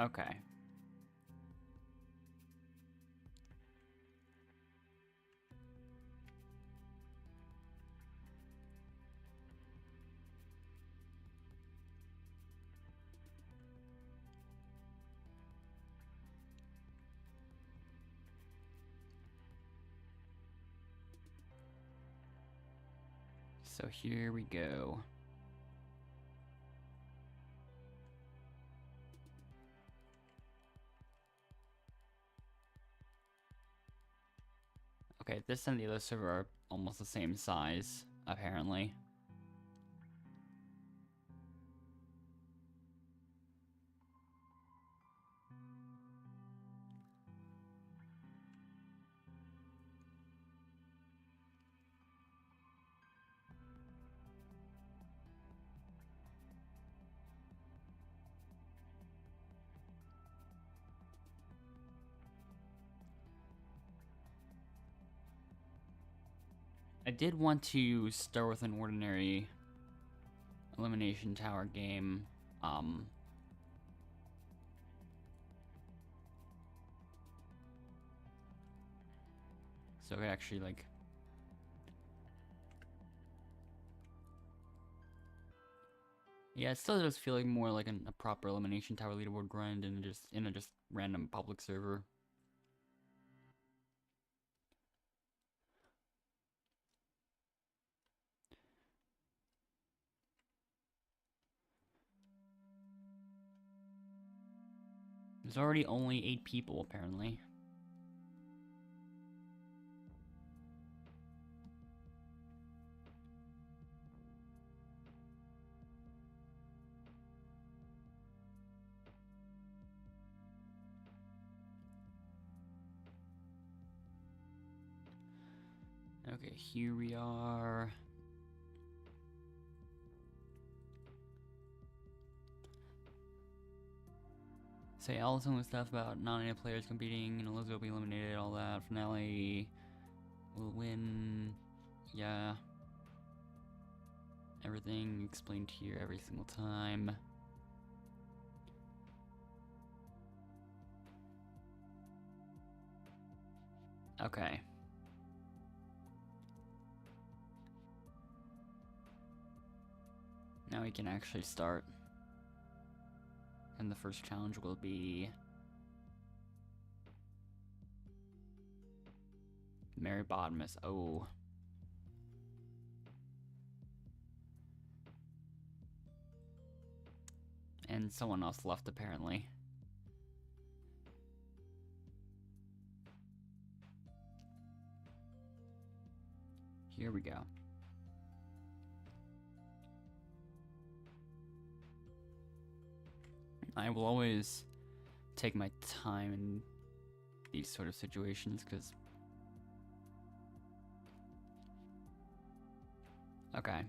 Okay. So here we go. Okay, this and the other server are almost the same size, apparently. I did want to start with an ordinary Elimination Tower game. So I actually like. Yeah, it still does feel like more like a proper Elimination Tower leaderboard grind and just in a just random public server. There's already only 8 people apparently. Okay, here we are. Say all some of the stuff about nominated players competing and Elizabeth will be eliminated, all that. Finale will win. Yeah. Everything explained here every single time. Okay. Now we can actually start. And the first challenge will be Mary Bottomus. Oh. And someone else left apparently. Here we go. I will always take my time in these sort of situations because... Okay.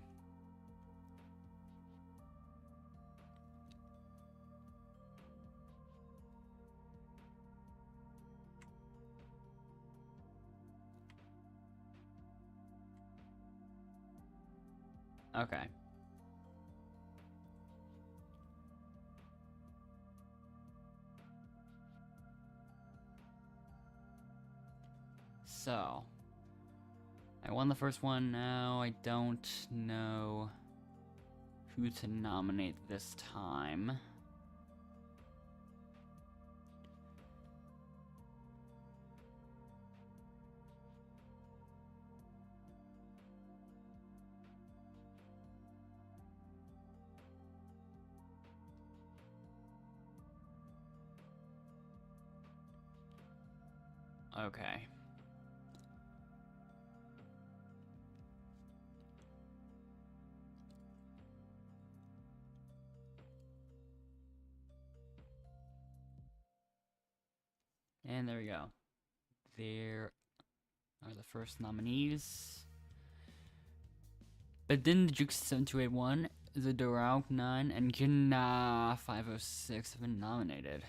Okay. So, I won the first one. Now I don't know who to nominate this time. Okay. And there we go. There are the first nominees. Bedin, the Jukes 7281, Zadorok 9, and Kina 506 have been nominated.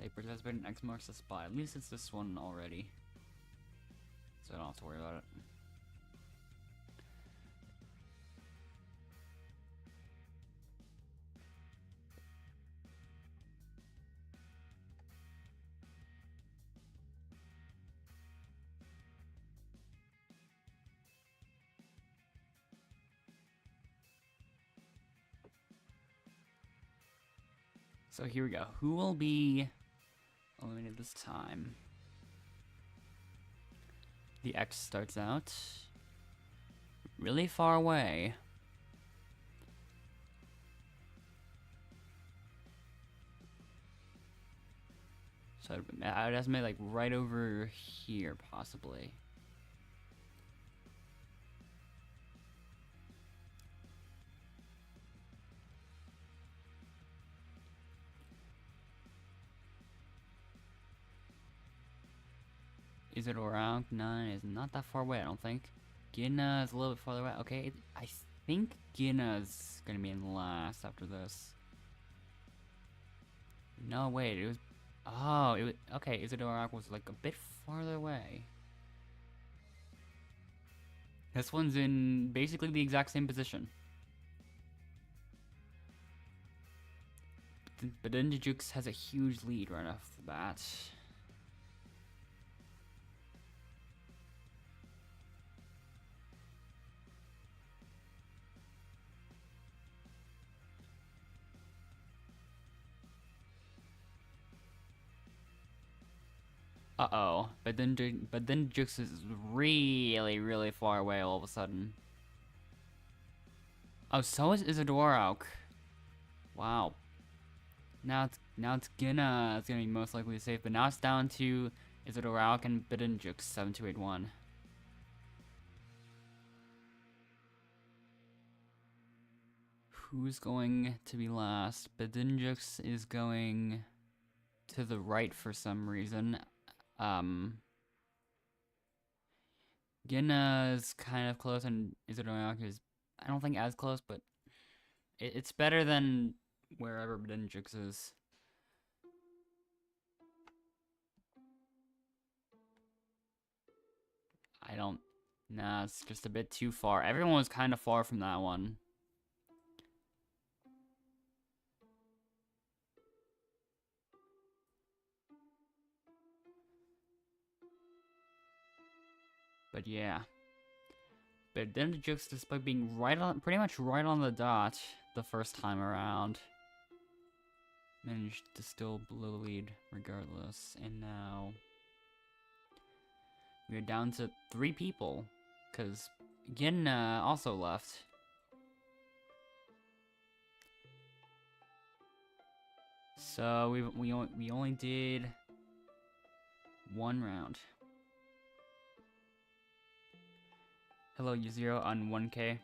They participate in X marks the spot. At least it's this one already. So I don't have to worry about it. So here we go. Who will be eliminated this time? The X starts out really far away. So I would estimate like right over here, possibly. Is it around? No, it's not that far away, I don't think. Gina is a little bit farther away. Okay, I think Gina's gonna be in last after this. No, wait, it was... Oh, it was... Okay, Isadora was like a bit farther away. This one's in basically the exact same position. But then Jukes has a huge lead right off the bat. Uh-oh. But then Jukes is really far away all of a sudden. Oh, so is Isadora. Wow. Now it's gonna be most likely safe, but now it's down to Isadora and Bidinjuk 7281. Who's going to be last? Bidinjuk is going to the right for some reason. Gina's kind of close, and Isadora is, I don't think as close, but it's better than wherever Bidinjuk is. Nah, it's just a bit too far. Everyone was kind of far from that one. But yeah. But then the jokes, despite being pretty much right on the dot the first time around, managed to still blow the lead regardless. And now we're down to 3 people, because Gin also left. So we only did 1 round. Hello, U0 on 1K.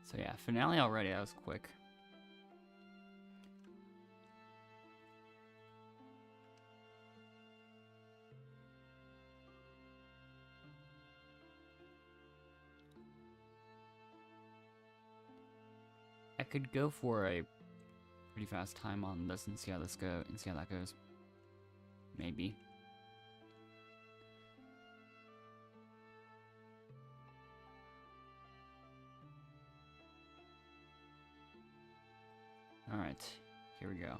So yeah, finale already. That was quick. I could go for a pretty fast time on this and see how that goes. Maybe. All right, here we go.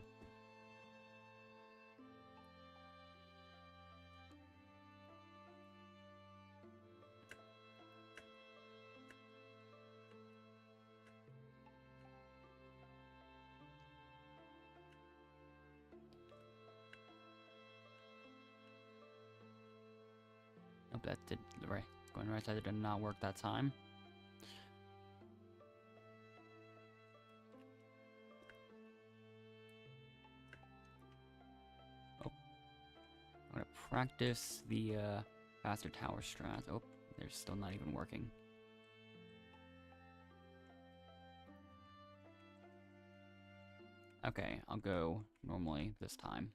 Nope, that did right. Going right side did not work that time. Oh, I'm gonna practice the faster tower strat. Oh, they're still not even working. Okay, I'll go normally this time.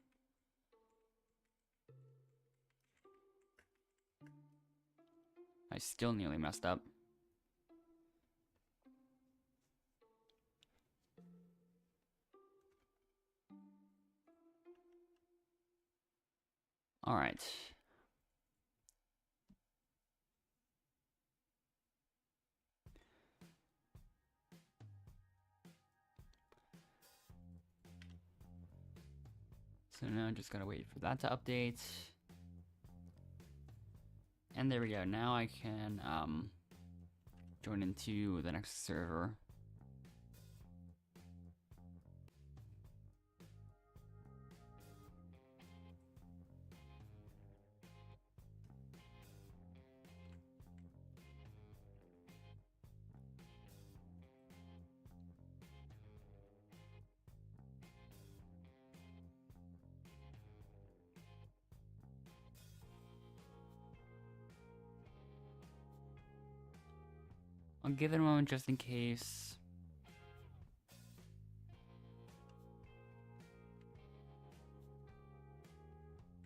I still nearly messed up. Alright. So now I just gotta wait for that to update. And there we go. Now I can join into the next server. I'll give it a moment just in case.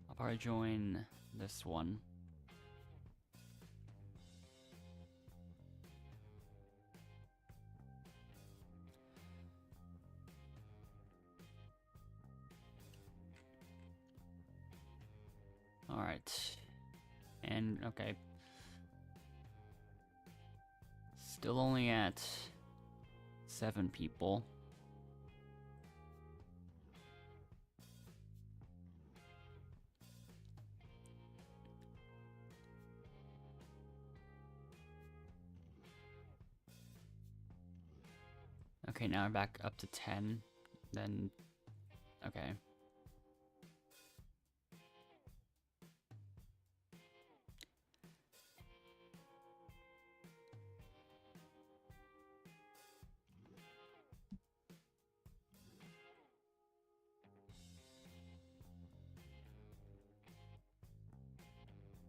I'll probably join this one. Alright. And, okay. Still only at 7 people. Okay, now I'm back up to 10. Then, okay.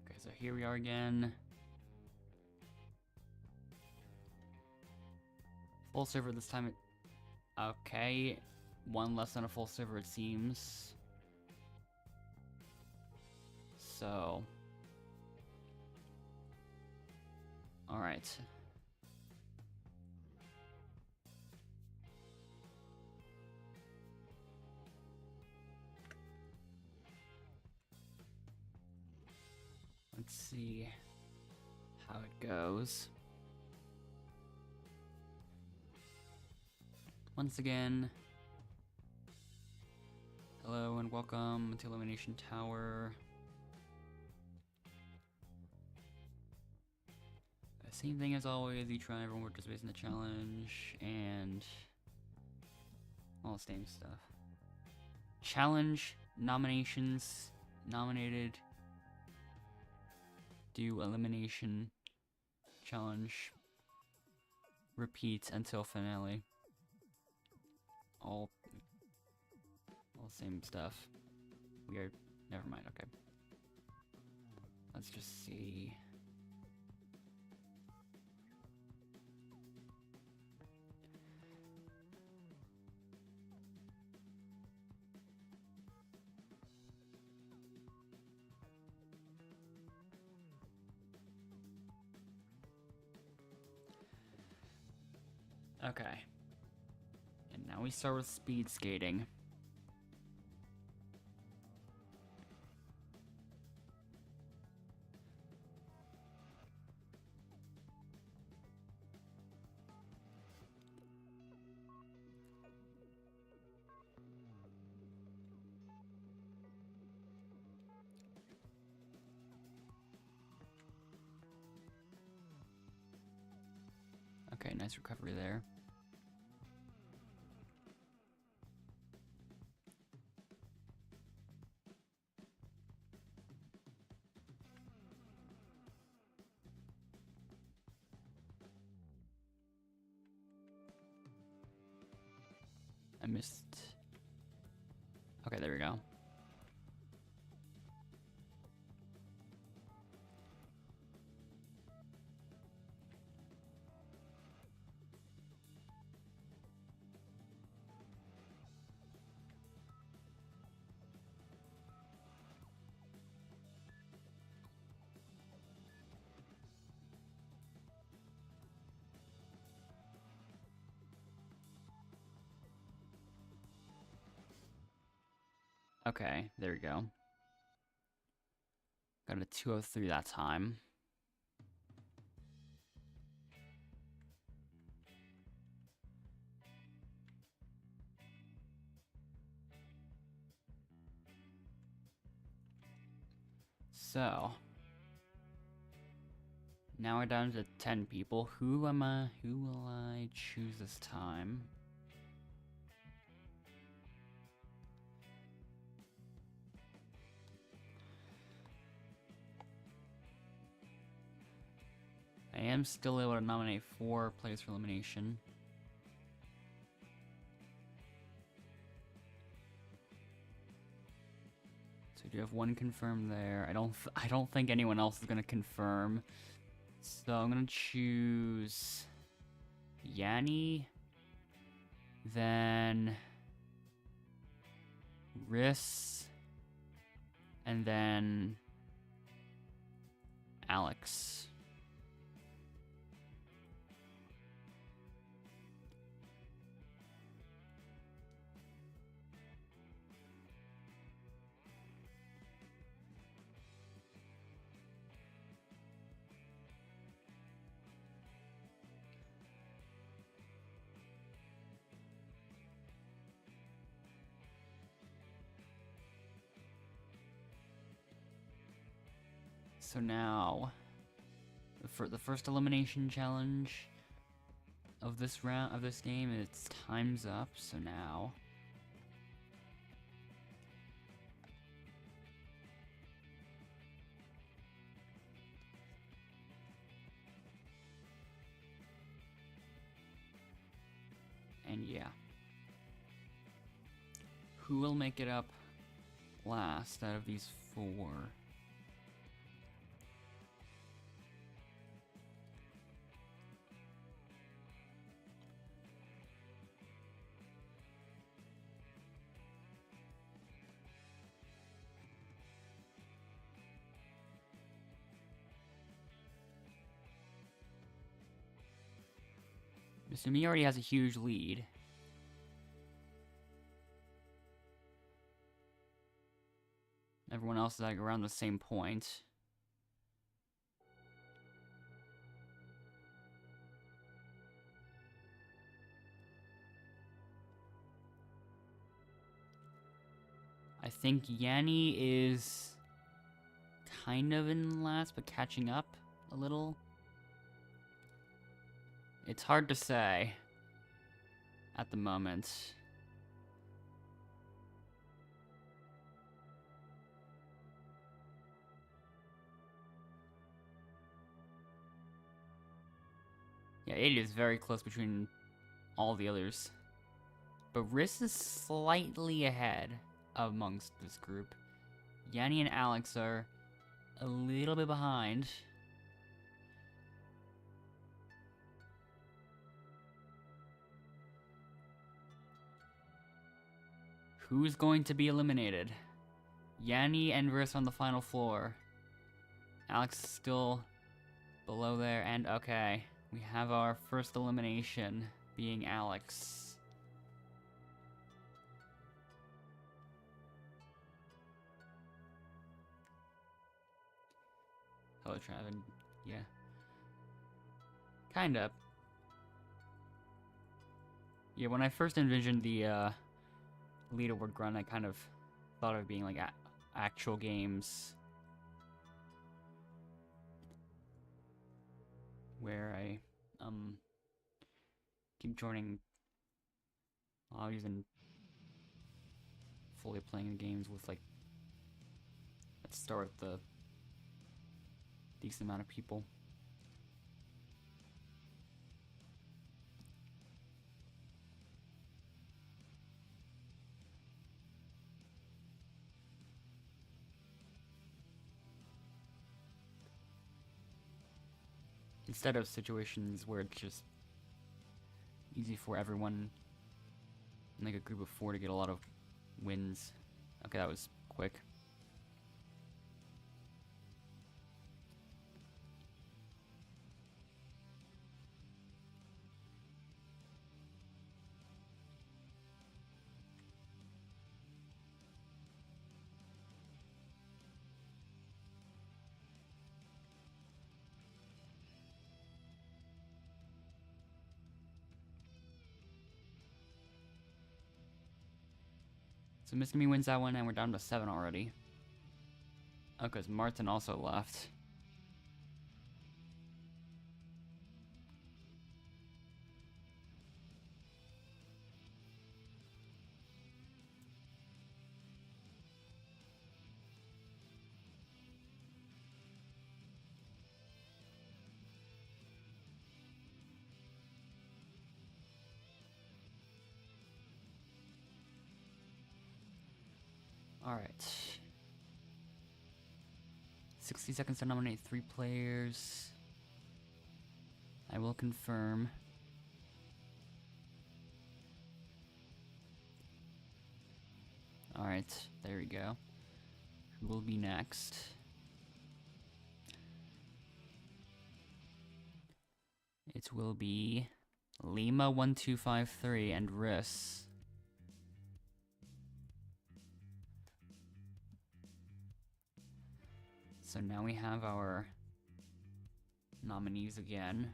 Okay, so here we are again. Full server this time. Okay, one less than a full server it seems. So, all right. Let's see how it goes. Once again, hello and welcome to Elimination Tower. Same thing as always, each round everyone participates in the challenge, and all the same stuff. Challenge, nominations, nominated, do elimination, challenge, repeat until finale. All same stuff. Weird. Never mind, okay. Let's just see. Okay. And now we start with speed skating. Okay, nice recovery there. I missed. Okay, there we go. Okay, there we go. Got a 203 that time. So now we're down to 10 people. Who will I choose this time? I am still able to nominate 4 players for elimination. So we do have 1 confirmed there. I don't think anyone else is gonna confirm. So I'm gonna choose Yanni, then Riss, and then Alex. So now, for the first elimination challenge of this round of this game, it's time's up. So now, and yeah, who will make it up last out of these 4? Assuming he already has a huge lead. Everyone else is like around the same point. I think Yanni is kind of in last, but catching up a little. It's hard to say at the moment. Yeah, it is very close between all the others. But Riss is slightly ahead amongst this group. Yanni and Alex are a little bit behind. Who's going to be eliminated? Yanni and Riss on the final floor. Alex is still below there, and okay. We have our first elimination being Alex. Hello, Traven. Yeah. Kinda. Yeah, when I first envisioned the leaderboard grunt, I kind of thought of it being like actual games where I keep joining lobbies and fully playing the games with like let's start with the decent amount of people. Instead of situations where it's just easy for everyone in like a group of 4 to get a lot of wins. Okay, that was quick. So Mr. Me wins that one, and we're down to 7 already. Oh, because Martin also left. Alright. 60 seconds to nominate 3 players. I will confirm. Alright, there we go. Who will be next? It will be Lima1253 and Riss. So now we have our nominees again.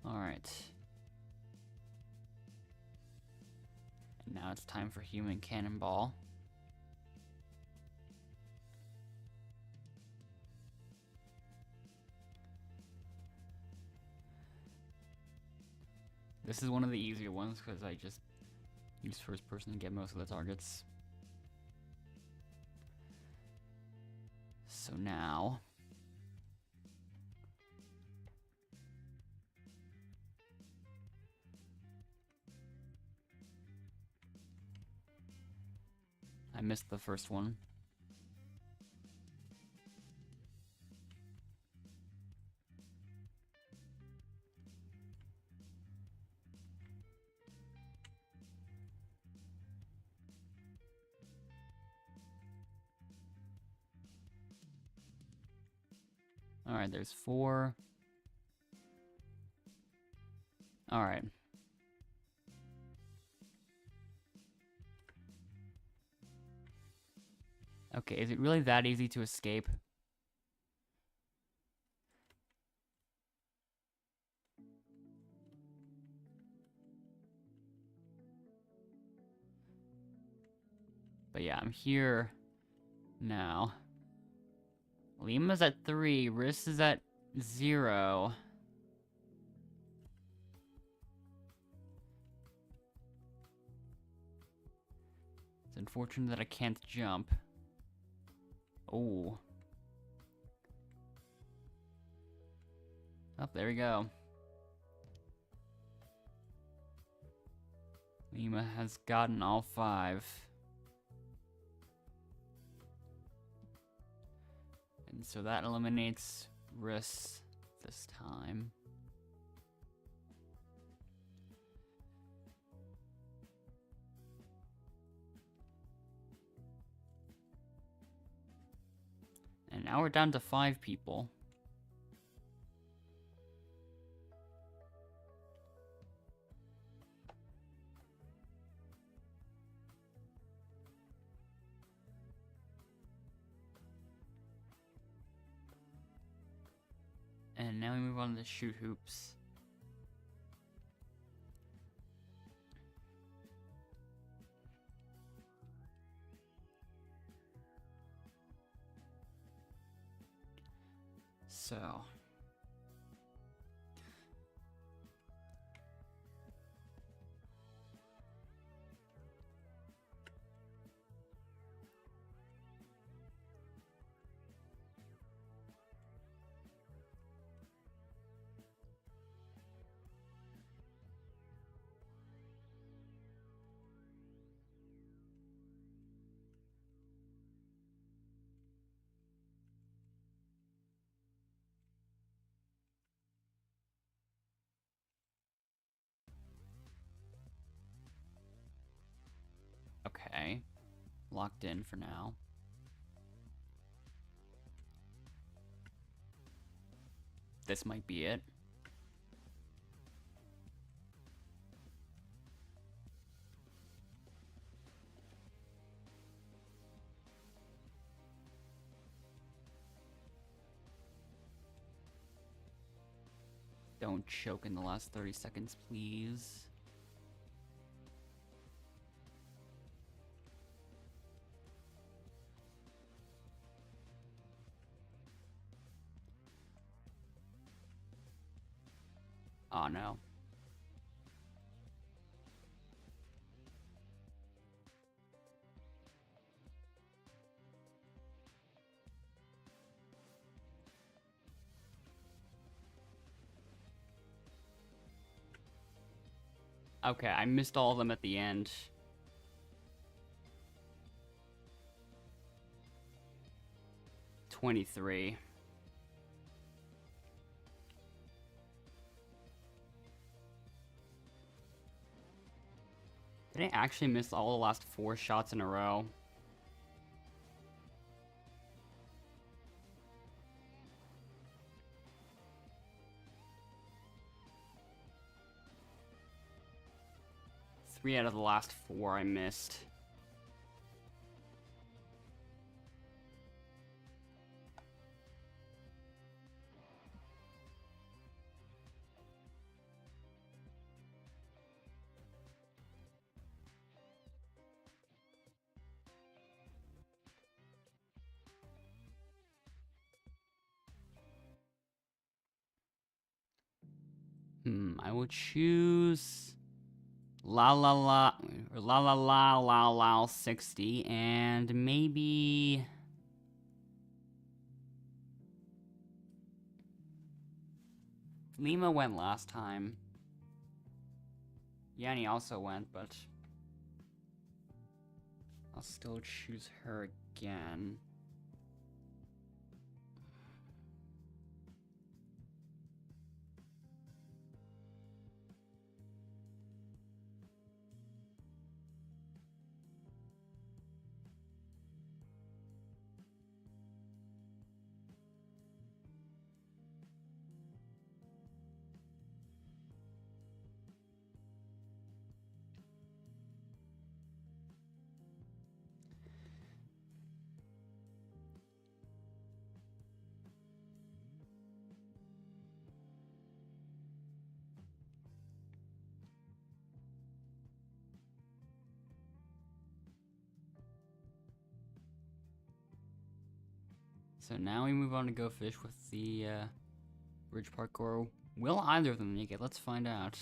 Alright. And now it's time for Human Cannonball. This is one of the easier ones because I just use first person to get most of the targets. So now... I missed the first one. Alright, there's 4. Alright. Okay, is it really that easy to escape? But yeah, I'm here now. Lima's at 3, Riss is at 0. It's unfortunate that I can't jump. Oh. Oh, there we go. Lima has gotten all 5. And so that eliminates Riss this time. And now we're down to 5 people. And now we move on to shoot hoops. So. Okay. Locked in for now. This might be it. Don't choke in the last 30 seconds, please. Oh no. Okay, I missed all of them at the end. $23. Did I actually miss all the last 4 shots in a row? Three out of the last 4 I missed. I will choose La La La or La La La La La 60 and maybe Lima went last time. Yanni also went, but I'll still choose her again. So now we move on to Go Fish with the Bridge Parkour. Will either of them make it? Let's find out.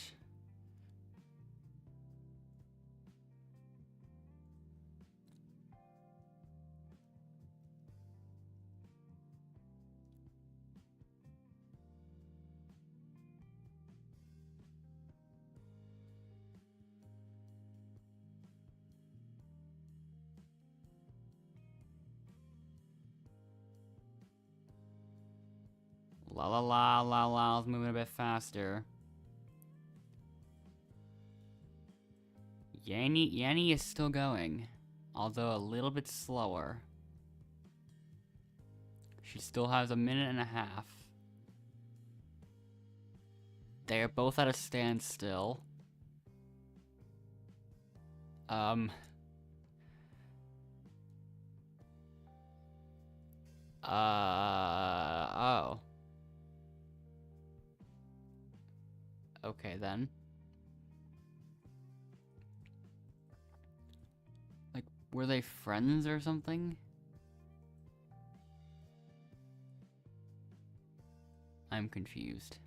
La La La La La is moving a bit faster. Yanni is still going, although a little bit slower. She still has a minute and a half. They are both at a standstill. Oh. Okay then. Like, were they friends or something? I'm confused.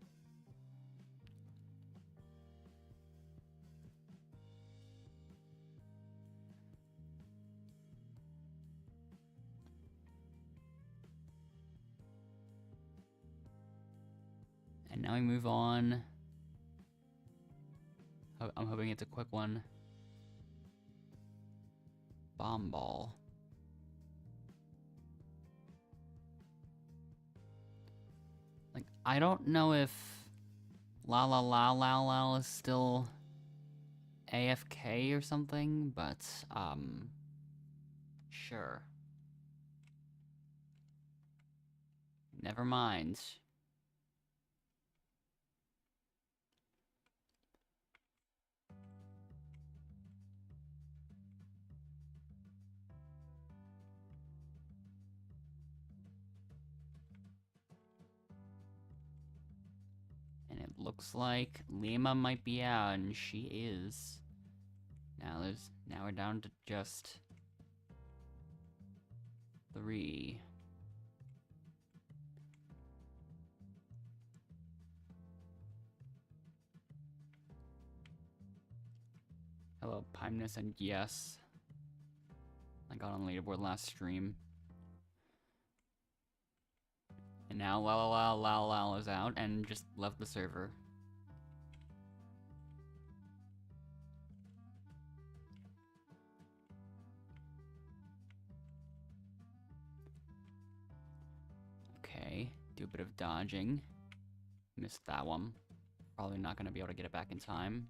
And now we move on. I'm hoping it's a quick one. Bomb ball. Like, I don't know if La La La La La is still AFK or something, but, sure. Never mind. And it looks like Lima might be out, and she is. Now we're down to just 3. Hello, Pimeness, and yes. I got on Leaderboard last stream. And now Lal is out and just left the server. Okay, do a bit of dodging. Missed that one. Probably not gonna be able to get it back in time.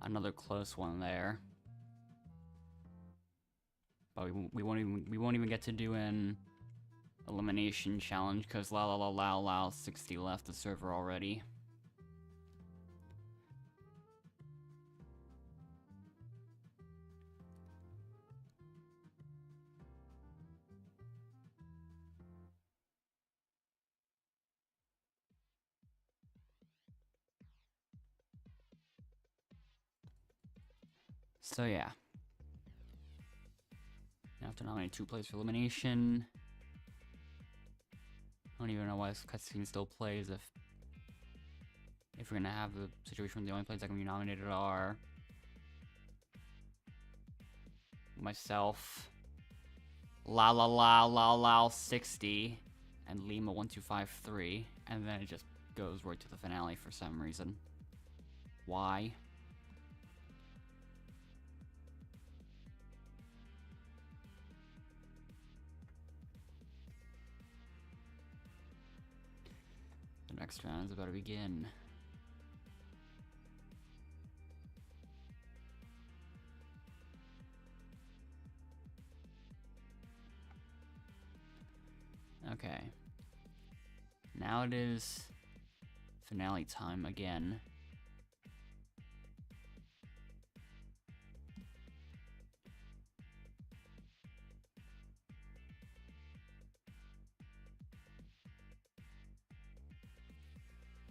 Another close one there. But we won't even get to do an elimination challenge because Lao 60 left the server already. So yeah. Now I have to nominate 2 players for elimination. I don't even know why this cutscene still plays if we're gonna have the situation where the only players that can be nominated are myself, Lao 60, and Lima 1253, and then it just goes right to the finale for some reason. Why? The next round is about to begin. Okay. Now it is finale time again.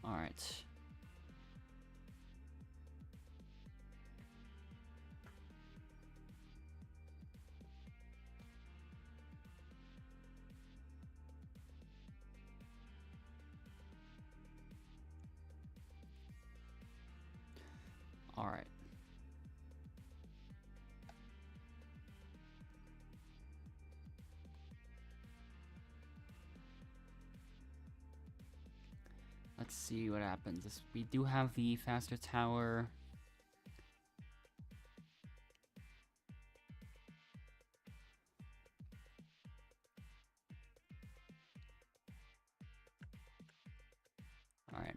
All right. All right. Let's see what happens. We do have the faster tower. All right.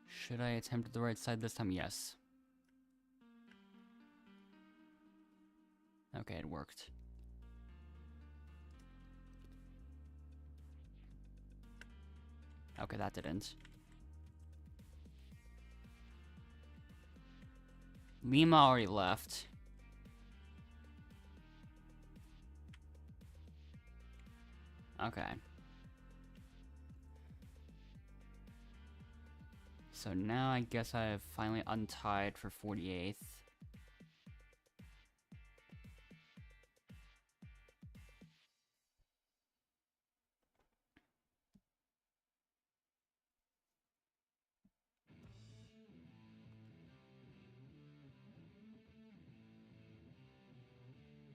Should I attempt the right side this time? Yes. Okay, it worked. Okay, that didn't. Lima already left. Okay. So now I guess I have finally untied for 48th.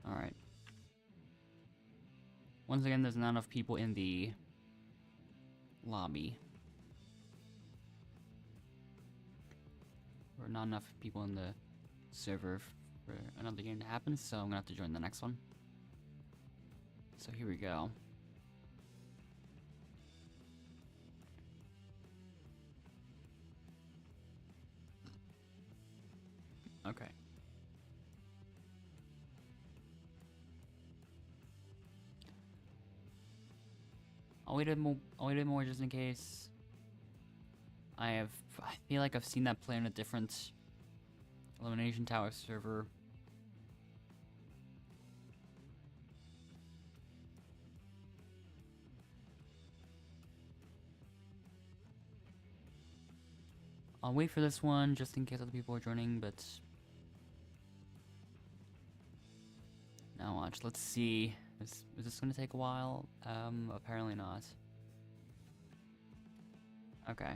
Alright. Once again, there's not enough people in the lobby. Or not enough people in the server for another game to happen, so I'm gonna have to join the next one. So here we go. Okay. I'll wait a more just in case. I feel like I've seen that play on a different Elimination Tower server. I'll wait for this one just in case other people are joining, but now watch. Let's see. Is this gonna take a while? Apparently not. Okay.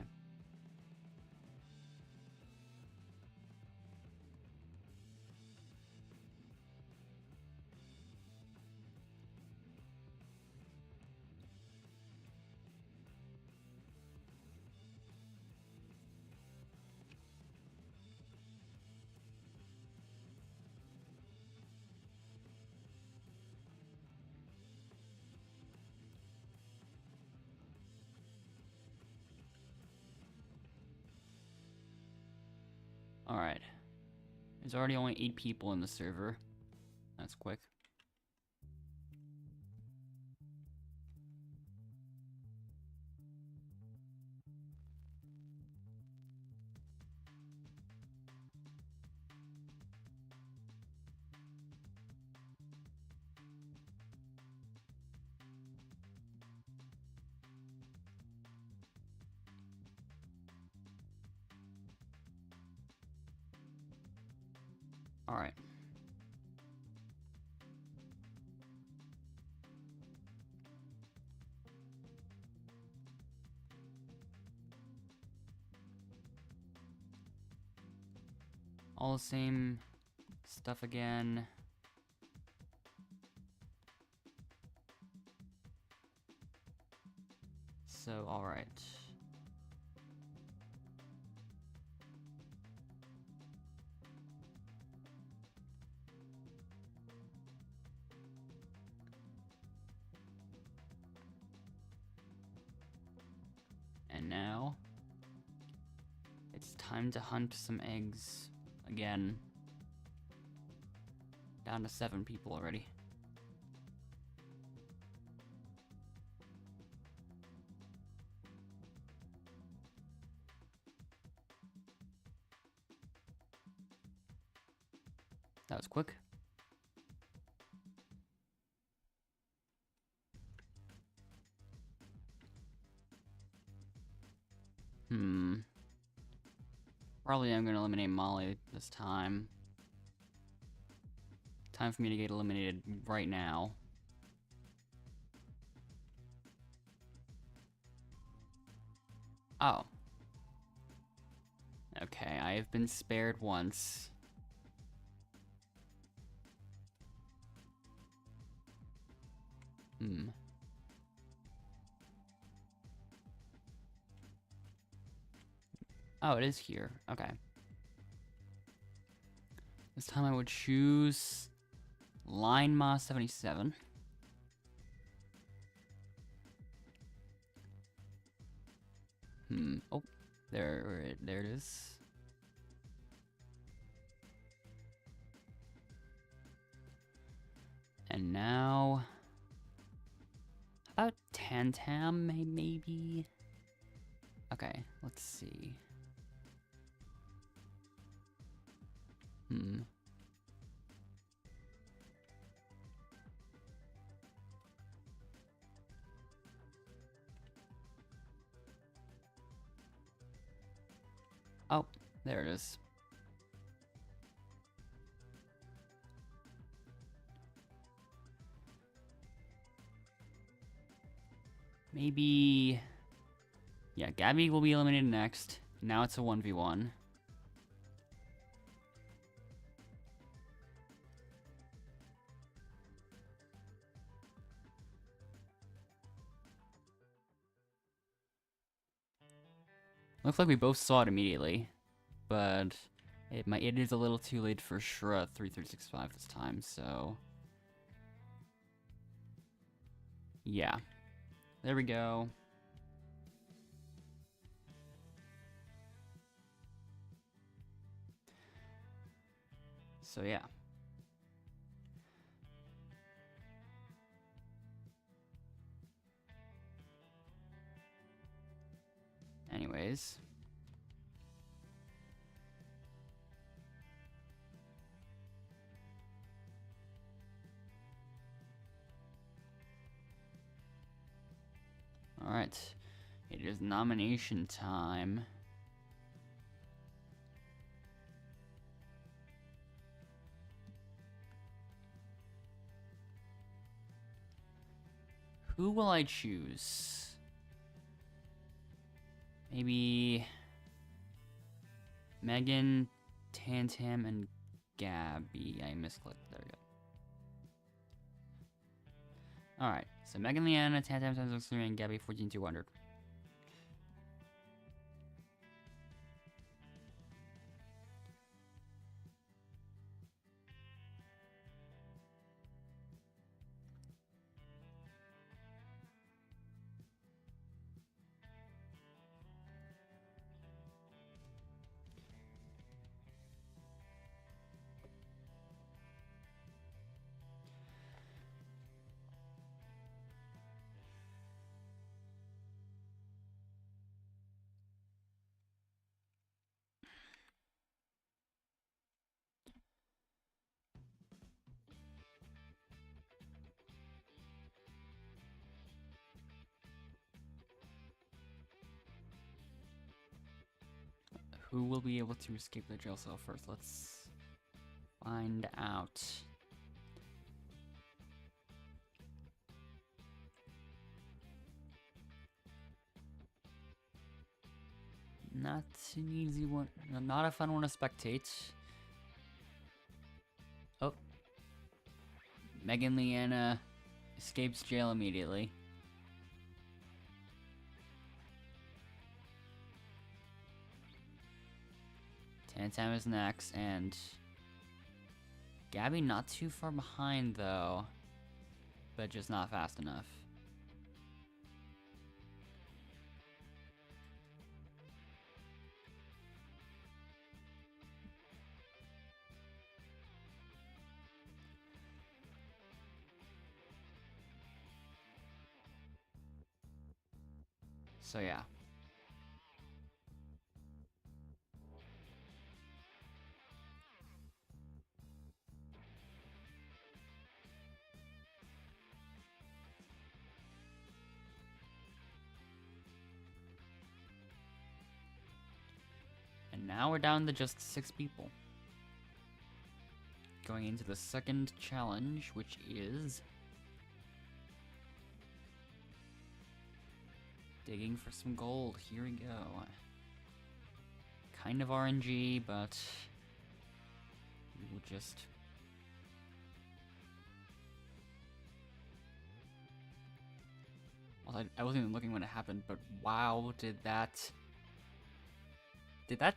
Alright. There's already only 8 people in the server. That's quick. Alright. All the same stuff again. So, alright. And now, it's time to hunt some eggs again. Down to 7 people already. That was quick. Probably I'm gonna eliminate Molly this time. Time for me to get eliminated right now. Oh. Okay, I have been spared once. Oh, it is here. Okay. This time I would choose Line Ma 77. Oh, there it is. And now, how about Tantam, maybe? Okay, let's see. Oh, there it is. Maybe... Yeah, Gabby will be eliminated next. Now it's a 1v1. Looks like we both saw it immediately, but it is a little too late for Shra 3365 this time, so yeah. There we go. So yeah. anyways. Alright, it is nomination time. Who will I choose? Maybe Megan, Tantam, and Gabby. I misclicked. There we go. Alright, so Megan, Leanna, Tantam, 763, and Gabby, 14200. Who will be able to escape the jail cell first? Let's find out. Not an easy one. Not a fun one to spectate. Oh. Megan Leanna escapes jail immediately. Tantam is next, and Gabby not too far behind though, but just not fast enough. So yeah. And now we're down to just 6 people. Going into the second challenge, which is digging for some gold. Here we go. Kind of RNG, but we will just... Well, I wasn't even looking when it happened, but wow, did that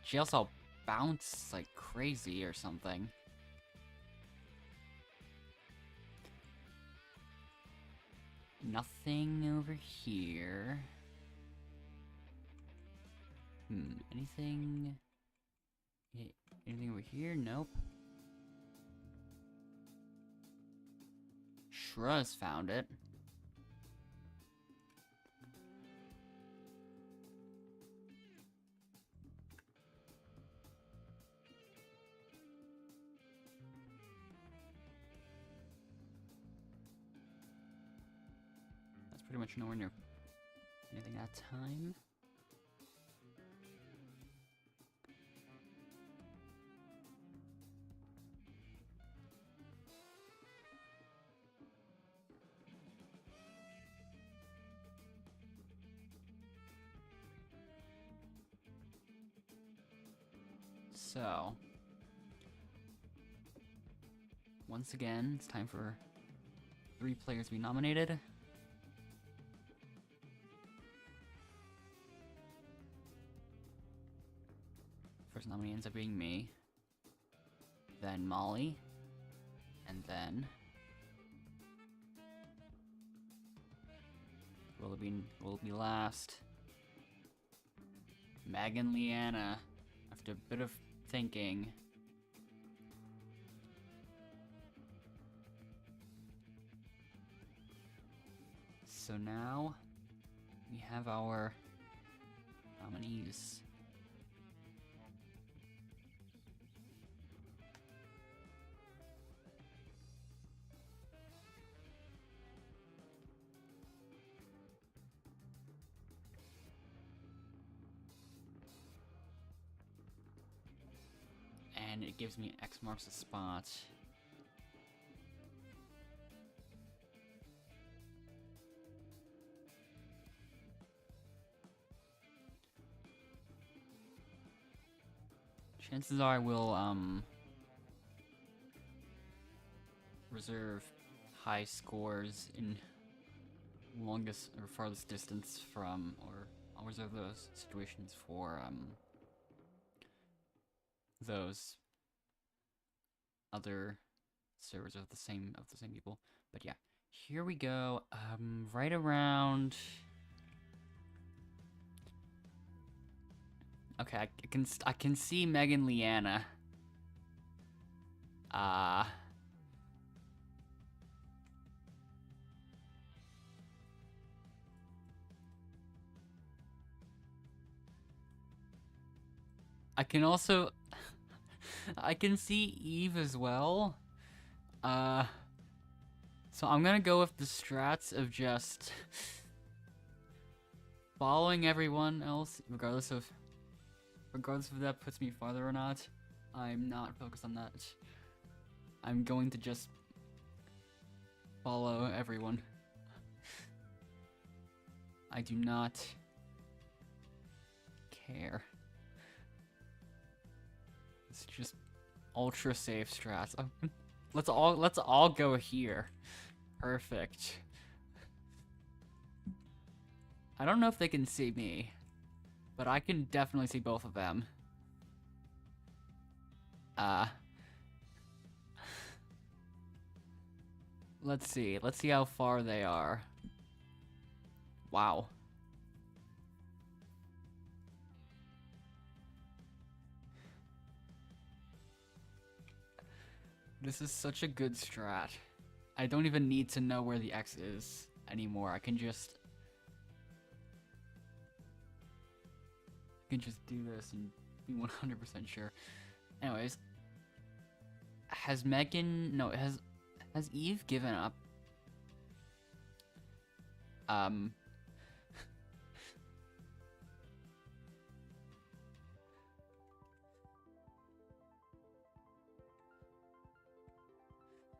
jail cell bounce like crazy or something? Nothing over here. Anything? Anything over here? Nope. Shra's found it. That's pretty much nowhere near anything at time. So, once again, it's time for 3 players to be nominated. First nominee ends up being me, then Molly, and then will it be last? Megan Leanna. After a bit of thinking. So now we have our nominees. And it gives me X marks the spot. Chances are I will, reserve high scores in longest or farthest distance from, or I'll reserve those situations for, those other servers of the same people. But yeah, here we go. Right around. Okay, I can see Megan Leanna. I can also I can see Eve as well. So I'm gonna go with the strats of just following everyone else, regardless if that puts me farther or not. I'm not focused on that. I'm going to just follow everyone. I do not care. It's just ultra safe strats. Let's all go here. Perfect. I don't know if they can see me, but I can definitely see both of them. Let's see. Let's see how far they are. Wow. This is such a good strat. I don't even need to know where the X is anymore. I can just do this and be 100% sure. Anyways, has Megan? No, has Eve given up?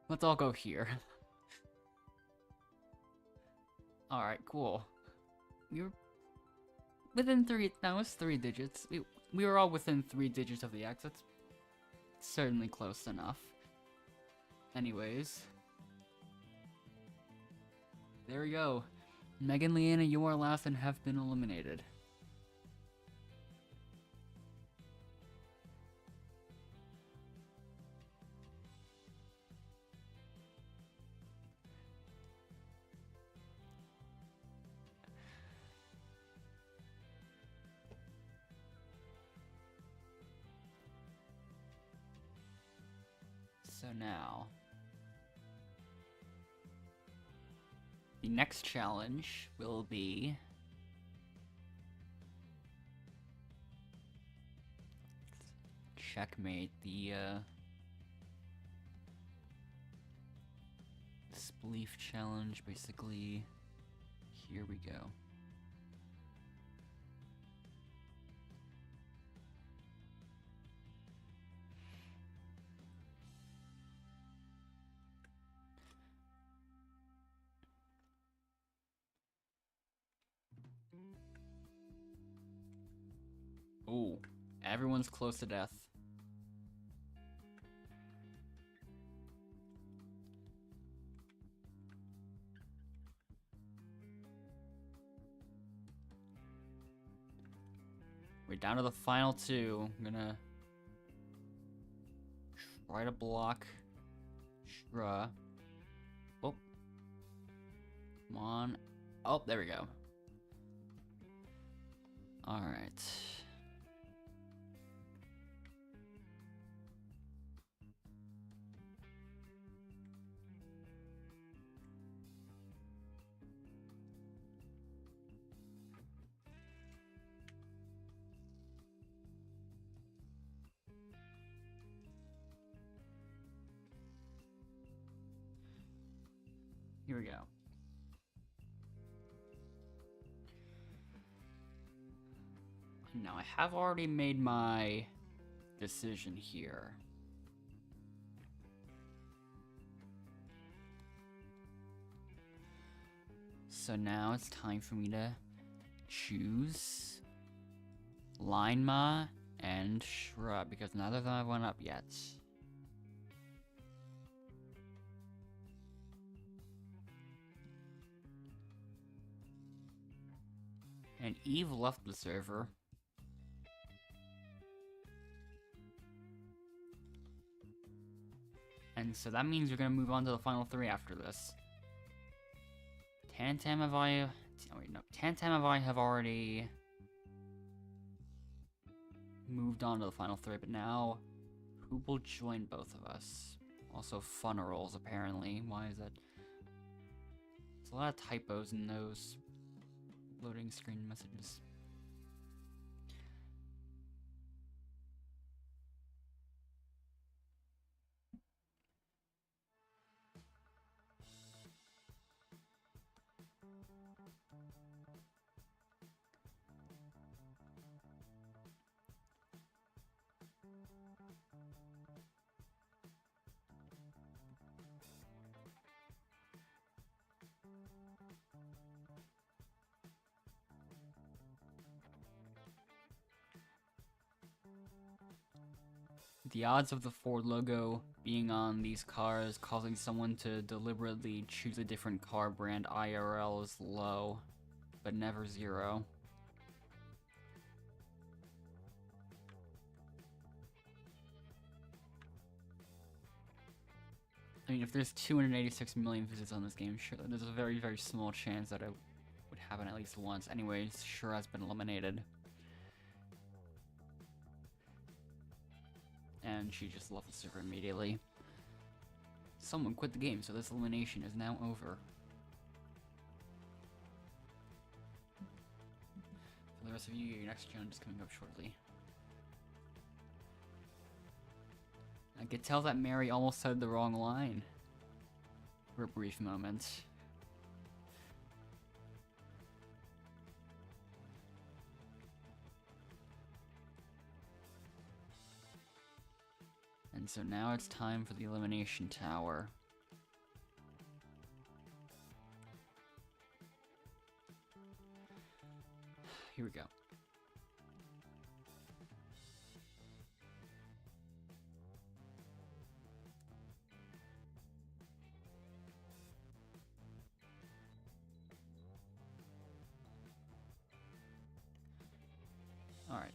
Let's all go here. Alright, cool. We were within that was 3 digits. We were all within 3 digits of the X. That's certainly close enough. Anyways. There we go. Megan Leanna, you are last and have been eliminated. So now, the next challenge will be checkmate the spleef challenge. Basically, here we go. Ooh, everyone's close to death. We're down to the final 2. I'm gonna try to block Shra. Oh. Come on. Oh, there we go. Alright. Here we go. Now, I have already made my decision here. So now it's time for me to choose Linema and Shrub, because neither of them have went up yet. And Eve left the server. And so that means we're gonna move on to the final three after this. Tantam have I... Oh wait, no. Tantam have I have already moved on to the final three, but now who will join both of us? Also funerals, apparently. Why is that? There's a lot of typos in those loading screen messages. The odds of the Ford logo being on these cars causing someone to deliberately choose a different car brand IRL is low, but never zero. I mean, if there's 286 million visits on this game, sure, there's a very, very small chance that it would happen at least once. Anyways, sure has been eliminated. And she just left the server immediately. Someone quit the game, so this elimination is now over. For the rest of you, your next challenge is coming up shortly. I could tell that Mary almost said the wrong line for a brief moment. And so now it's time for the Elimination Tower. Here we go. Alright.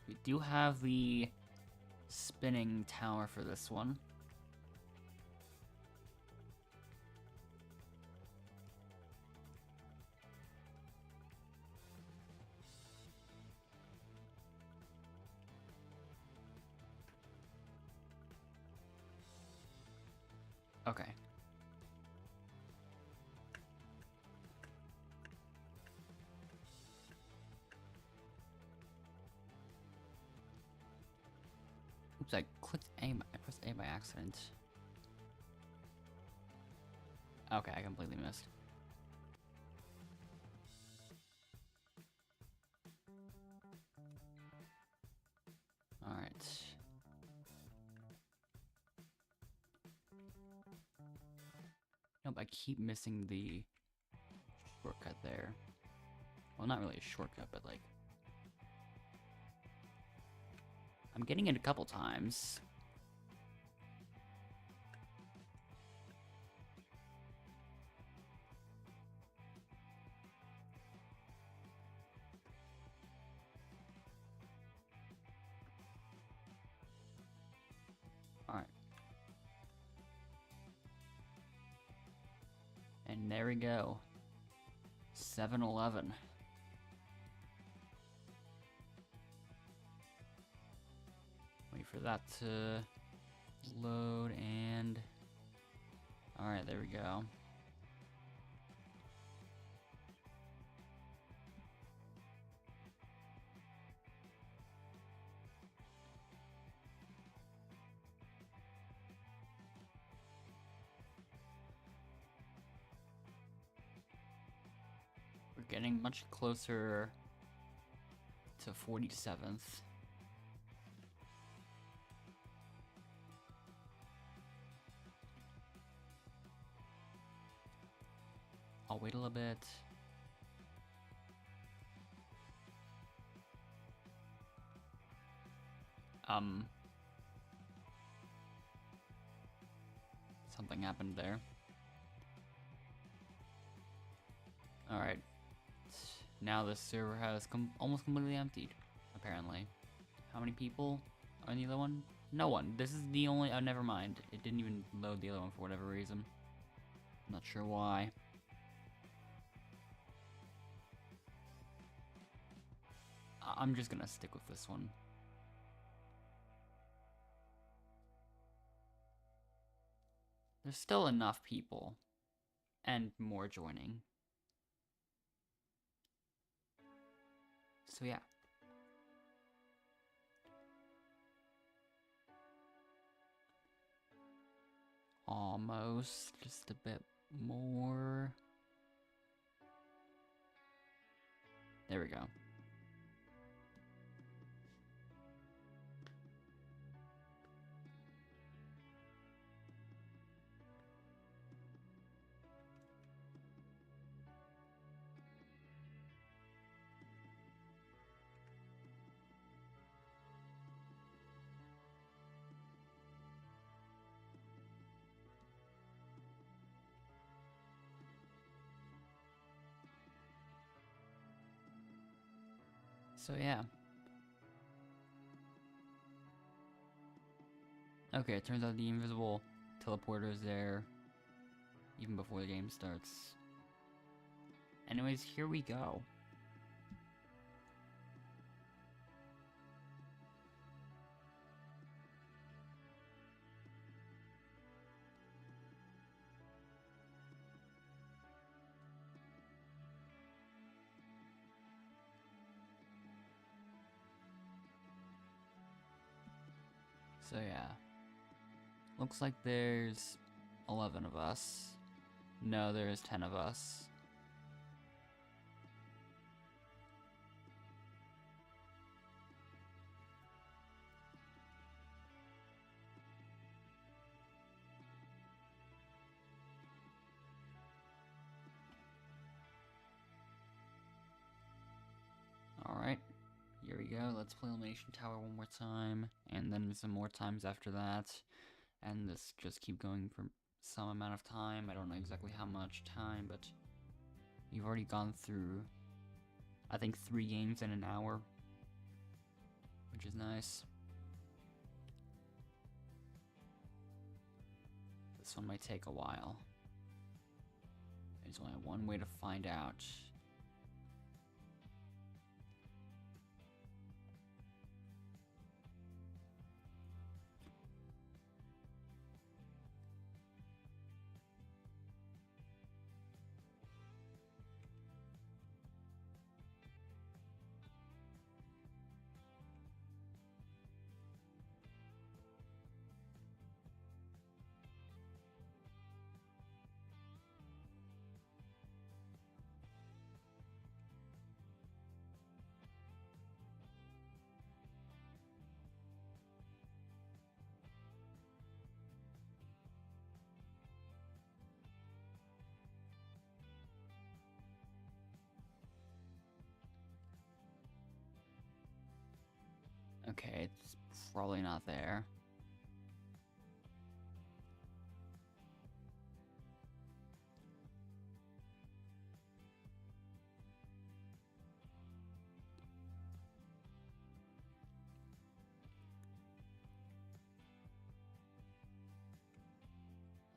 We do have the spinning tower for this one. Okay. Oops, I clicked A, I pressed A by accident. Okay, I completely missed. Alright. Nope, I keep missing the shortcut there. Well, not really a shortcut, but like... I'm getting it a couple times. Alright. And there we go. 7-Eleven. Wait for that to load and... Alright, there we go. We're getting much closer to 47th. I'll wait a little bit. Something happened there. Alright. Now the server has almost completely emptied, apparently. How many people are in the other one? No one. This is the only... Oh, never mind. It didn't even load the other one for whatever reason. I'm not sure why. I'm just gonna stick with this one. There's still enough people. And more joining. So yeah. Almost. Just a bit more. There we go. So yeah. Okay, it turns out the invisible teleporter is there even before the game starts. Anyways, here we go. So yeah. Looks like there's 11 of us. No, there's 10 of us. Alright, here we go. Let's play Elimination Tower one more time, and then some more times after that. And this just keep going for some amount of time. I don't know exactly how much time, but we've already gone through, I think, 3 games in an hour, which is nice. This one might take a while. There's only one way to find out. Okay, it's probably not there.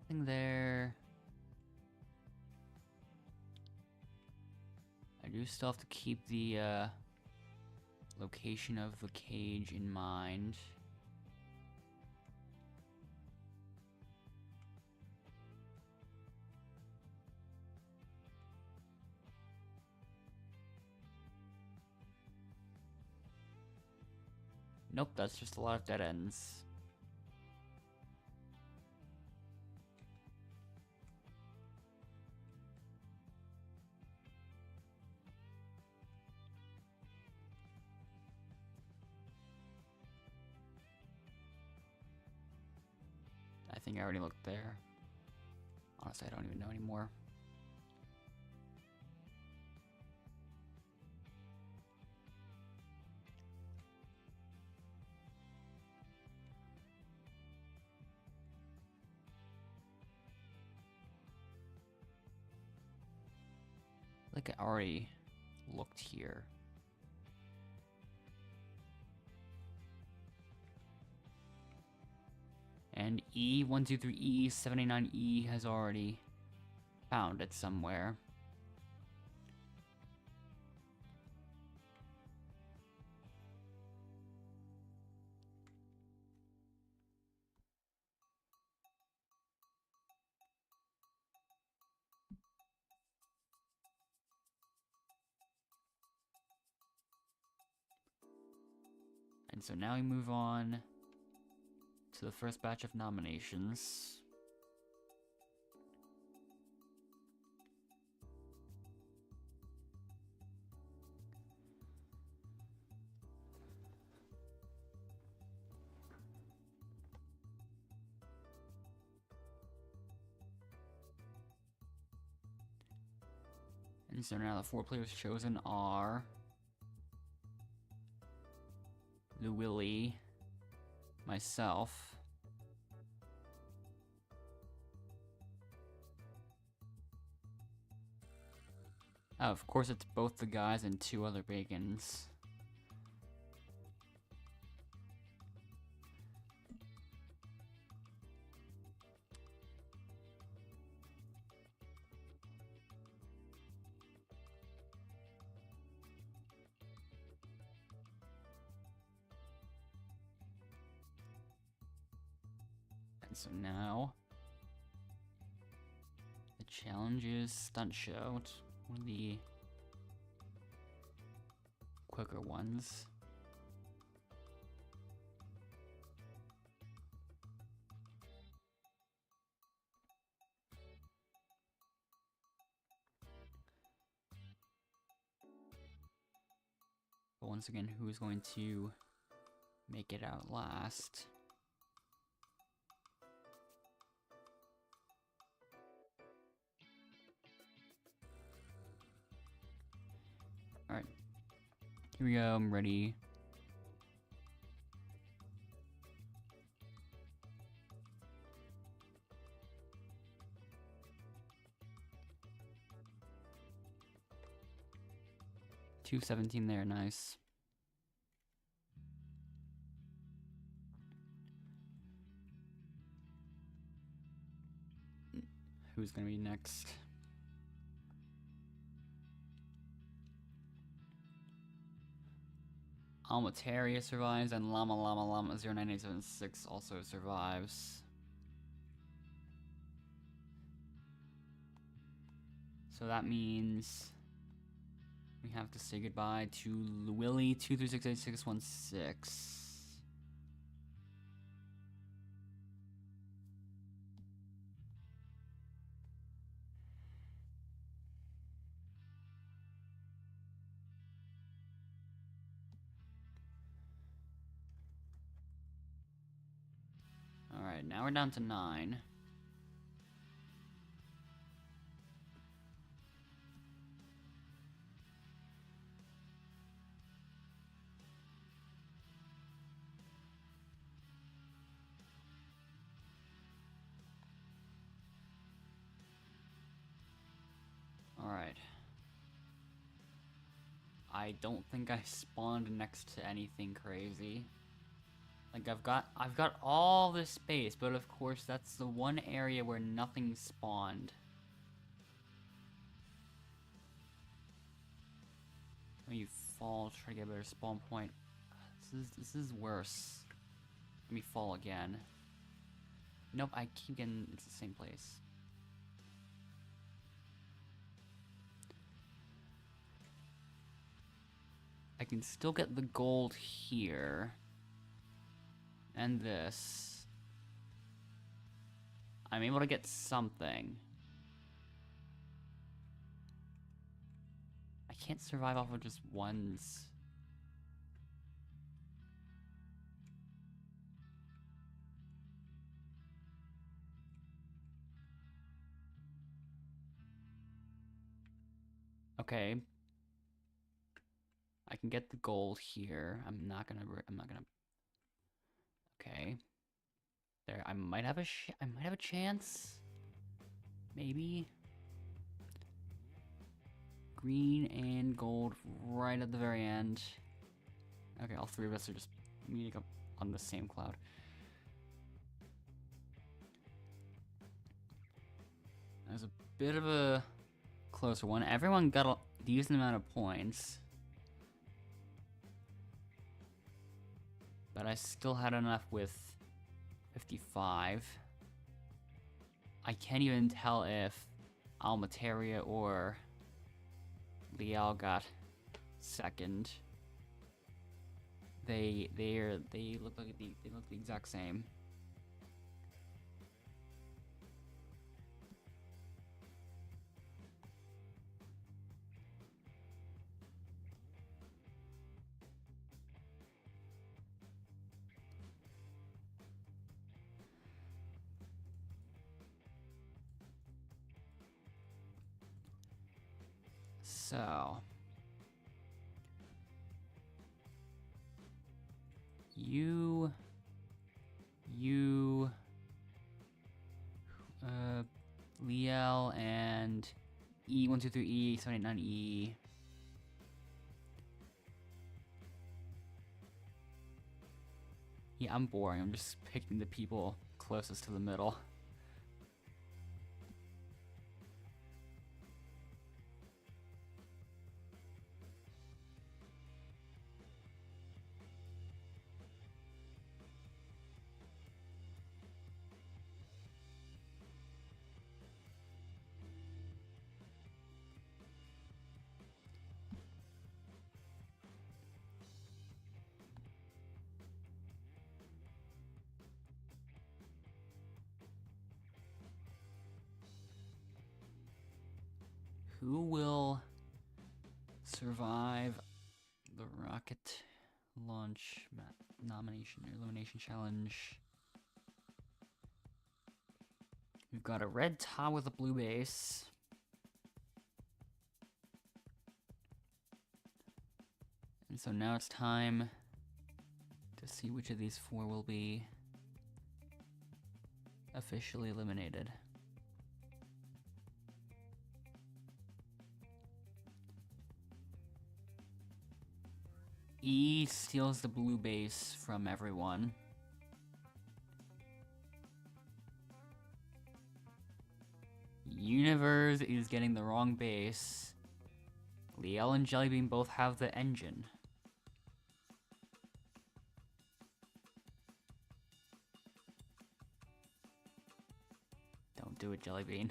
Nothing there. I do still have to keep the location of the cage in mind. Nope, that's just a lot of dead ends. think I already looked there. Honestly, I don't even know anymore. Like I already looked here. And E123E79E has already found it somewhere. And so now we move on to the first batch of nominations. And so now the 4 players chosen are the Willy, myself, oh, of course it's both the guys and 2 other bacons. And so now the challenge is stunt show. It's one of the quicker ones. But once again, who's going to make it out last? Alright. Here we go, I'm ready. $2.17 there, nice. Who's gonna be next? Almataria survives, and Llama 09876 also survives. So that means we have to say goodbye to Willy 2368616. Alright, now we're down to 9. Alright. I don't think I spawned next to anything crazy. Like I've got all this space, but of course that's the one area where nothing spawned. When you fall, try to get a better spawn point. This is worse. Let me fall again. Nope, I keep getting, it's the same place. I can still get the gold here. And this. I'm able to get something. I can't survive off of just ones. Okay. I can get the gold here. I'm not gonna. Okay. There, I might have a chance. Maybe. Green and gold right at the very end. Okay, all three of us are just meeting up on the same cloud. That was a bit of a closer one. Everyone got a decent amount of points. But I still had enough with 55. I can't even tell if Almateria or Liel got second. They look like the exact same. So Liel and E123E 789E. Yeah, I'm boring. I'm just picking the people closest to the middle. Who will survive the rocket launch nomination or elimination challenge? We've got a red top with a blue base. And so now it's time to see which of these four will be officially eliminated. E steals the blue base from everyone. Universe is getting the wrong base. Liel and Jellybean both have the engine. Don't do it, Jellybean.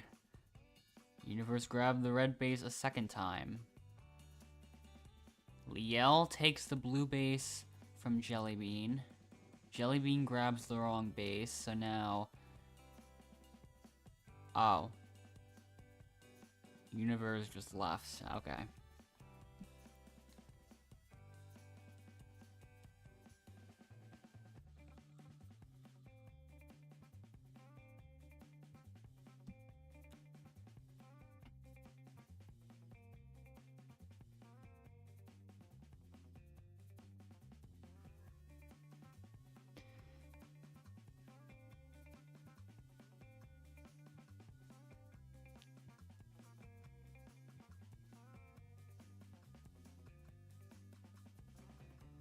Universe grabbed the red base a second time. Liel takes the blue base from Jellybean. Jellybean grabs the wrong base, so now... Oh. Universe just left. Okay.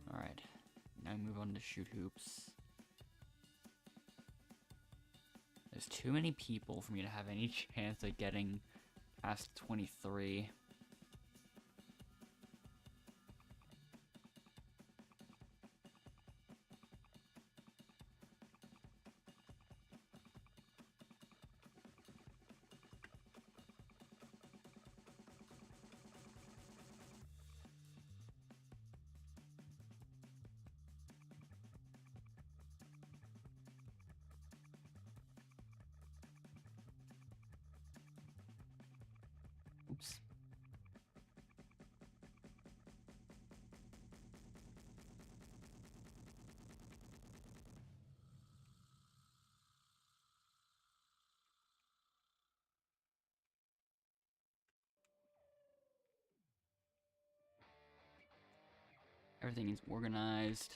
Alright, now move on to shoot hoops. There's too many people for me to have any chance at getting past 23. Oops. Everything is organized.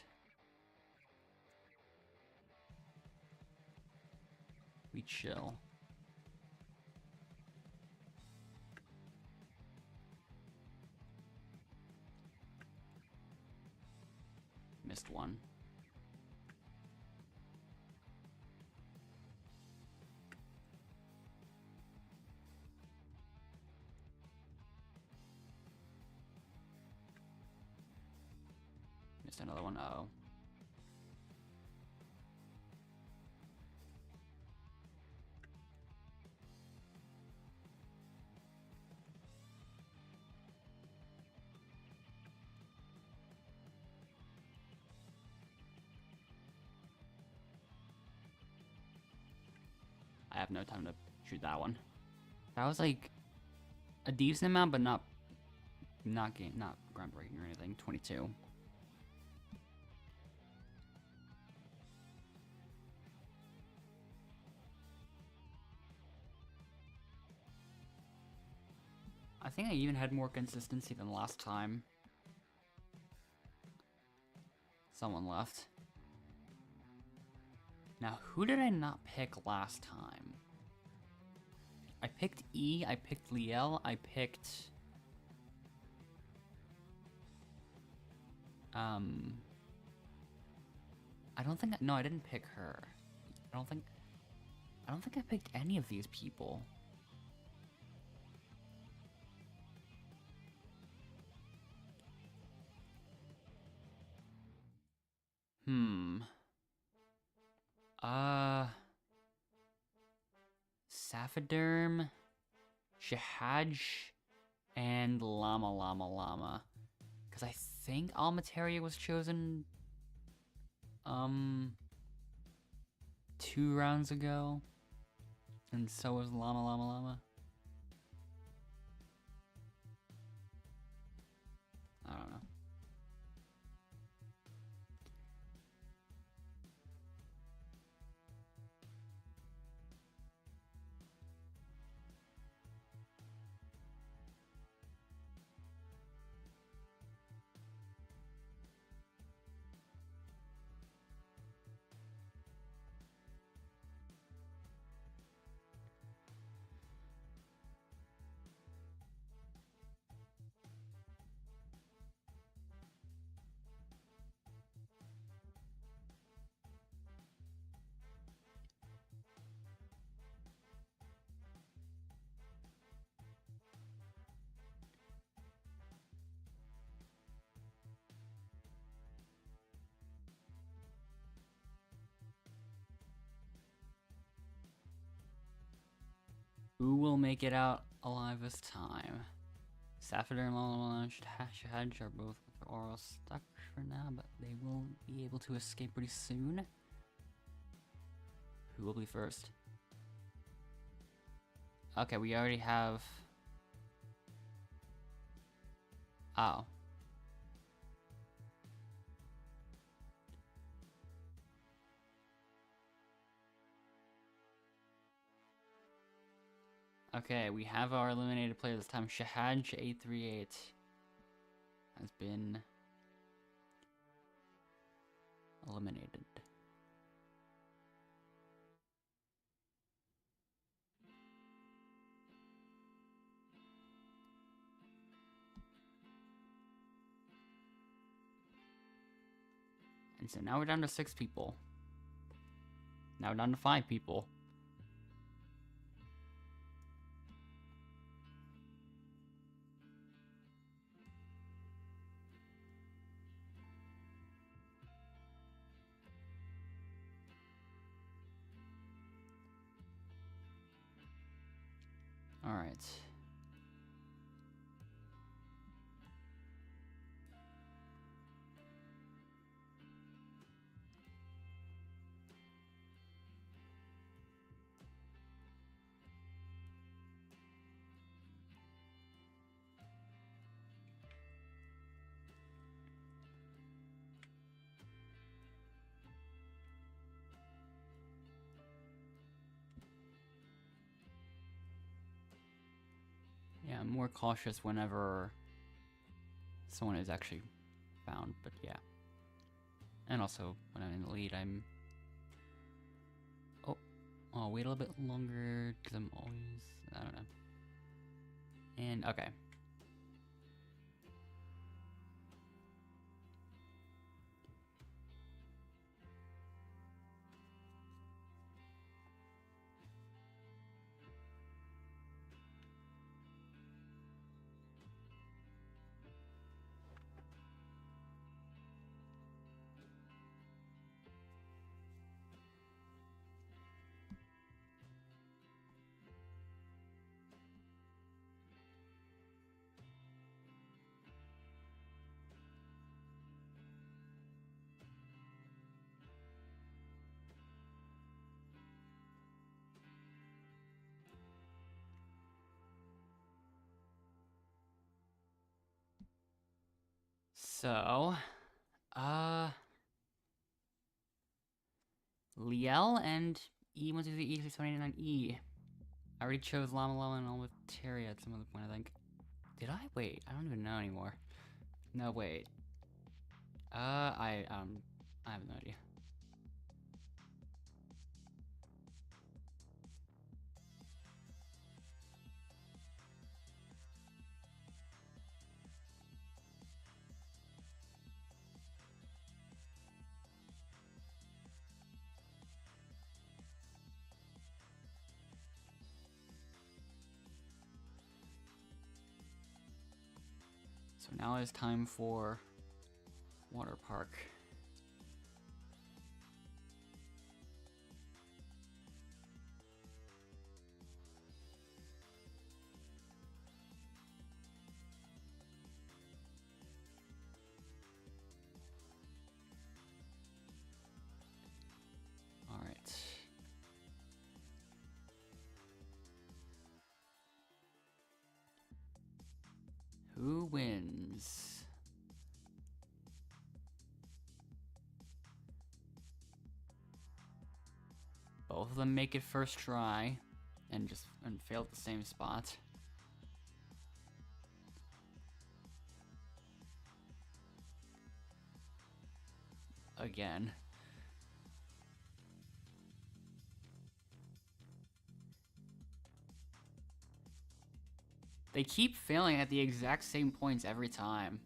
We chill. Missed one. Missed another one. Uh-oh. I have no time to shoot that one. That was like a decent amount, but not groundbreaking or anything. 22. I think I even had more consistency than last time. Someone left. Now, who did I not pick last time? I picked E, I picked Liel, I picked... I don't think... No, I didn't pick her. I don't think I picked any of these people. Saphiderm, Shahaj, and Llama. Because I think Almataria was chosen, 2 rounds ago. And so was Llama. I don't know. Who will make it out alive this time? Sapphire and Llama Shahaj are both with their oral stuck for now, but they will be able to escape pretty soon. Who will be first? Okay, we already have... Oh. Okay, we have our eliminated player this time. Shahaj838 has been eliminated. And so now we're down to 6 people. Now we're down to 5 people. All right. Yeah, I'm more cautious whenever someone is actually found, but yeah. And also, when I'm in the lead, I'm... Oh, I'll wait a little bit longer, because I'm always... I don't know. And, okay. So, Liel and E123, E679E. I already chose Llama Llama and Almataria at some other point, I think. Did I? Wait, I don't even know anymore. No, wait. I have no idea. So now it's time for water park. All right. Who wins? Both of them make it first try and fail at the same spot. Again. They keep failing at the exact same points every time.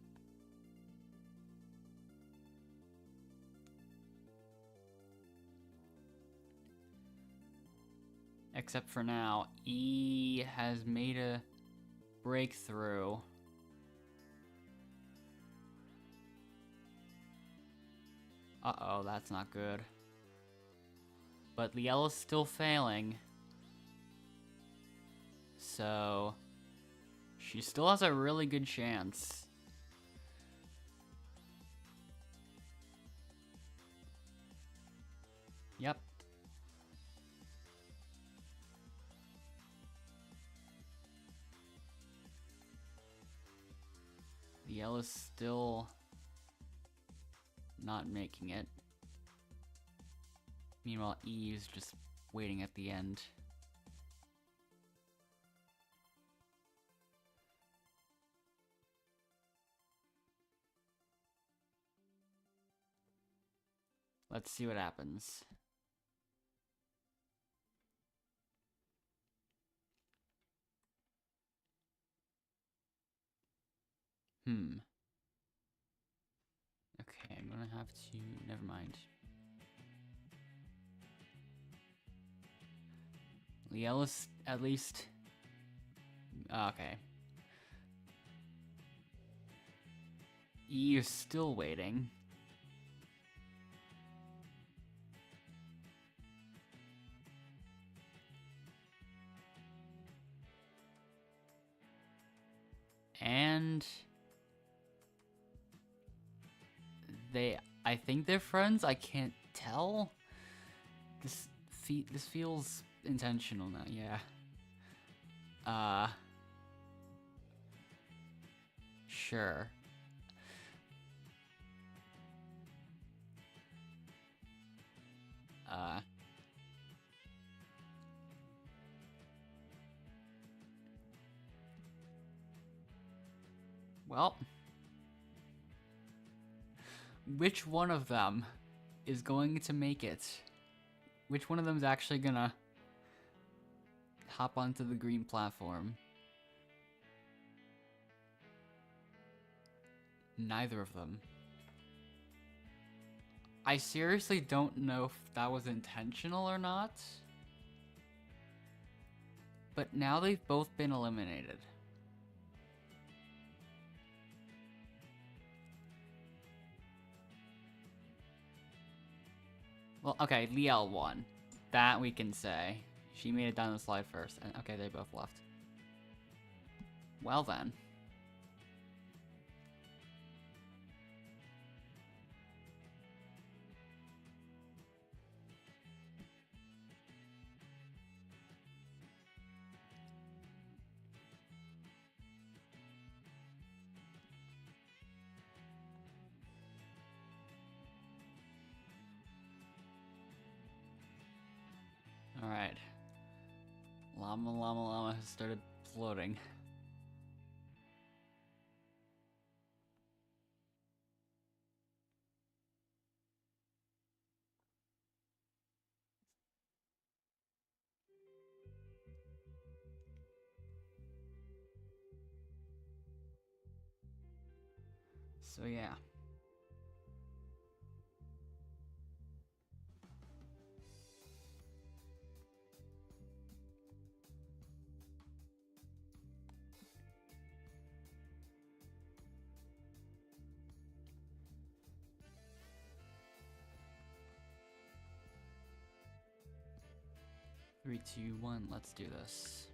Except for now, E has made a breakthrough. Uh-oh, that's not good. But Liella's still failing. So... she still has a really good chance. Yep. Liella's still not making it. Meanwhile, E is just waiting at the end. Let's see what happens. Okay, I'm gonna have to... never mind. Liella's at least... okay. E is still waiting. And... I think they're friends, I can't tell. This feels intentional now, yeah. Sure. Well. Which one of them is going to make it? Which one of them is actually gonna hop onto the green platform? Neither of them. I seriously don't know if that was intentional or not. But now they've both been eliminated. Well, okay, Liel won. That we can say. She made it down the slide first. And okay, they both left. Well then. Alright. Llama has started floating. So yeah. Three, two, one, let's do this.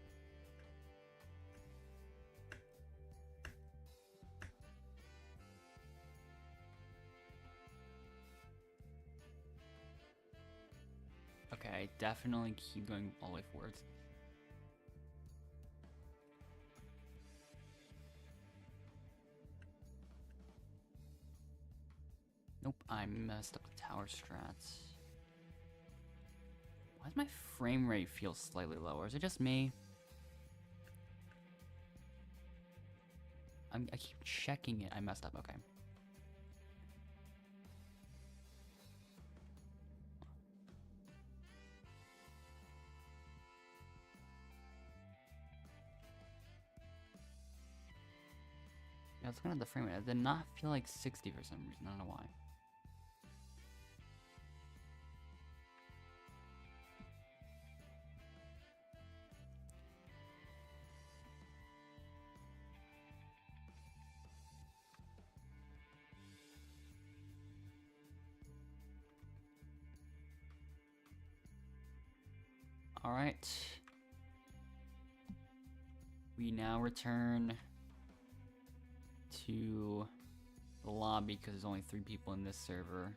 Okay, definitely keep going all the way forwards. Nope, I messed up the tower strats. Why does my frame rate feel slightly lower? Is it just me? I keep checking it. I messed up, okay. Yeah, I was looking at the frame rate. It did not feel like 60 for some reason. I don't know why. Alright. We now return to the lobby because there's only 3 people in this server.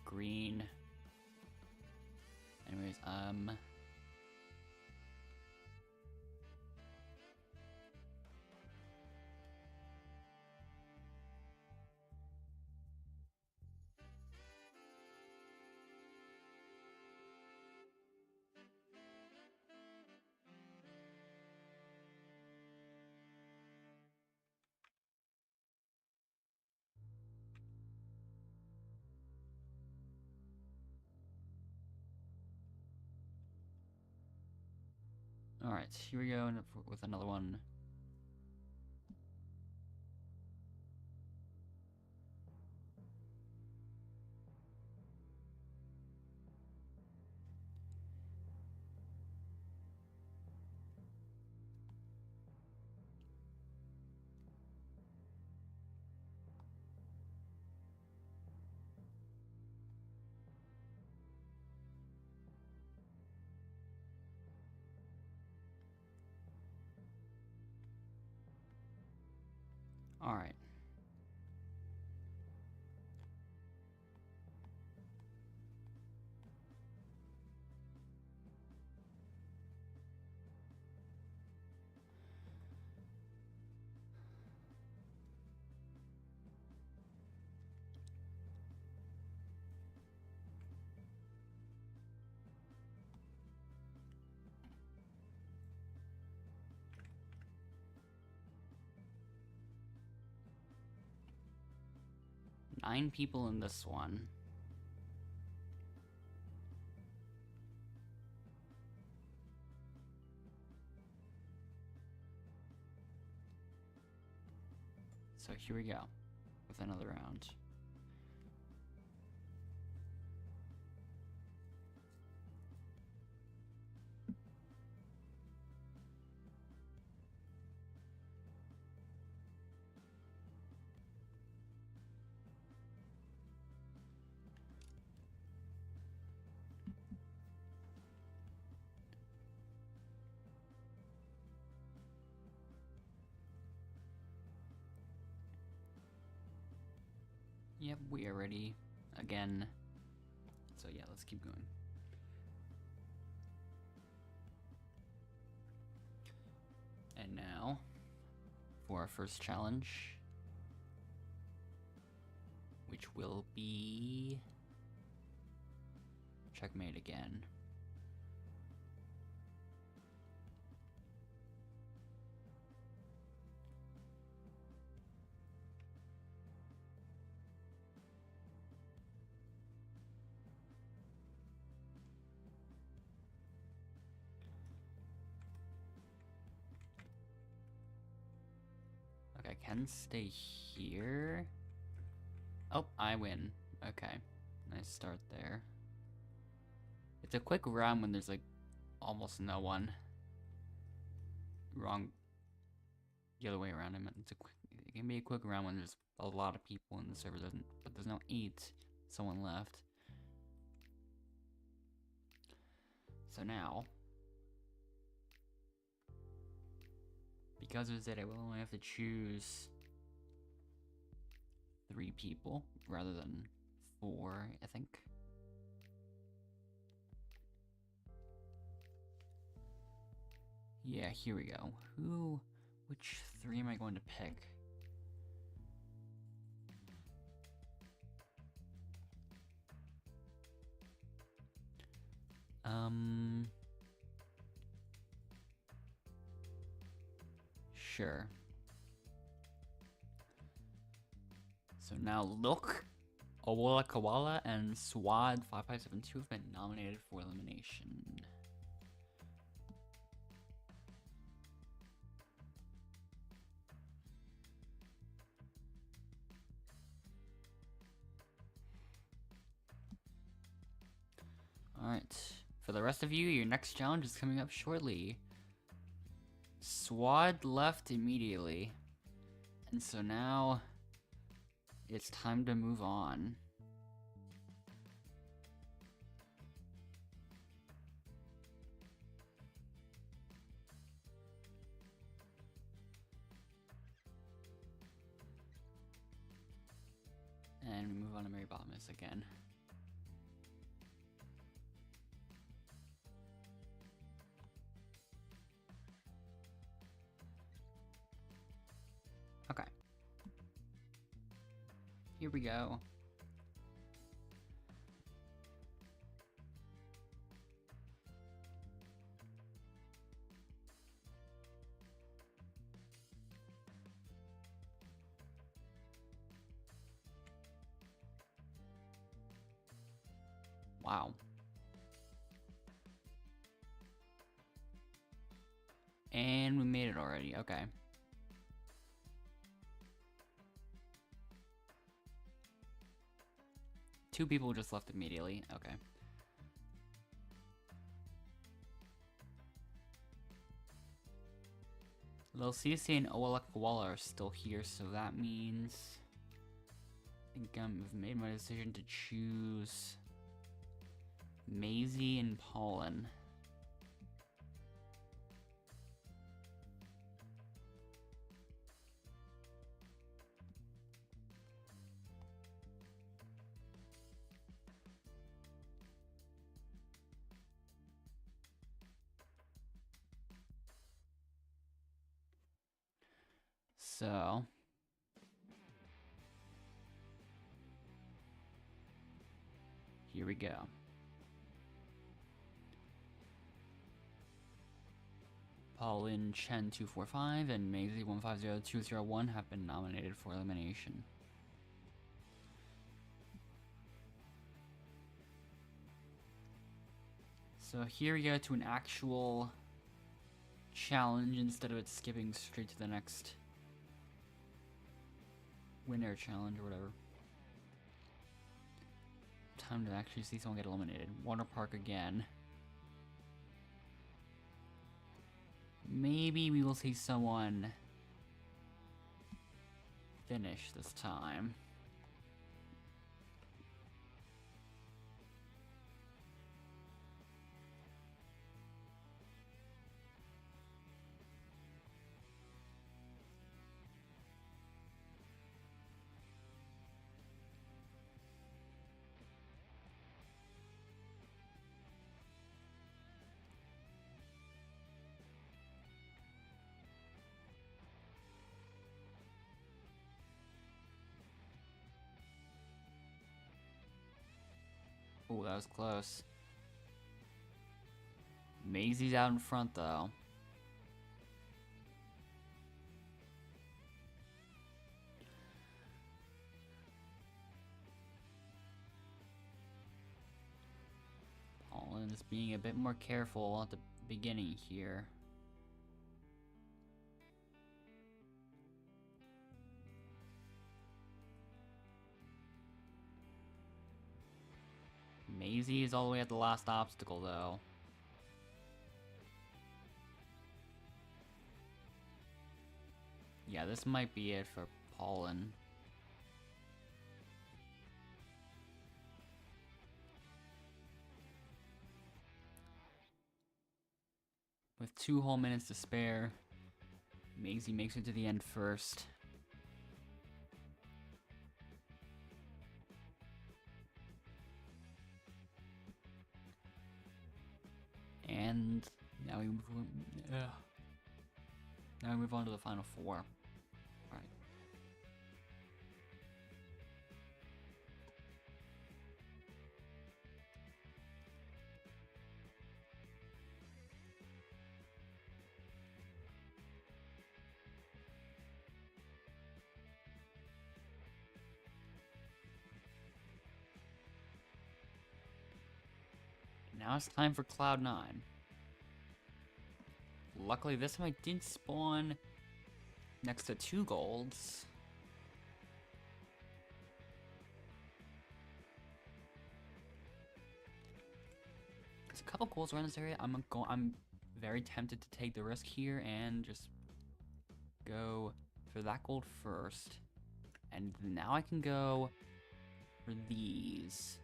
Green. Anyways, alright, here we go with another one. Alright. 9 people in this one. So here we go, with another round. Yep, we are ready again. So yeah, let's keep going. And now, for our first challenge, which will be checkmate again. Okay, I can stay here. Oh, I win. Okay, nice start there. It's a quick round when there's like almost no one. Wrong. The other way around. I meant it can be a quick round when there's a lot of people in the server. But there's no 8. Someone left. So now, because there's 8, I will only have to choose 3 people rather than 4, I think. Yeah, here we go. Which 3 am I going to pick? Sure. So now look, Owala Koala and Swad 5572 have been nominated for elimination. Alright, for the rest of you, your next challenge is coming up shortly. Swad left immediately, and so now it's time to move on. And we move on to Mary Bottomus again. Okay. Here we go. Wow. And we made it already, okay. Two people just left immediately, okay. Lil CC and Owala are still here, so that means I think I've made my decision to choose Maisie and Pollen. So here we go. Pauline Chen 245 and Maisie 150201 have been nominated for elimination. So here we go to an actual challenge instead of it skipping straight to the next winner challenge or whatever. Time to actually see someone get eliminated. Water park again. Maybe we will see someone finish this time. Oh, that was close. Maisie's out in front, though. Paulin is being a bit more careful at the beginning here. Maisie is all the way at the last obstacle, though. Yeah, this might be it for Paulin. With 2 whole minutes to spare, Maisie makes it to the end first. And now we move on to the final 4. All right. Now it's time for Cloud 9. Luckily, this time I did spawn next to 2 golds. There's a couple golds around this area. I'm very tempted to take the risk here and just go for that gold first. And now I can go for these.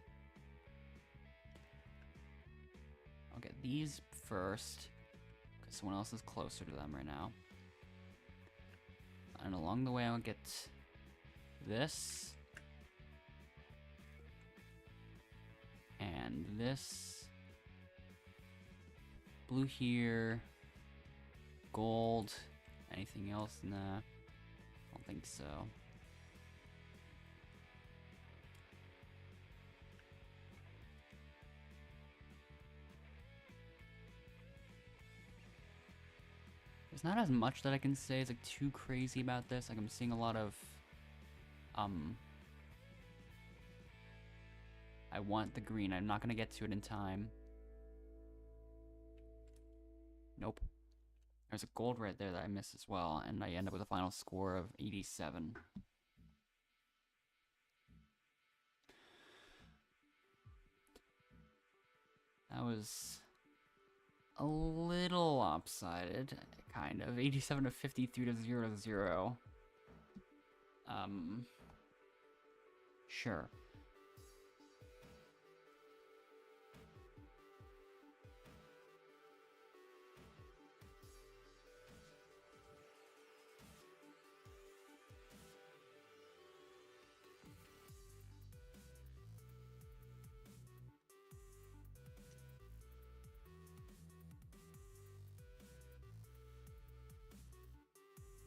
I'll get these first, because someone else is closer to them right now. And along the way, I'll get this. And this. Blue here. Gold. Anything else? Nah. I don't think so. There's not as much that I can say is like too crazy about this. Like I'm seeing a lot of I want the green. I'm not gonna get to it in time. Nope. There's a gold right there that I missed as well, and I end up with a final score of 87. That was a little lopsided, kind of. 87 to 53 to 0 to 0. Sure.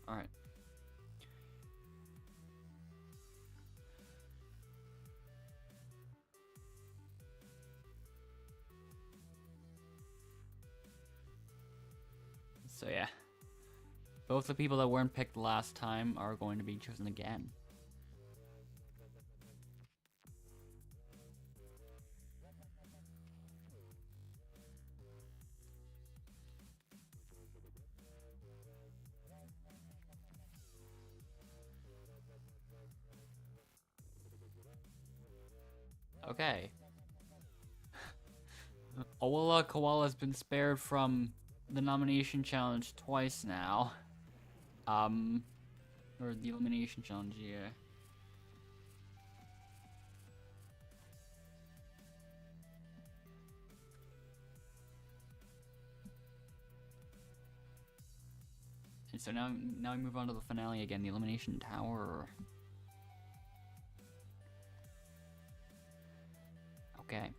All right. So yeah, both the people that weren't picked last time are going to be chosen again. Okay. Awilla Koala has been spared from the nomination challenge twice now. Or the elimination challenge, yeah. And so now we move on to the finale again, the Elimination Tower. Okay.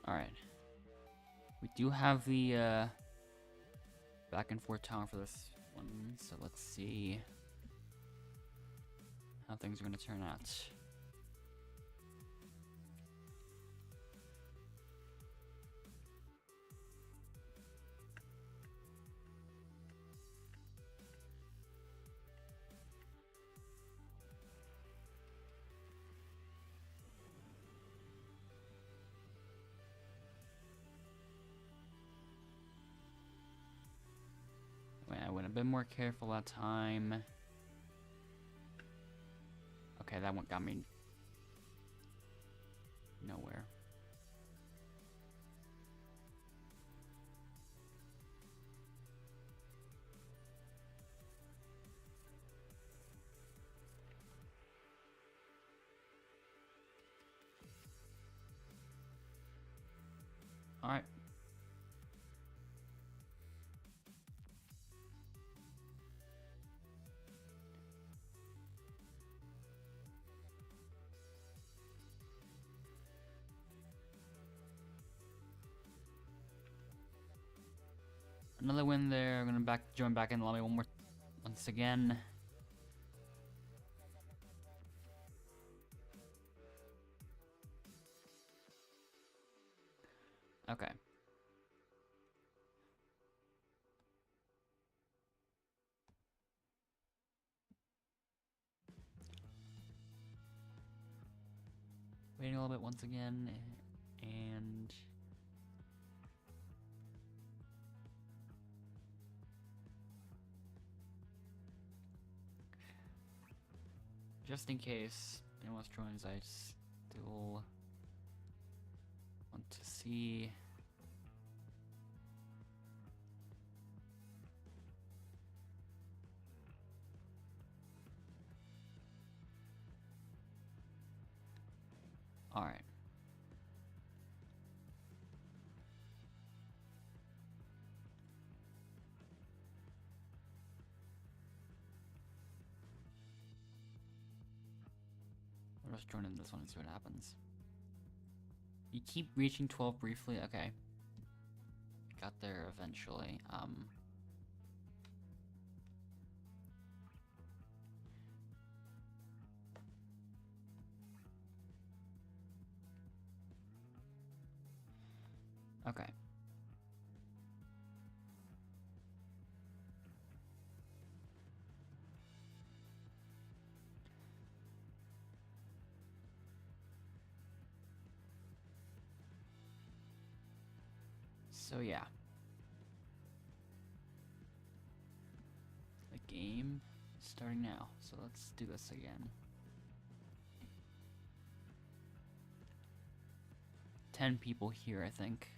Alright. We do have the back and forth tower for this one, so let's see how things are gonna turn out. I went a bit more careful that time. Okay, that one got me nowhere. Alright. Another win there. I'm gonna join back in the lobby once again. Okay. Waiting a little bit once again, and just in case anyone else joins, I still want to see. All right. I'll just join in this one and see what happens. You keep reaching 12 briefly. Okay. Got there eventually. Okay. So yeah. The game is starting now. So let's do this again. 10 people here, I think.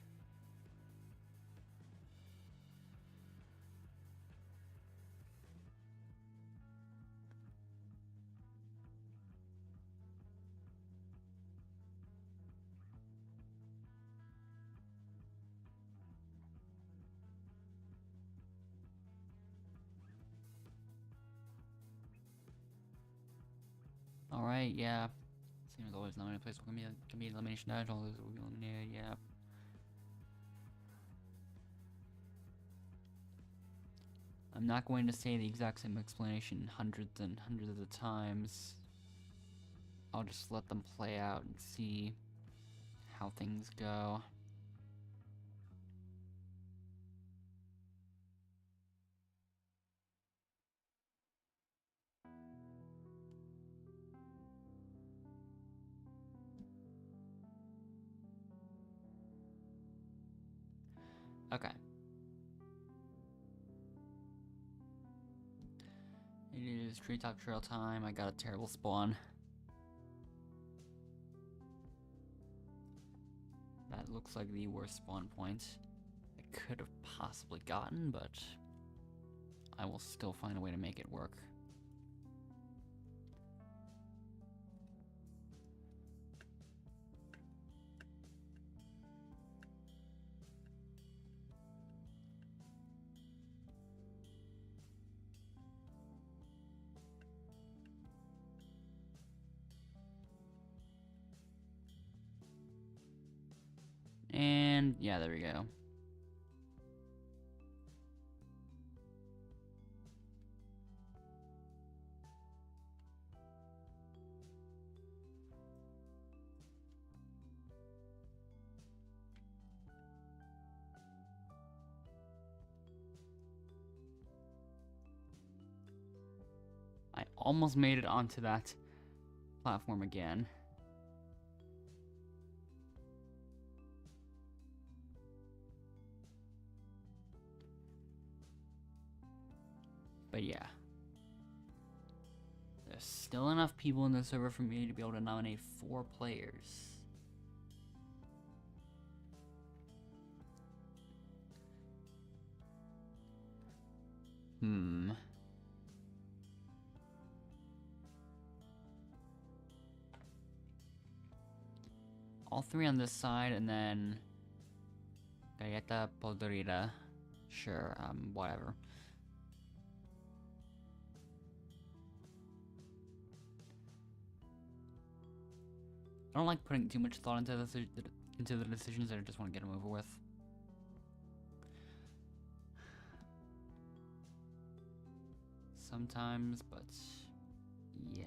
Alright, yeah. Seems always nominated place will be elimination tower, all those will be eliminated, yeah. I'm not going to say the exact same explanation hundreds and hundreds of times. I'll just let them play out and see how things go. Okay. It is treetop trail time. I got a terrible spawn. That looks like the worst spawn point I could have possibly gotten, but I will still find a way to make it work. And yeah, there we go. I almost made it onto that platform again. But yeah. There's still enough people in the server for me to be able to nominate 4 players. All 3 on this side, and then Galleta Podrida. Sure, whatever. I don't like putting too much thought into the decisions. I just want to get them over with. Sometimes, but yeah.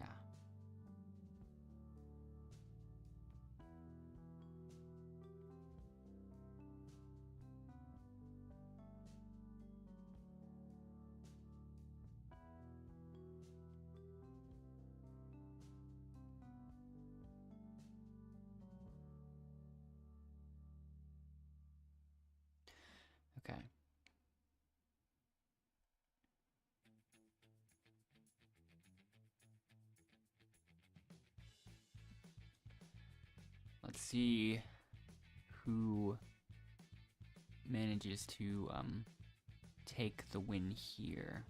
Okay. Let's see who manages to take the win here.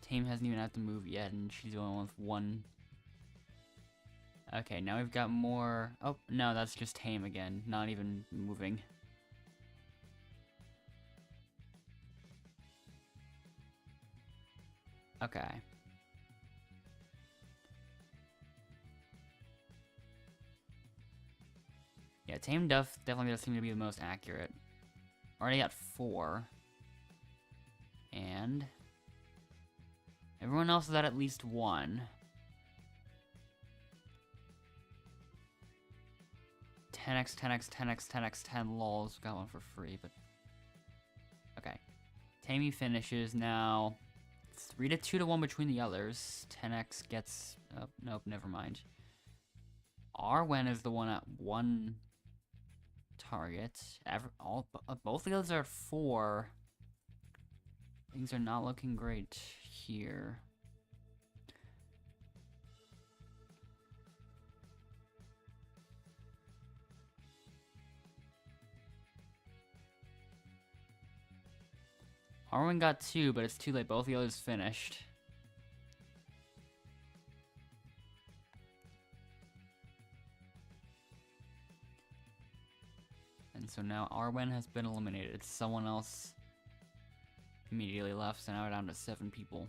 Tame hasn't even had to move yet, and she's the only one with 1. Okay, now we've got more. Oh, no, that's just Tame again, not even moving. Okay. Yeah, Tame definitely does seem to be the most accurate. Already got 4. And everyone else is at least 1. 10x, 10x, 10x, 10x, 10 lols. Got one for free, but okay. Tammy finishes now. 3 to 2 to 1 between the others. 10x gets. Oh, nope, never mind. Arwen is the one at 1 target. Both of those are at 4. Things are not looking great here. Arwen got 2, but it's too late. Both the others finished. And so now Arwen has been eliminated. Someone else immediately left, so now we're down to 7 people.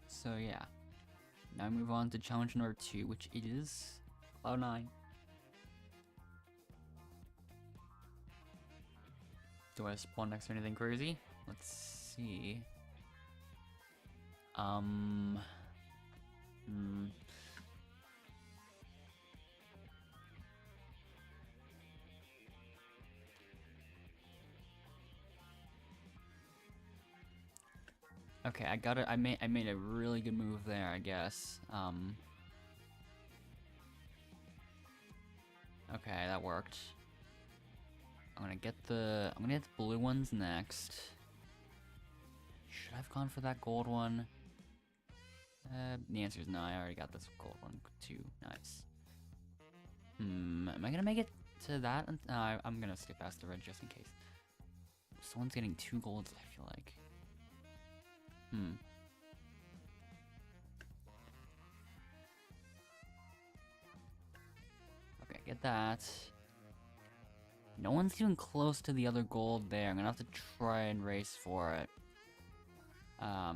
So yeah, Now we move on to challenge number 2, which is Cloud 9. Do I spawn next to anything crazy? Let's see. Okay, I made a really good move there, I guess. Okay, that worked. I'm gonna get the blue ones next. Should I have gone for that gold one? The answer is no, I already got this gold one too. Nice. Am I gonna make it to that? No, I'm gonna skip past the red just in case. Someone's getting 2 golds, I feel like. Okay, get that. No one's even close to the other gold there. I'm gonna have to try and race for it. I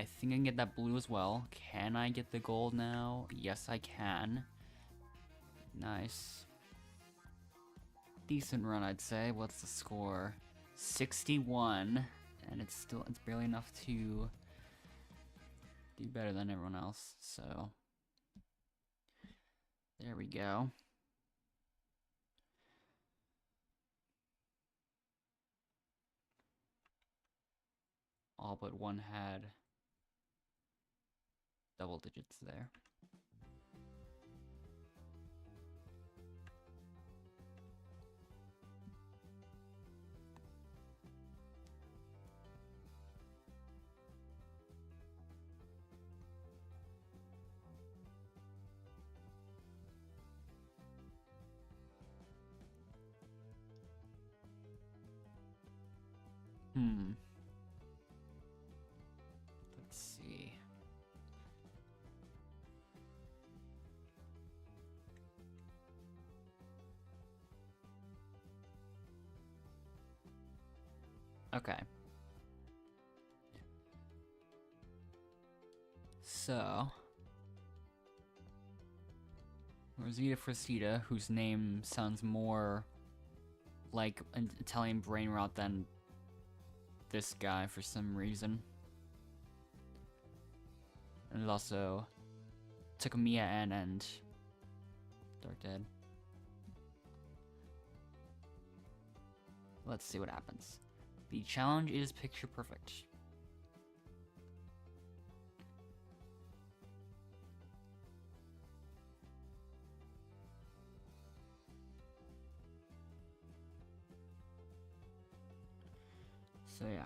think I can get that blue as well. Can I get the gold now? Yes, I can. Nice. Decent run, I'd say. What's the score? 61. And it's barely enough to do better than everyone else. So there we go. All but one had double digits there. Let's see. Okay. So, Rosita Frosita, whose name sounds more like an Italian brain rot than this guy for some reason. And also Takamiya and Dark Dead. Let's see what happens. The challenge is picture perfect. So yeah.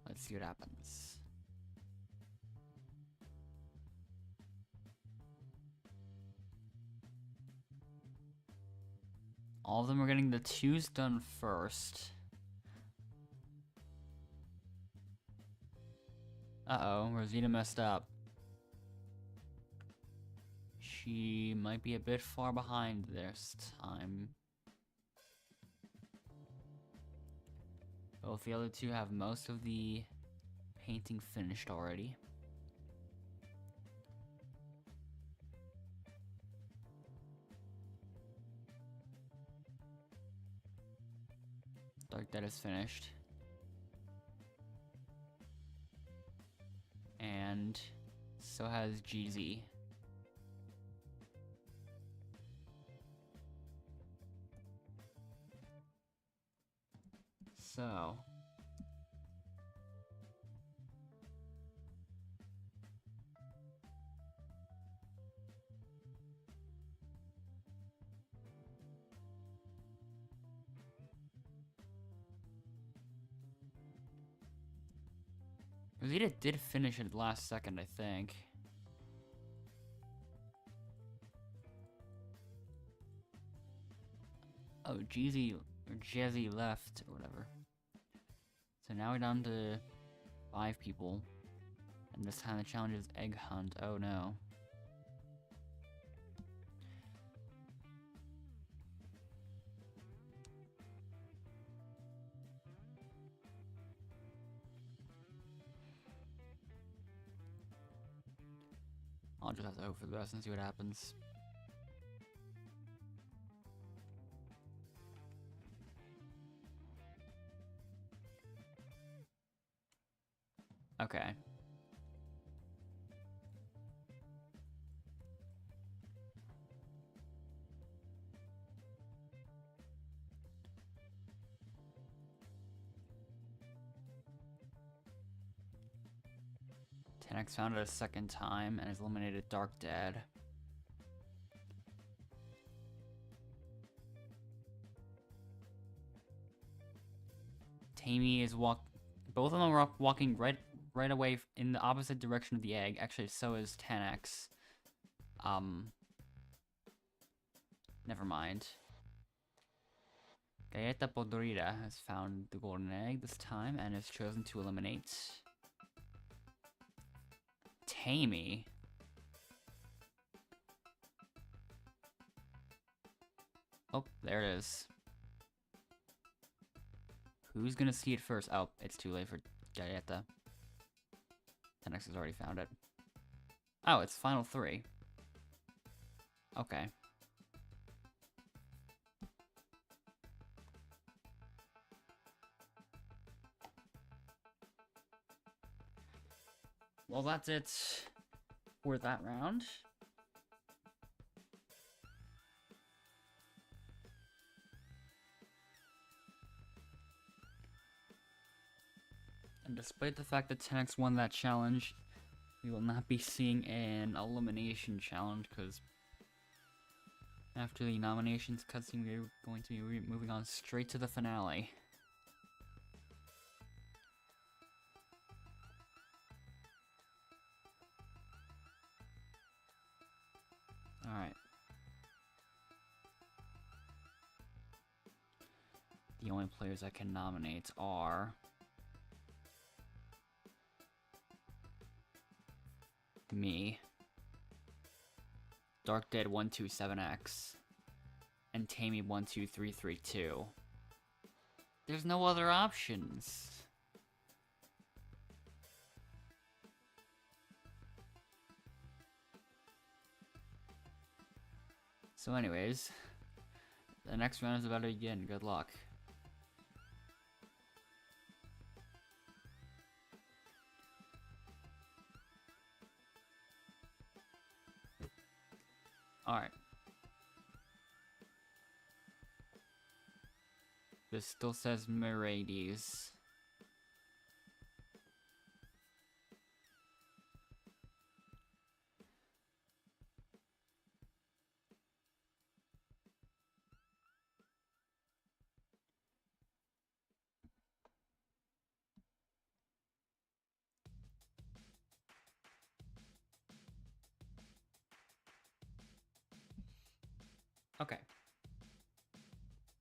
Let's see what happens. All of them are getting the 2s done first. Uh-oh, Rosita messed up. She might be a bit far behind this time. Both the other 2 have most of the painting finished already. Dark Dead is finished. And so has GZ. So Rosita did finish at the last second, I think. Oh, Jeezy or Jazzy left or whatever. So now we're down to 5 people. And this time the challenge is egg hunt. Oh no. I'll just have to hope for the best and see what happens. Okay. Tenex found it a second time and has eliminated Dark Dad. Tammy is both of them are walking right away in the opposite direction of the egg. Actually, so is 10x. Never mind. Galleta Podrida has found the golden egg this time and has chosen to eliminate Tammy. Oh, there it is. Who's gonna see it first? Oh, it's too late for Galleta. 10x has already found it. Oh, it's final 3. Okay. Well, that's it for that round. And despite the fact that 10x won that challenge, we will not be seeing an elimination challenge because after the nominations cutscene, we're going to be moving on straight to the finale. Alright. The only players I can nominate are me, Dark Dead 127X, and Tammy 12332. There's no other options. So anyways, the next round is about to begin. Good luck. Alright. This still says Mercedes. Okay.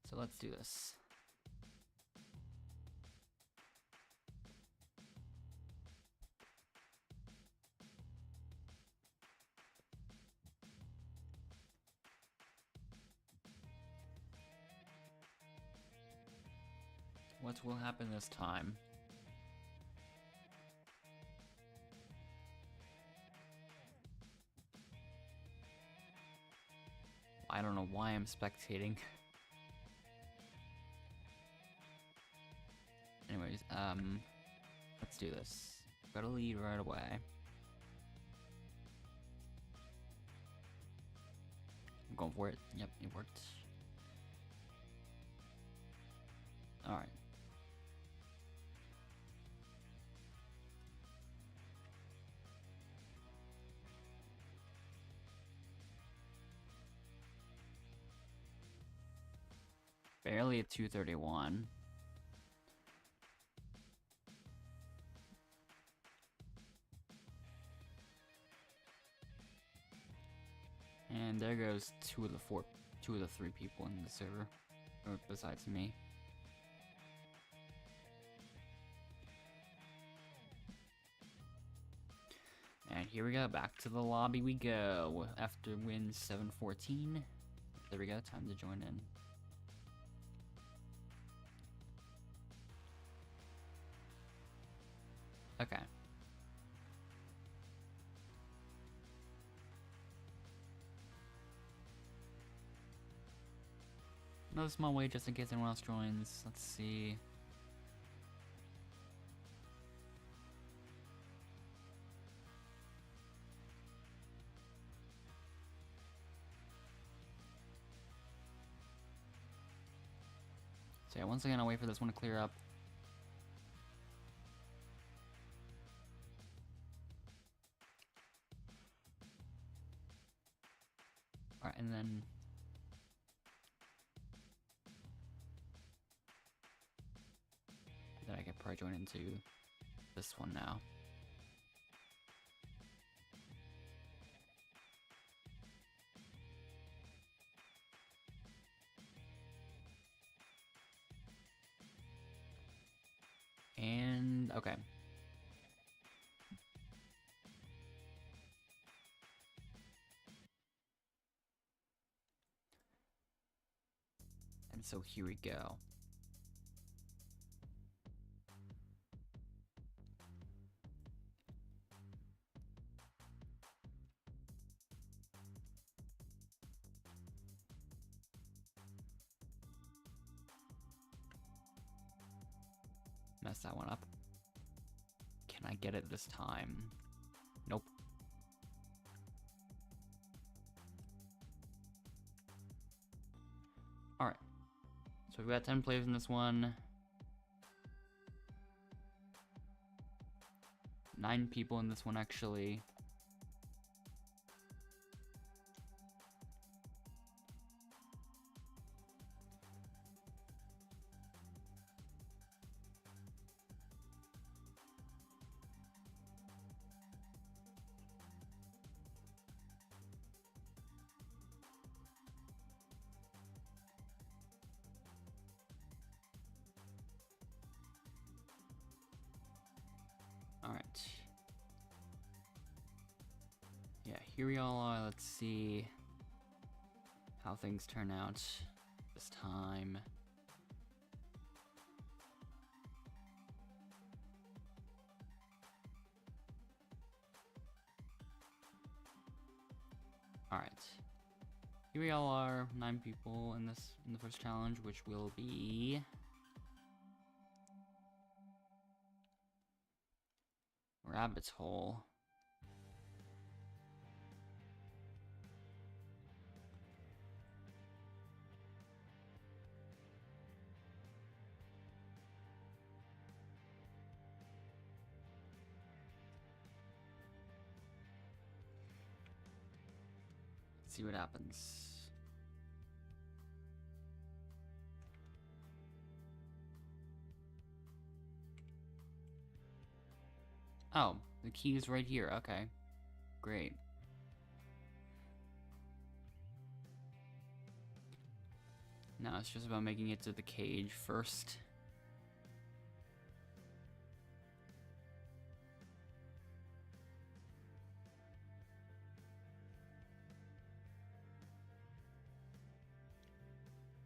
So let's do this. What will happen this time? I don't know why I'm spectating. Anyways, let's do this. Got a lead right away. I'm going for it. Yep, it worked. Alright. Barely at 231. And there goes two of the 3 people in the server, or besides me. And here we go, back to the lobby we go. After win 714. There we go, time to join in. Okay. Another small wait just in case anyone else joins. Let's see. So yeah, once again, I'll wait for this one to clear up. Alright, and then... I could probably join into this one now. And okay. And so here we go. Messed that one up. Can I get it this time? Nope. Alright. So we've got 10 players in this one. 9 people in this one, actually. Alright. Yeah, here we all are. Let's see how things turn out this time. Alright. Here we all are, 9 people in the first challenge, which will be Rabbit's Hole. Let's see what happens. Oh, the key is right here. Okay. Great. Now it's just about making it to the cage first.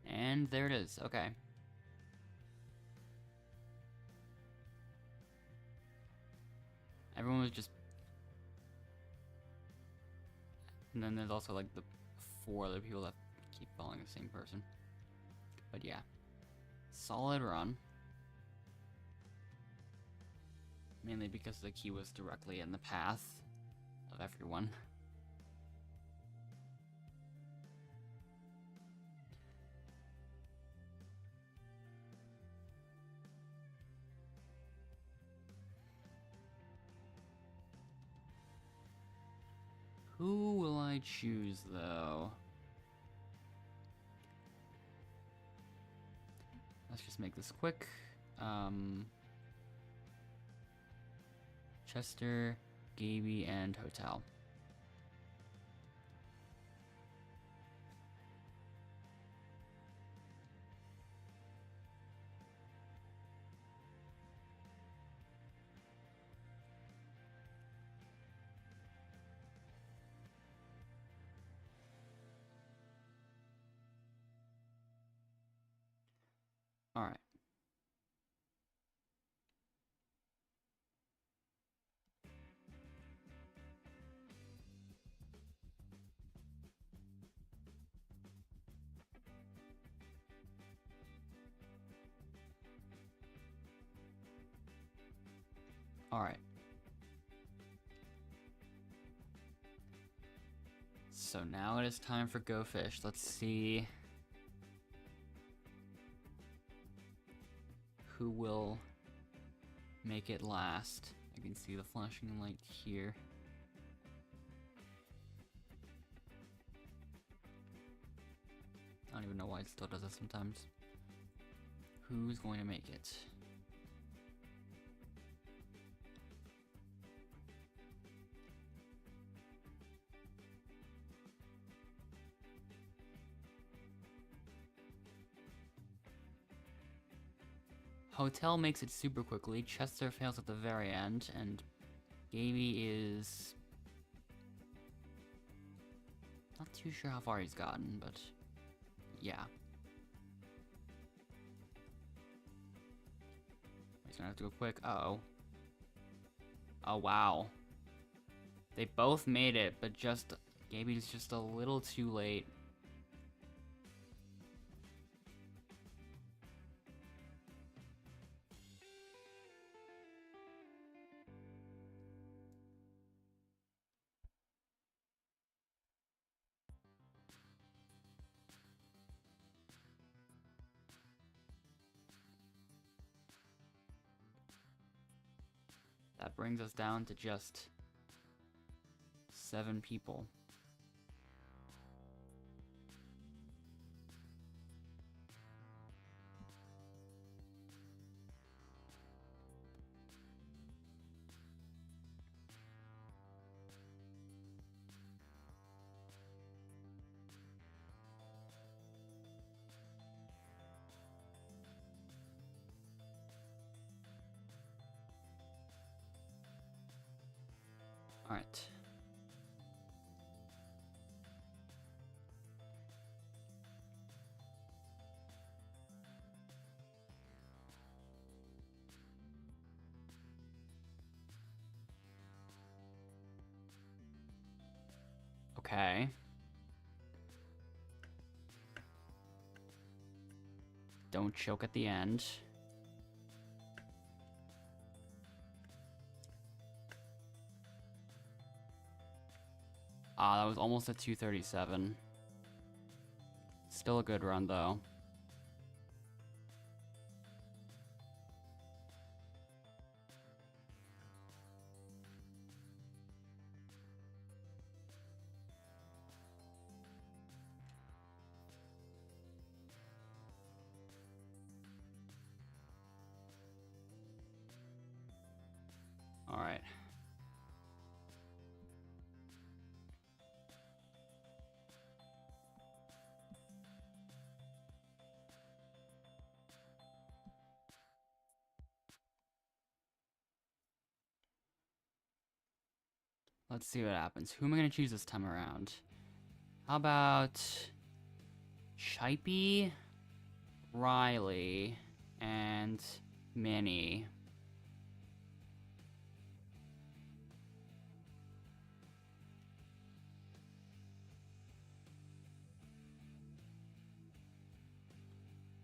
And there it is. Okay. Everyone was just... And then there's also like the 4 other people that keep following the same person. But yeah. Solid run. Mainly because the key was directly in the path of everyone. Who will I choose, though? Let's just make this quick. Chester, Gaby, and Hotel. Alright. Alright. So now it is time for Go Fish. Let's see who will make it last. I can see the flashing light here. I don't even know why it still does this sometimes. Who's going to make it? Hotel makes it super quickly. Chester fails at the very end, and Gaby is not too sure how far he's gotten, but yeah. He's gonna have to go quick. Uh-oh. Oh, wow. They both made it, but just Gaby's just a little too late. That brings us down to just 7 people. All right. Okay. Don't choke at the end. Ah, that was almost at 237. Still a good run, though. All right. Let's see what happens. Who am I going to choose this time around? How about Chipey, Riley, and Minnie?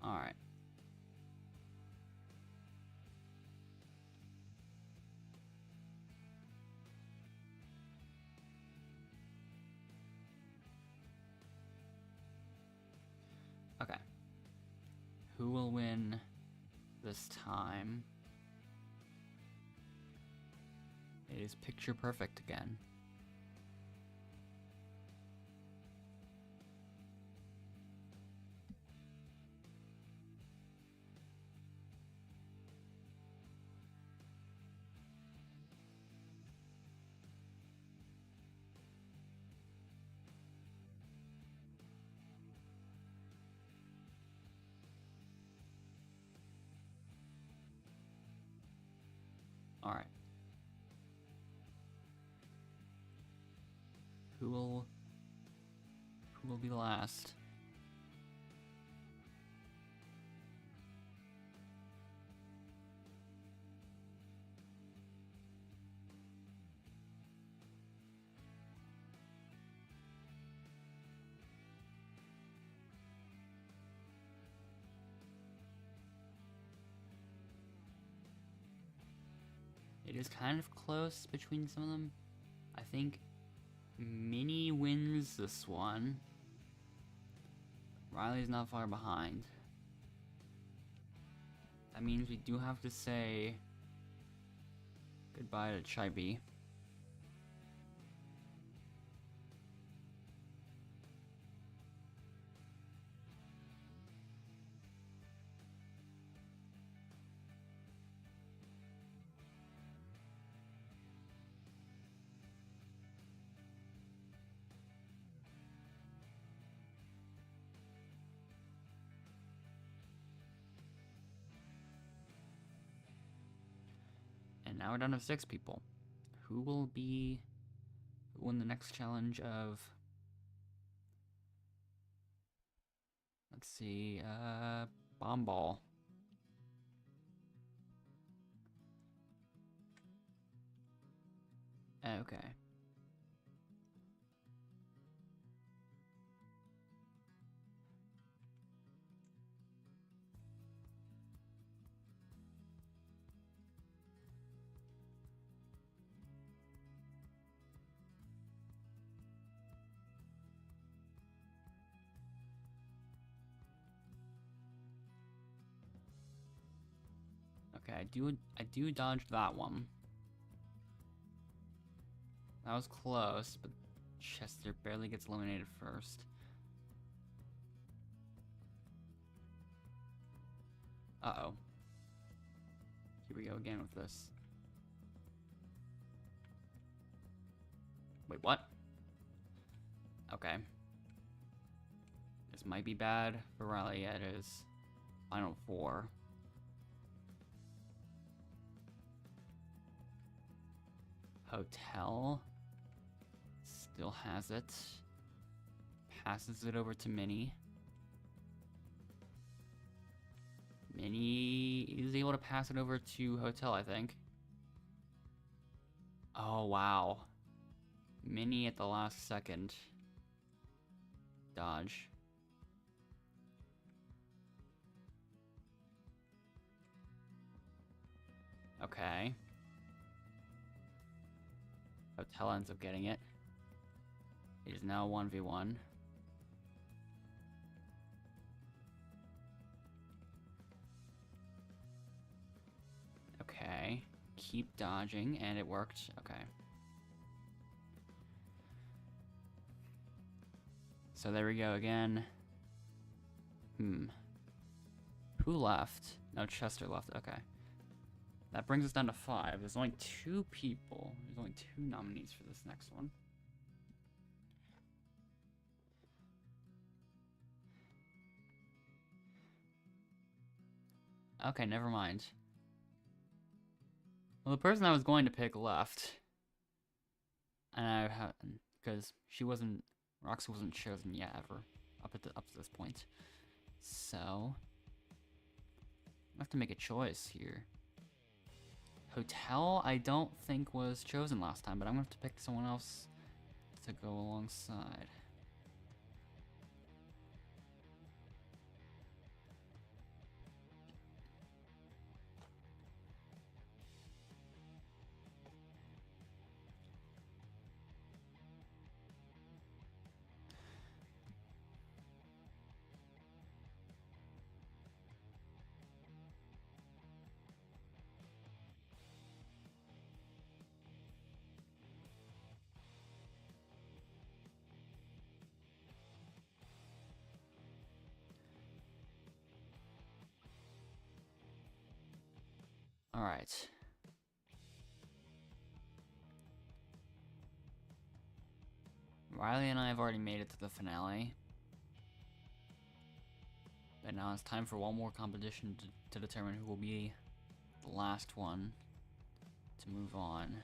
All right. Okay. Who will win this time? It is picture perfect again. All right. Who will be last? It is kind of close between some of them. I think Minnie wins this one. Riley's not far behind. That means we do have to say goodbye to Chibi. And now we're down to 6 people. Who will win the next challenge of... Let's see, Bomb Ball. Okay. Okay, I do dodge that one. That was close, but Chester barely gets eliminated first. Uh-oh. Here we go again with this. Wait, what? Okay. This might be bad for Riley at his final 4. Hotel still has it. Passes it over to Minnie. Minnie is able to pass it over to Hotel, I think. Oh, wow. Minnie at the last second. Dodge. Okay. Hotel ends up getting it. It is now 1v1. Okay. Keep dodging, and it worked. Okay. So there we go again. Who left? No, Chester left. Okay. That brings us down to 5. There's only 2 people. There's only 2 nominees for this next one. Okay, never mind. Well, the person I was going to pick left. And I had, because Roxy wasn't chosen yet ever, up to this point. So, I have to make a choice here. Hotel, I don't think was chosen last time, but I'm gonna have to pick someone else to go alongside. Alright. Riley and I have already made it to the finale. But now it's time for one more competition to determine who will be the last one to move on.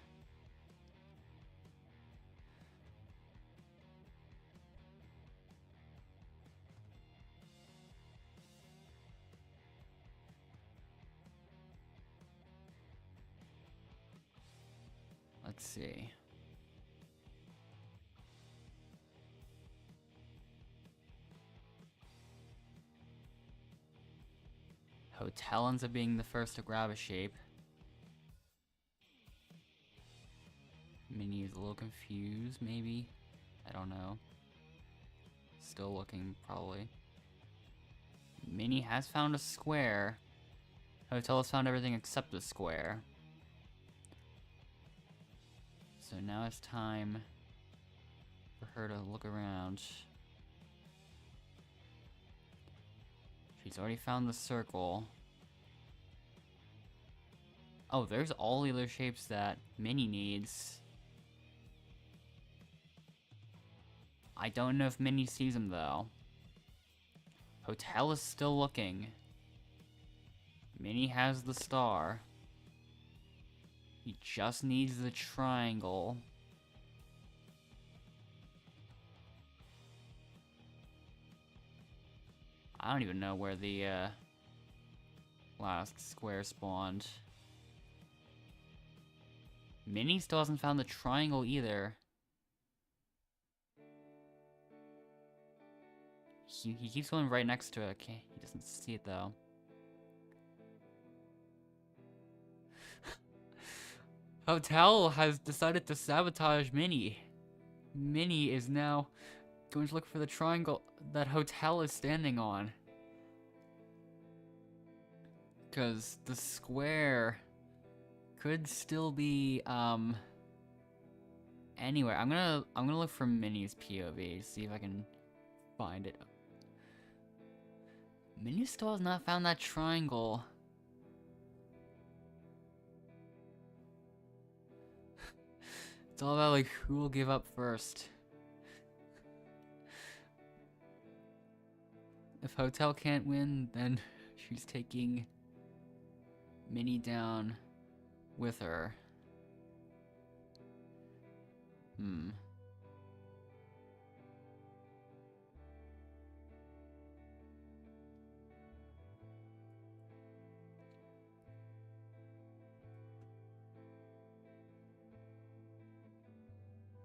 Let's see. Hotel ends up being the first to grab a shape. Minnie is a little confused, maybe. I don't know. Still looking, probably. Minnie has found a square. Hotel has found everything except the square. So now it's time for her to look around. She's already found the circle. Oh, there's all the other shapes that Minnie needs. I don't know if Minnie sees them, though. Hotel is still looking. Minnie has the star. He just needs the triangle. I don't even know where the last square spawned. Minnie still hasn't found the triangle either. He keeps going right next to it. Okay, he doesn't see it though. Hotel has decided to sabotage Minnie. Minnie is now going to look for the triangle that Hotel is standing on. Because the square could still be anywhere. I'm gonna look for Minnie's POV, see if I can find it. Minnie still has not found that triangle. It's all about like who will give up first. If Hotel can't win, then she's taking Minnie down with her.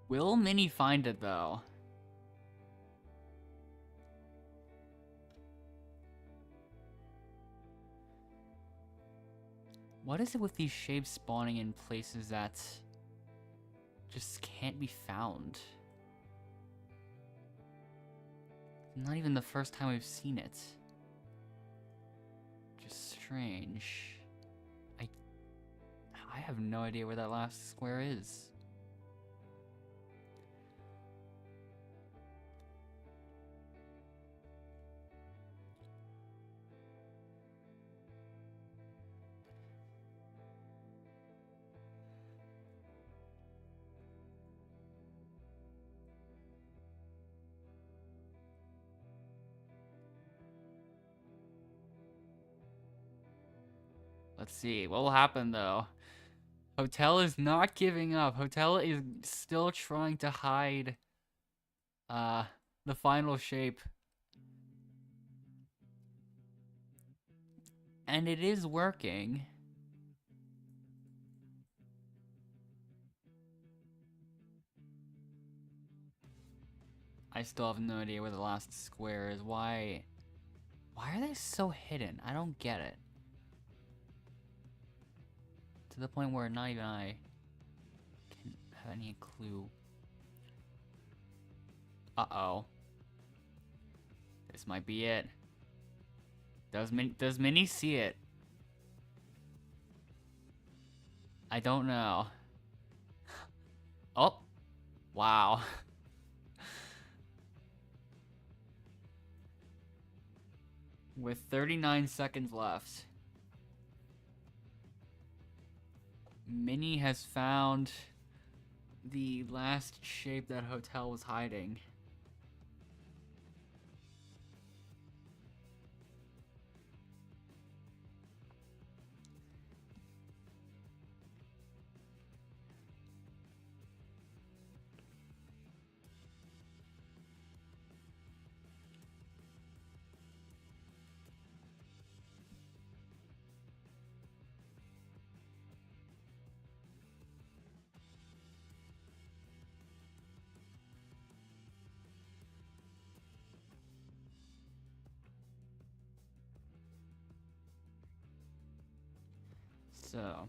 Will Minnie find it though? What is it with these shapes spawning in places that just can't be found? Not even the first time we've seen it. Just strange. I have no idea where that last square is. Let's see, what will happen though? Hotel is not giving up. Hotel is still trying to hide the final shape. And it is working. I still have no idea where the last square is. Why are they so hidden? I don't get it. To the point where not even I can have any clue. Uh-oh. This might be it. Does Minnie see it? I don't know. Oh! Wow. With 39 seconds left, Minnie has found the last shape that Hotel was hiding. So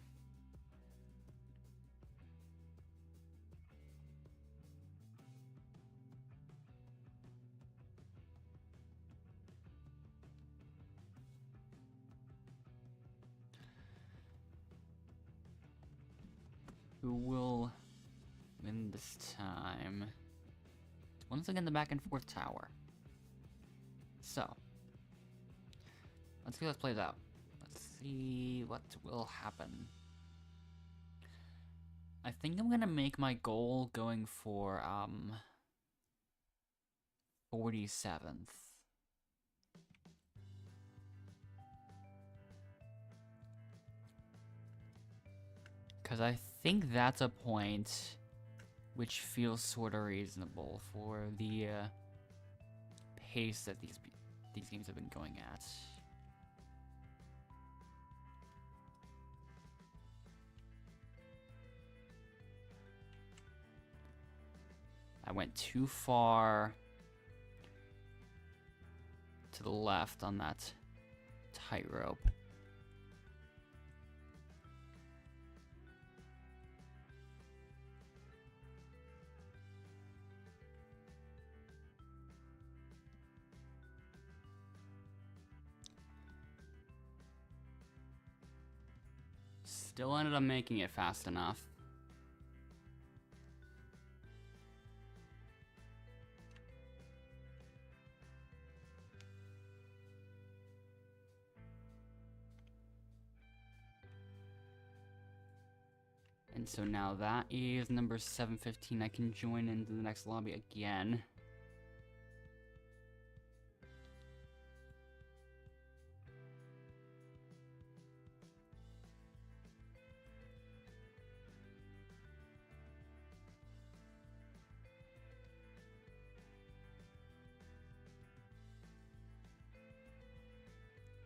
Who will win this time? Once again, the back and forth tower. So, let's see how this plays out. Let's see what will happen. I think I'm gonna make my goal going for 47th. Because I think that's a point which feels sort of reasonable for the pace that these games have been going at. I went too far to the left on that tightrope. Still ended up making it fast enough. And so now that is number 715. I can join into the next lobby again.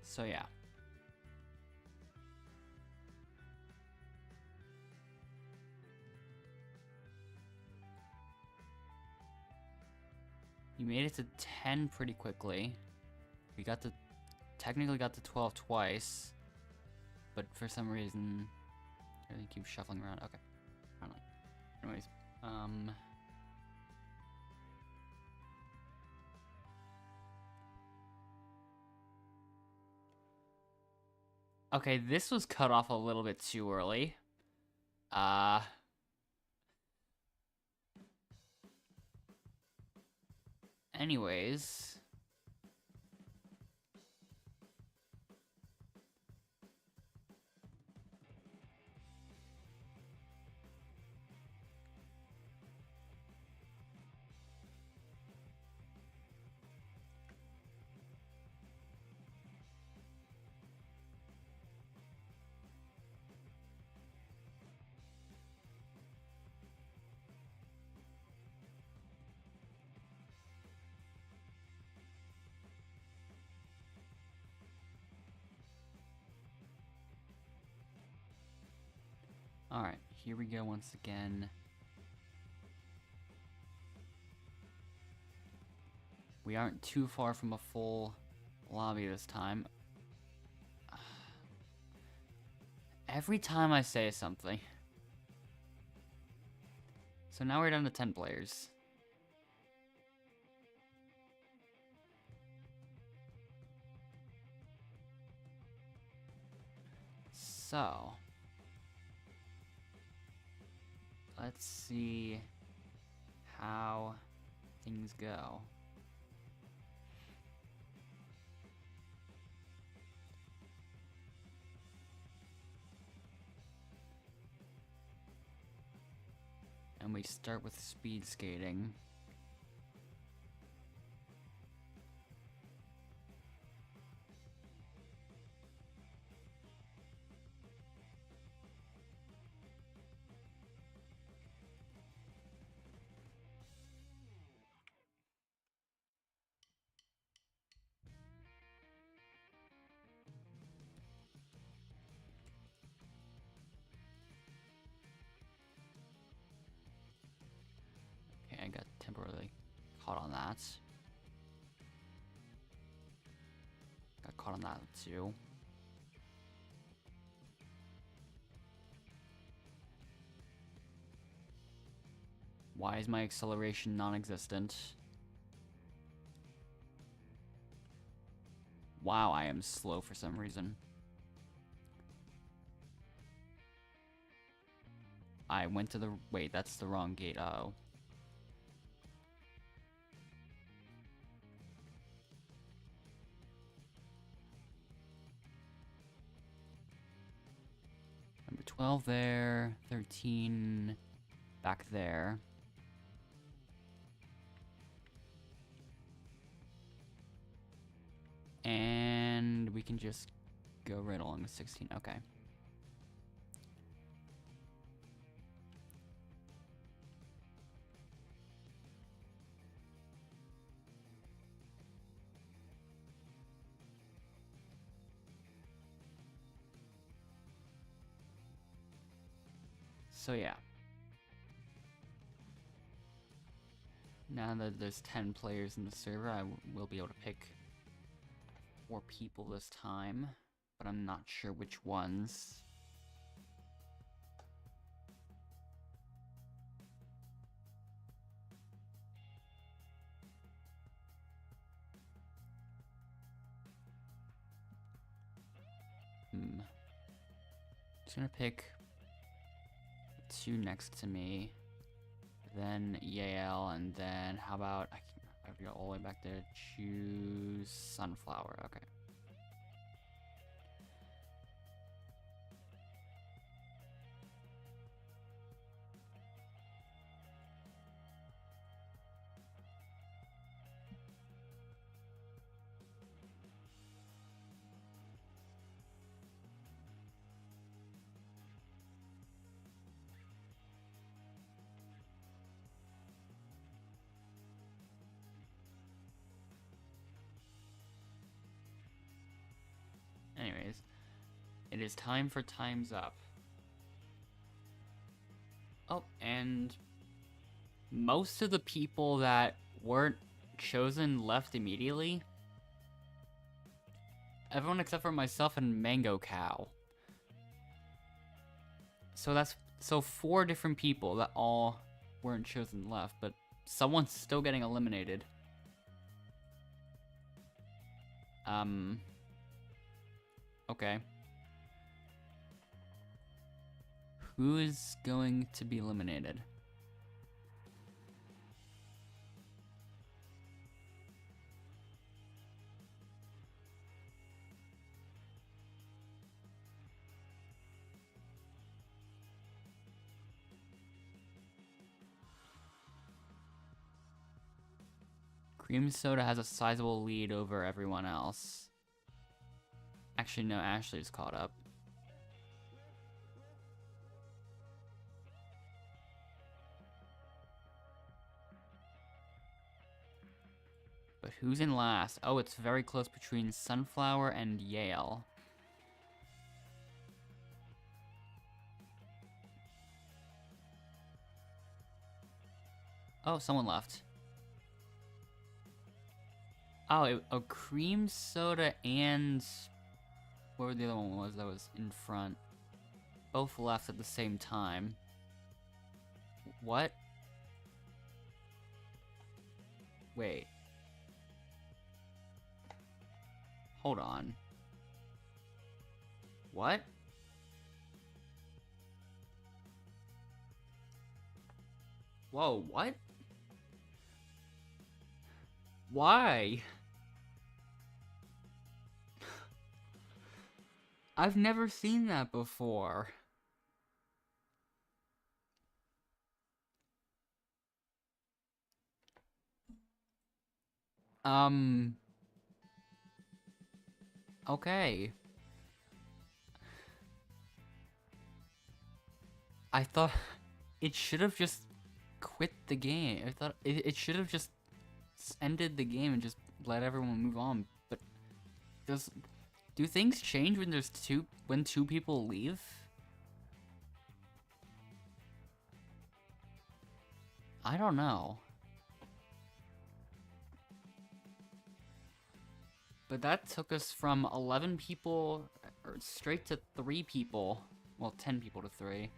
So yeah. You made it to 10 pretty quickly. We technically got to 12 twice, but for some reason, everything keeps shuffling around. Okay, I don't know. Anyways, okay, this was cut off a little bit too early. Anyways. Alright, here we go once again. We aren't too far from a full lobby this time. Every time I say something. So now we're down to 10 players. So let's see how things go. And we start with speed skating. Okay, I got temporarily caught on that. Got caught on that too. Why is my acceleration non-existent? Wow, I am slow for some reason. I went to the... Wait, that's the wrong gate. Uh-oh. Number 12 there. 13 back there. And we can just go right along with 16. Okay. So yeah. Now that there's 10 players in the server, I will be able to pick 4 people this time, but I'm not sure which ones. Just gonna pick 2 next to me, then Yale, and then how about I have to go all the way back there. Choose Sunflower. Okay. Anyways, it is time for Time's Up. Oh, and most of the people that weren't chosen left immediately. Everyone except for myself and Mango Cow. So 4 different people that all weren't chosen left, but someone's still getting eliminated. Okay. Who is going to be eliminated? Cream Soda has a sizable lead over everyone else. Actually, no, Ashley's caught up. But who's in last? Oh, it's very close between Sunflower and Yale. Oh, someone left. Oh, Cream Soda and... Where the other one was that was in front? Both left at the same time. What? Wait. Hold on. What? Whoa, what? Why? I've never seen that before. Okay. I thought it should have just quit the game. I thought it should have just ended the game and just let everyone move on. But do things change when there's when 2 people leave? I don't know. But that took us from 11 people or straight to 3 people. Well, 10 people to 3.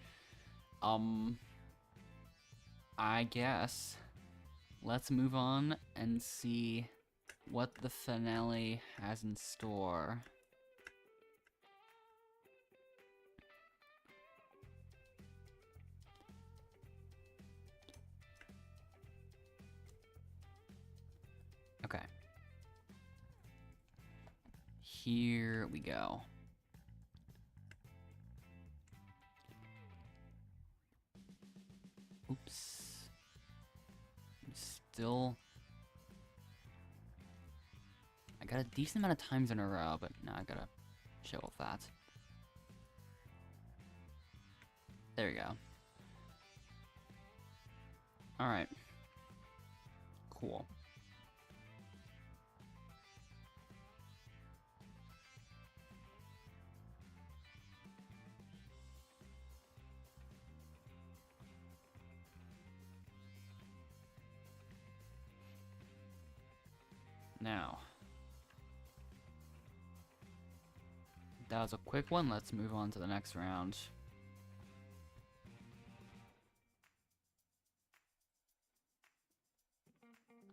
I guess let's move on and see what the finale has in store. Okay. Here we go. Oops. Still... I got a decent amount of times in a row, but now I gotta show off that. There we go. Alright. Cool. Now. That was a quick one. Let's move on to the next round.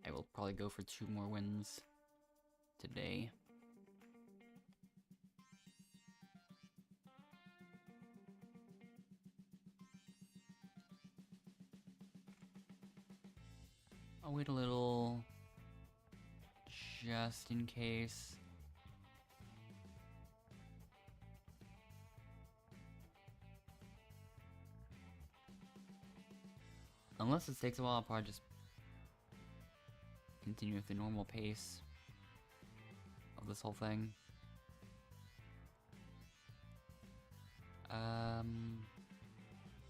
I will probably go for 2 more wins today. I'll wait a little, just in case. Unless it takes a while, I'll probably just continue with the normal pace of this whole thing.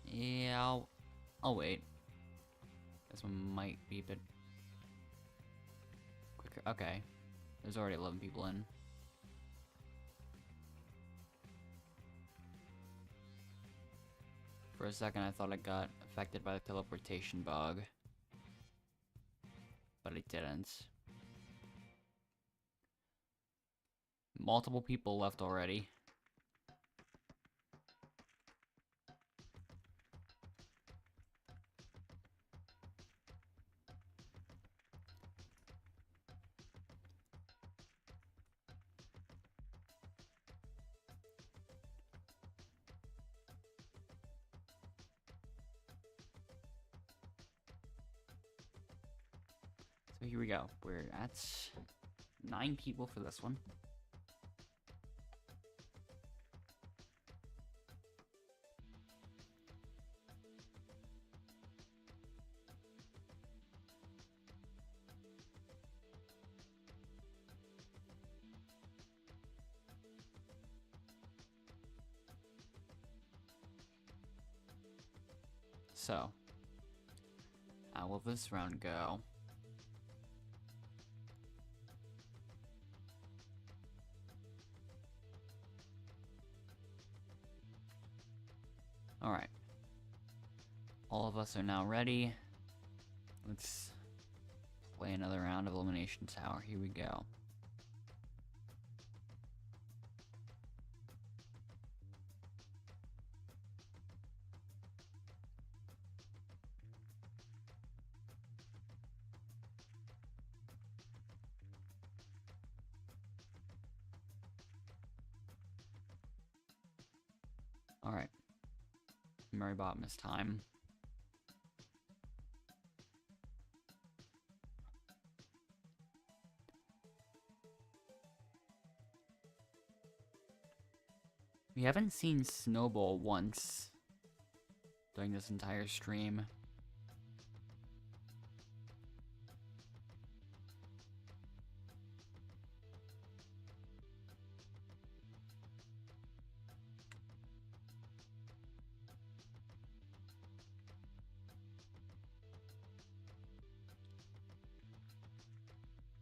Yeah, I'll wait. This one might be a bit quicker. Okay, there's already 11 people in. For a second, I thought I got affected by the teleportation bug, but it didn't. Multiple people left already. So here we go. We're at 9 people for this one. So, how will this round go? Alright. All of us are now ready. Let's play another round of Elimination Tower. Here we go. Alright. Murray bottom is time. We haven't seen Snowball once during this entire stream.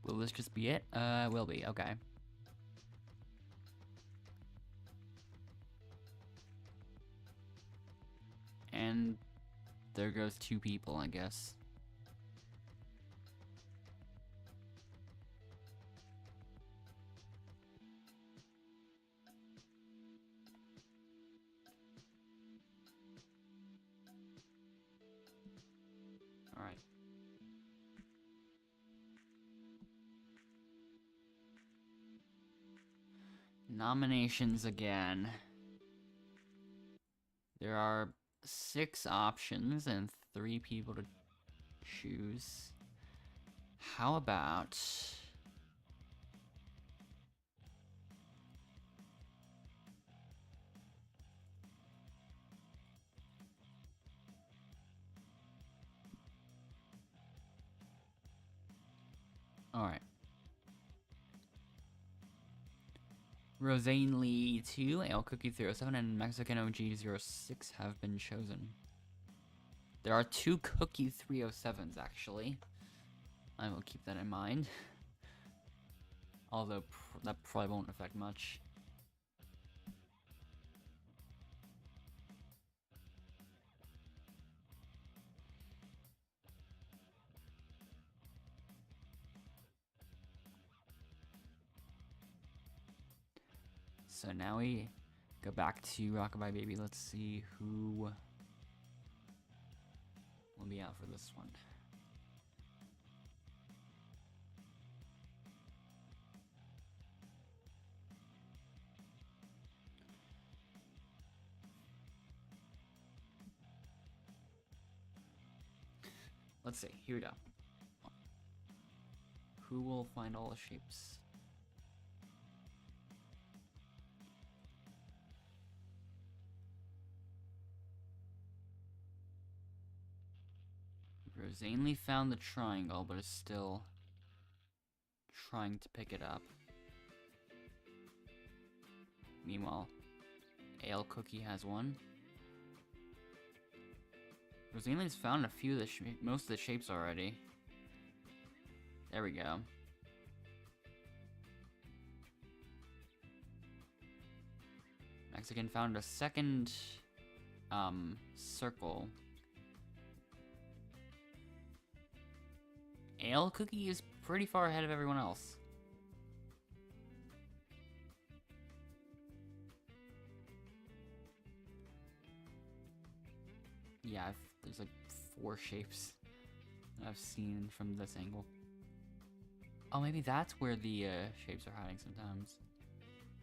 Will this just be it? Will be, okay. And there goes 2 people, I guess. All right. Nominations again. There are 6 options and 3 people to choose. How about... Alright. Rosane Lee 2, Ale Cookie 307, and Mexican OG 06 have been chosen. There are 2 Cookie 307s, actually. I will keep that in mind. Although, that probably won't affect much. So now we go back to Rockabye Baby. Let's see who will be out for this one. Let's see. Here we go. Who will find all the shapes? Rosanely found the triangle, but is still trying to pick it up. Meanwhile, Ale Cookie has one. Rosanely's found a few of the most of the shapes already. There we go. Mexican found a second circle. Ale Cookie is pretty far ahead of everyone else. Yeah, there's like 4 shapes that I've seen from this angle. Oh, maybe that's where the shapes are hiding sometimes.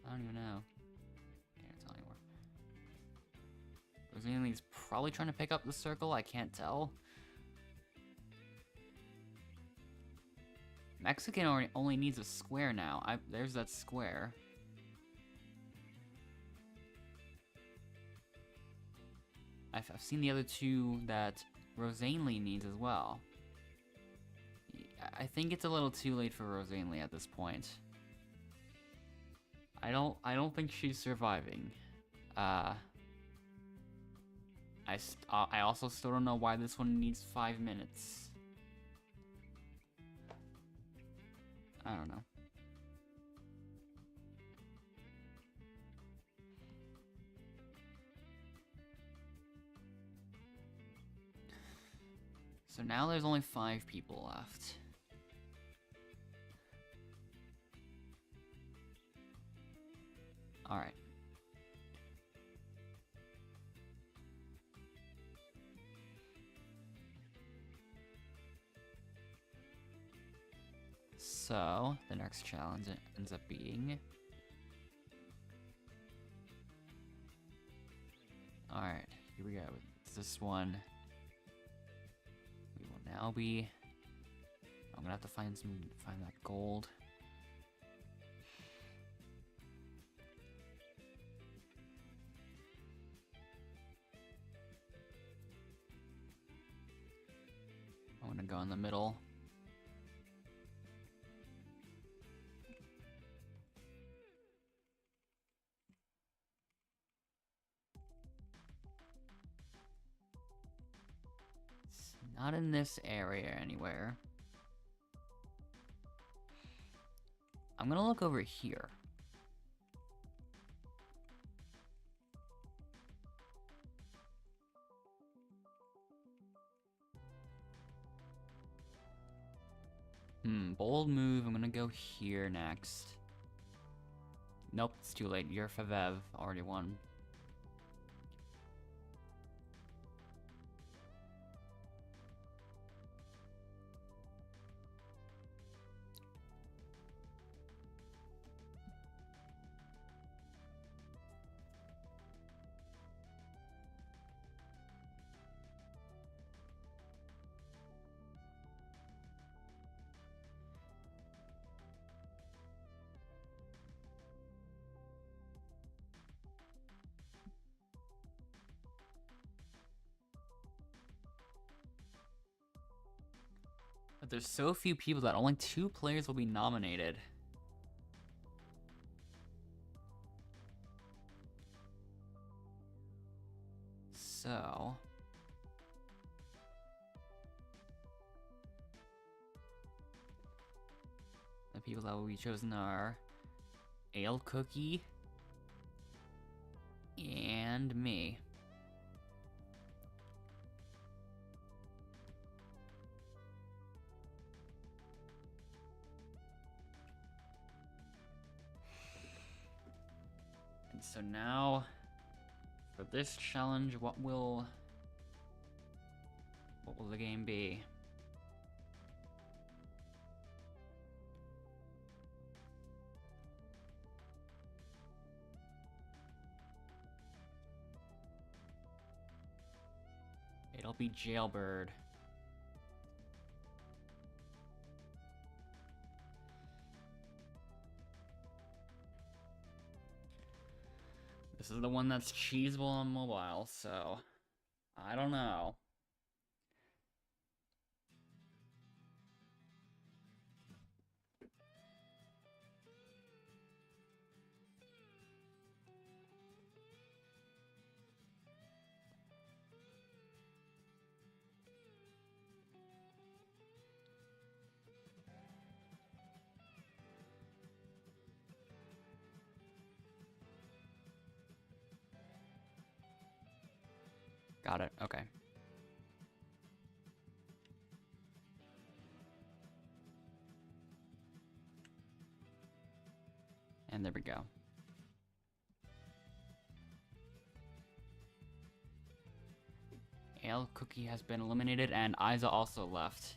I don't even know. Can't tell anymore. Rosalie's probably trying to pick up the circle. I can't tell. Mexican only needs a square now. There's that square. I've seen the other 2 that Rosanely needs as well. I think it's a little too late for Rosanely at this point. I don't think she's surviving. I also still don't know why this one needs 5 minutes. I don't know. So now there's only 5 people left. Alright. So, the next challenge ends up being... Alright, here we go. It's this one. We will now be... I'm gonna have to find that gold. I'm gonna go in the middle. It's not in this area anywhere. I'm gonna look over here. Bold move. I'm gonna go here next. Nope, it's too late. Your Favev already won. there's so few people that only 2 players will be nominated. So... the people that will be chosen are... Ale Cookie... and me. And so now, for this challenge, what will the game be? It'll be Jailbird. This is the one that's cheesable on mobile, so I don't know. Got it, okay. And there we go. Ale Cookie has been eliminated, and Isa also left.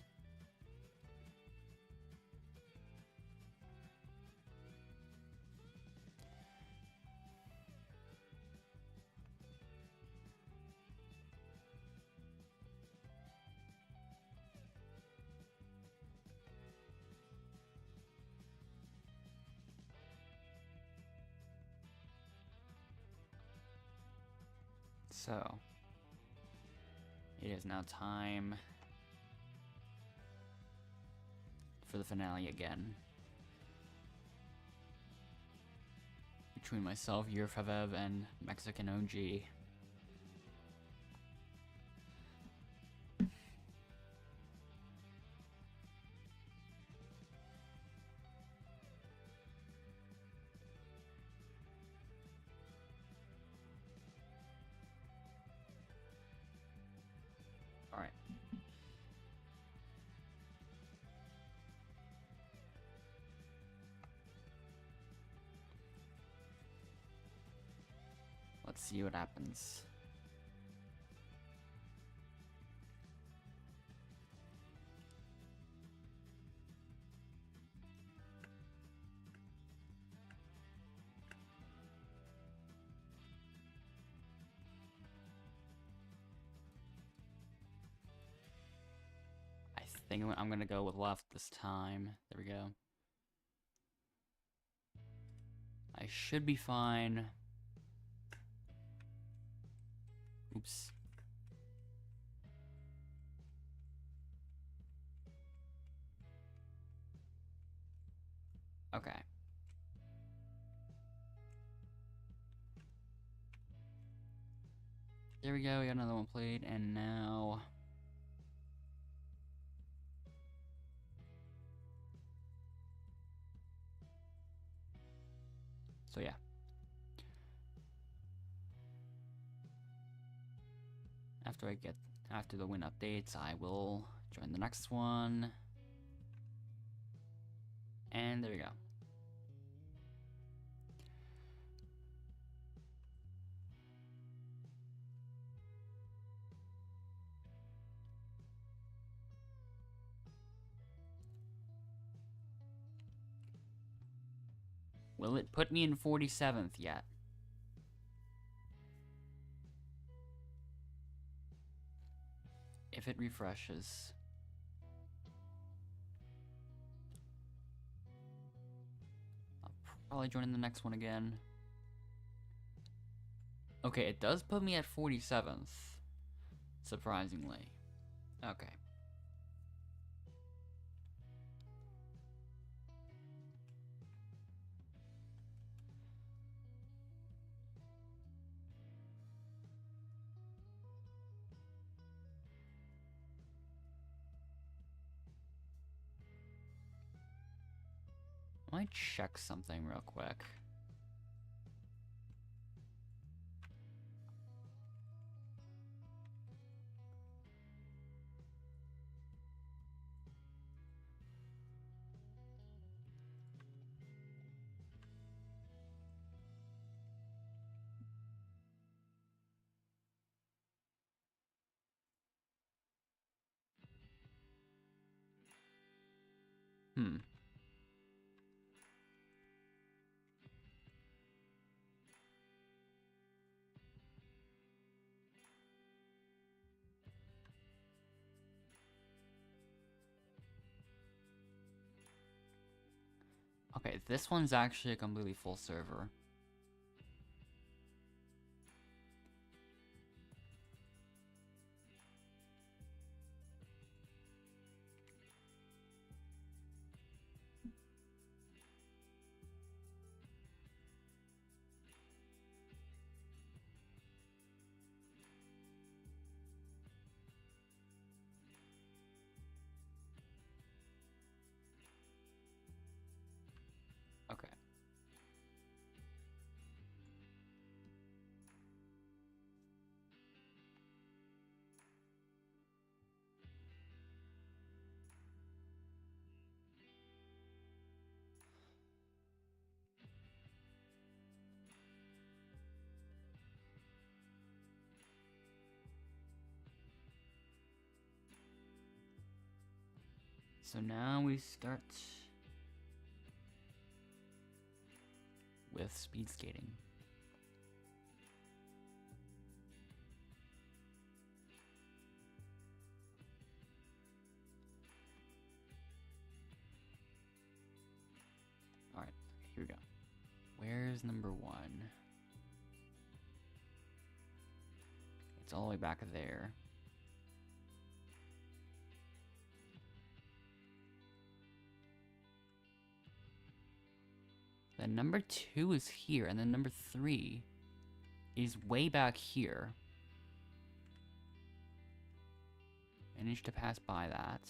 So, it is now time for the finale again. Between myself, Yurfavev, and Mexican OG. Alright. Let's see what happens. I think I'm gonna go with left this time. There we go. I should be fine. Oops. Okay. There we go, we got another one played, and now... So yeah. After the win updates, I will join the next one. And there we go. Will it put me in 47th yet? If it refreshes. I'll probably join in the next one again. Okay, it does put me at 47th. Surprisingly. Okay. me check something real quick. Okay, this one's actually a completely full server. Okay. So now we start with speed skating. Alright, here we go. Where's number 1? It's all the way back there. Then number 2 is here, and then number 3 is way back here. Managed to pass by that.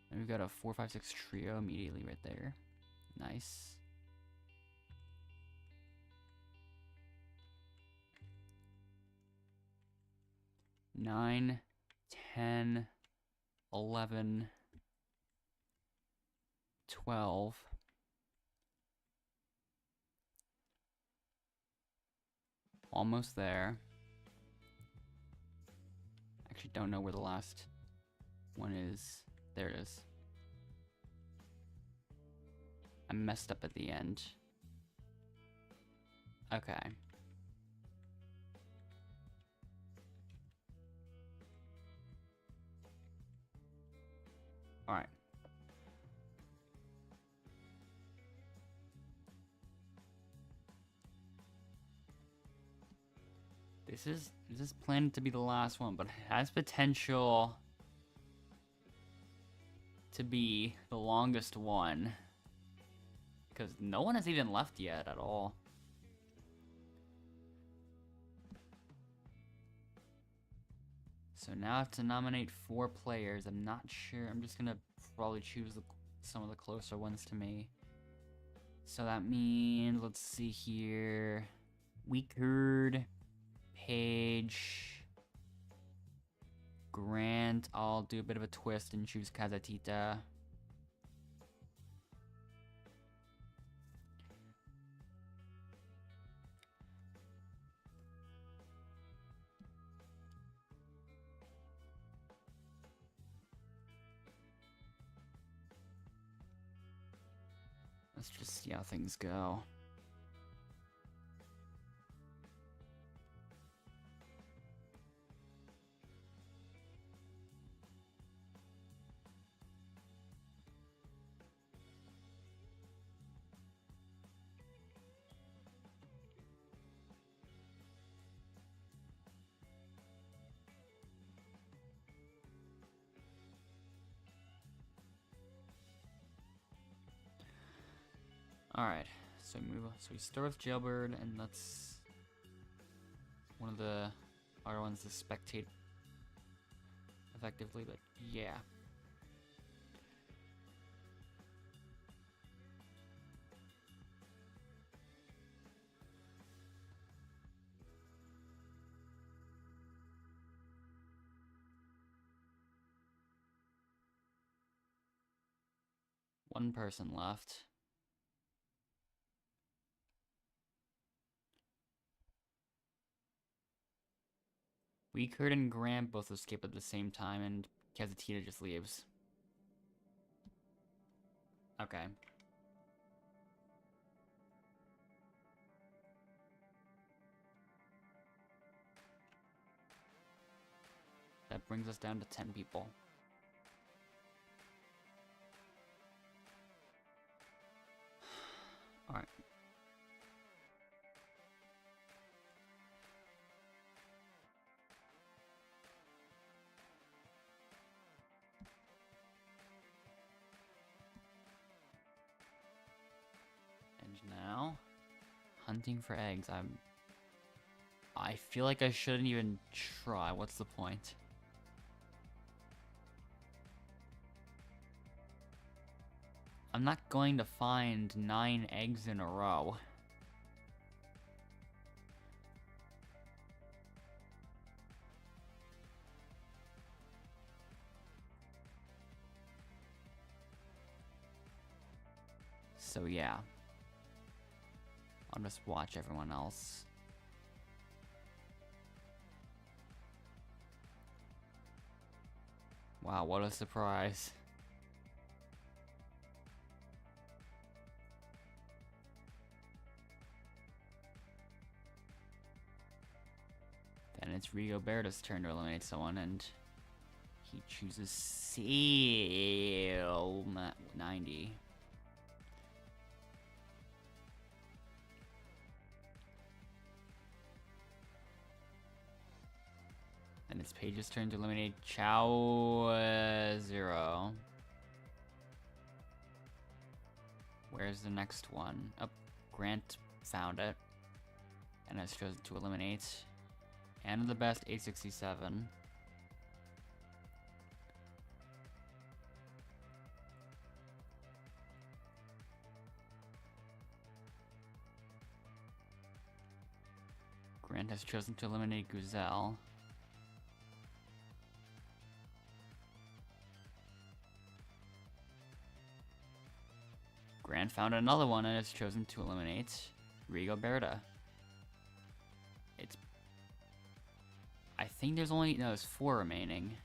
And we've got a 4, 5, 6 trio immediately right there. Nice. Nine, 10, 11, 12. Almost there. Actually don't know where the last one is. There it is. I messed up at the end. Okay. Alright. This is planned to be the last one, but it has potential to be the longest one. Because no one has even left yet at all. So now I have to nominate 4 players. I'm not sure. I'm just gonna probably choose some of the closer ones to me. So that means, let's see here. Weekerd, Paige, Grant. I'll do a bit of a twist and choose Kazatita. Let's just see how things go. Alright, so we start with Jailbird, and that's one of the other ones to spectate effectively, but yeah. One person left. Weakert and Grant both escape at the same time, and Kazutina just leaves. Okay. That brings us down to 10 people. Alright. And now, hunting for eggs. I feel like I shouldn't even try. What's the point? I'm not going to find 9 eggs in a row. So yeah. I'll just watch everyone else. Wow, what a surprise. Then it's Rigoberto's turn to eliminate someone, and he chooses Seal 90. And it's Paige's turn to eliminate Chow 0. Where's the next one? Oh, Grant found it. And has chosen to eliminate Anna the Best 867. Grant has chosen to eliminate Guzelle. Grant found another one and has chosen to eliminate Rigoberta. I think there's 4 remaining.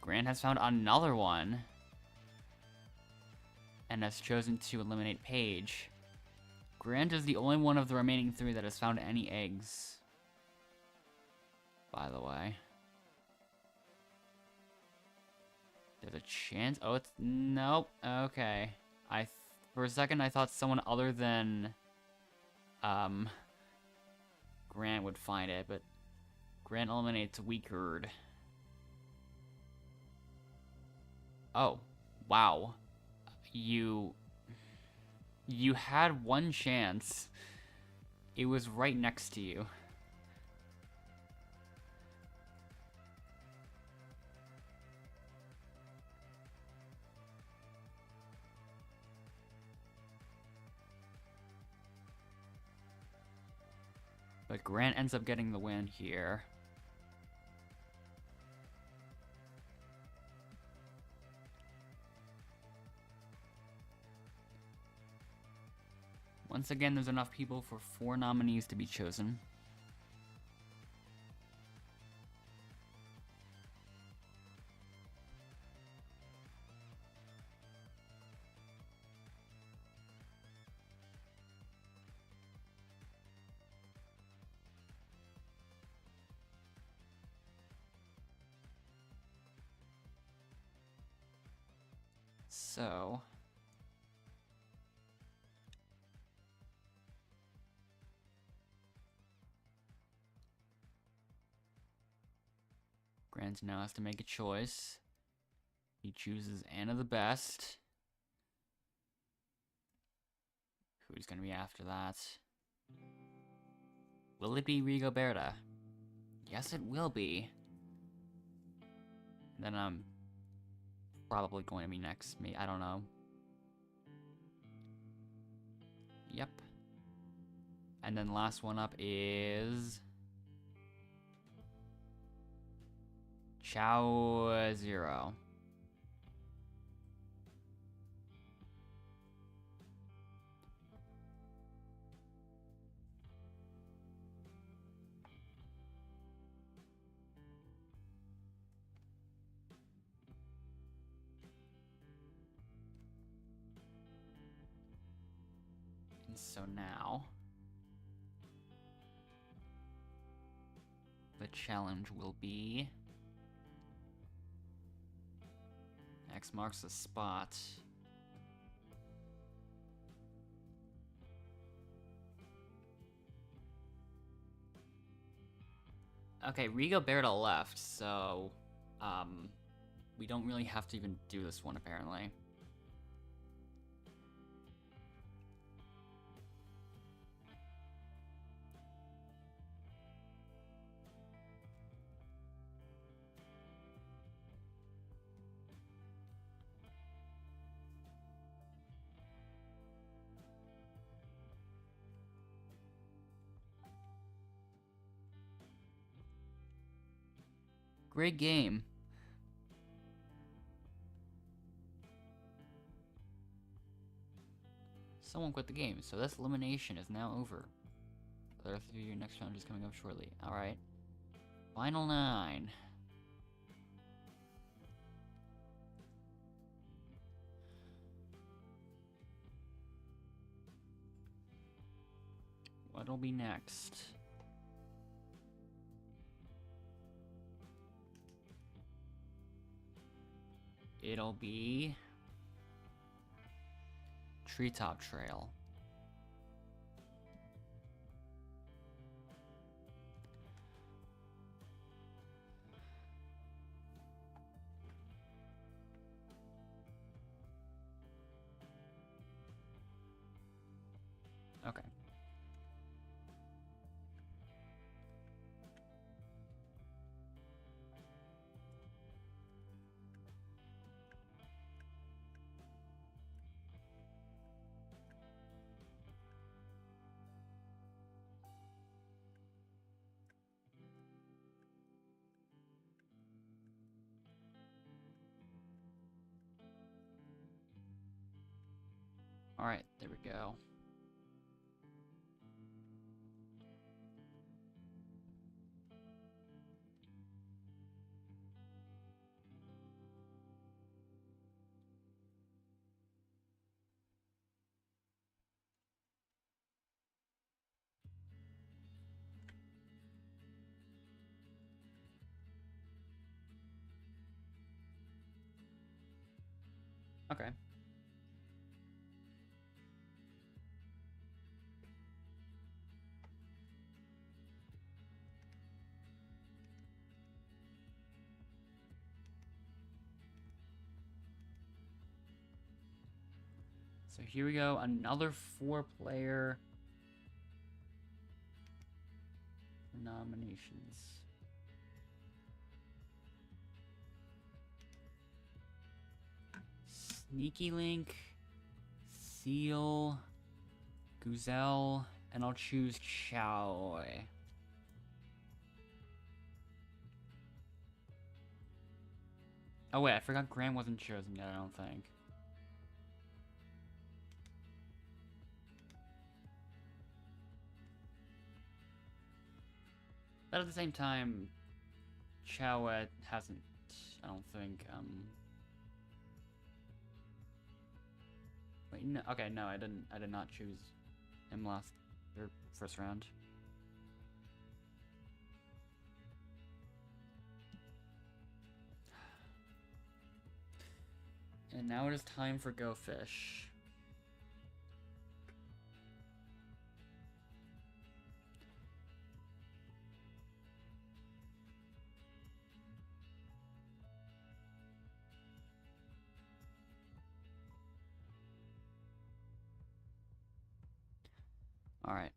Grant has found another one and has chosen to eliminate Paige. Grant is the only one of the remaining 3 that has found any eggs, by the way. There's a chance. Oh, it's nope. Okay. For a second I thought someone other than Grant would find it, but Grant eliminates Weakerd. Oh, wow. You had one chance. It was right next to you. But Grant ends up getting the win here. Once again, there's enough people for 4 nominees to be chosen. So Grant now has to make a choice. He chooses Anna the Best. Who's gonna be after that? Will it be Rigoberta? Yes, it will be. Then I'm probably going to be next. I don't know. Yep. And then last one up is Chow 0. And so now, the challenge will be X marks the spot. Okay, Rigo Berta left, so we don't really have to even do this one apparently. Great game. Someone quit the game, so this elimination is now over. The rest of your next challenge is coming up shortly. Alright. Final 9. What'll be next? It'll be Treetop Trail. Okay. Alright, there we go. Okay. So here we go, another 4-player nominations. Sneaky Link, Seal, Guzelle, and I'll choose Chow. Oh wait, I forgot Graham wasn't chosen yet, I don't think. But at the same time, Chowet hasn't, I don't think, wait, no, okay, no, I did not choose him first round. And now it is time for Go Fish. All right.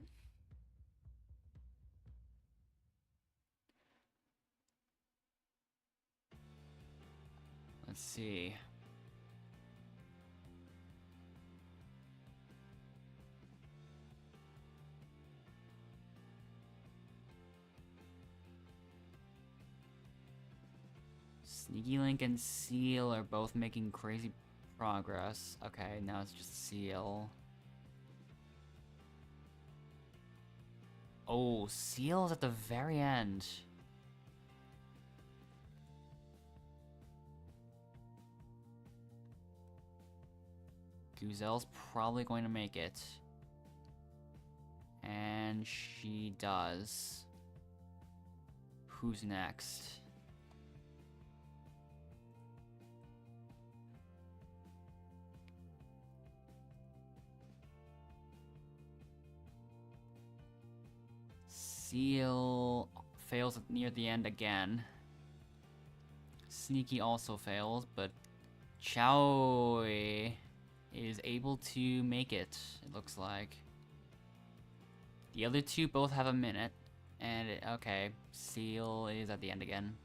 Let's see. Sneaky Link and Seal are both making crazy progress. Okay, now it's just Seal. Oh, Seal's at the very end. Guzelle's probably going to make it. And she does. Who's next? Seal fails near the end again. Sneaky also fails, but Chow is able to make it looks like. The other two both have a minute, and okay, Seal is at the end again.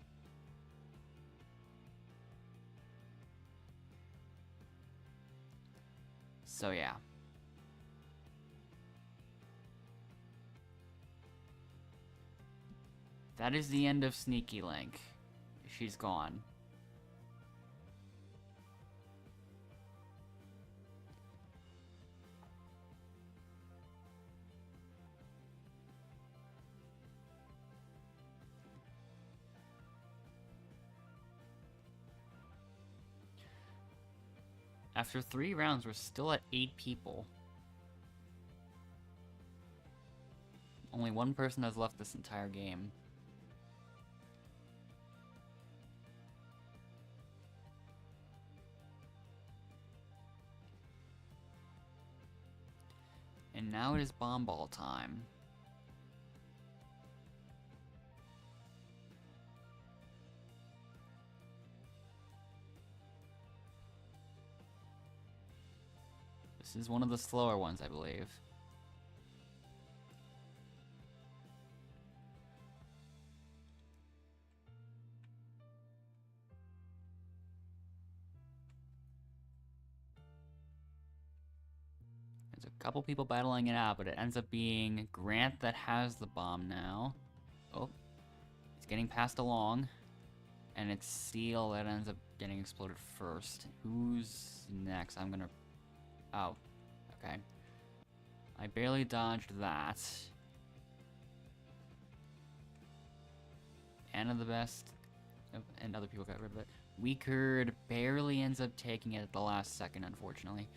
So yeah. That is the end of Sneaky Link. She's gone. After 3 rounds, we're still at 8 people. Only one person has left this entire game. And now it is bomb ball time. This is one of the slower ones, I believe. There's a couple people battling it out, but it ends up being Grant that has the bomb now. Oh, it's getting passed along. And it's Seal that ends up getting exploded first. Who's next? I'm gonna... Oh, okay. I barely dodged that. Anna the best, and other people got rid of it. Weakerd barely ends up taking it at the last second, unfortunately.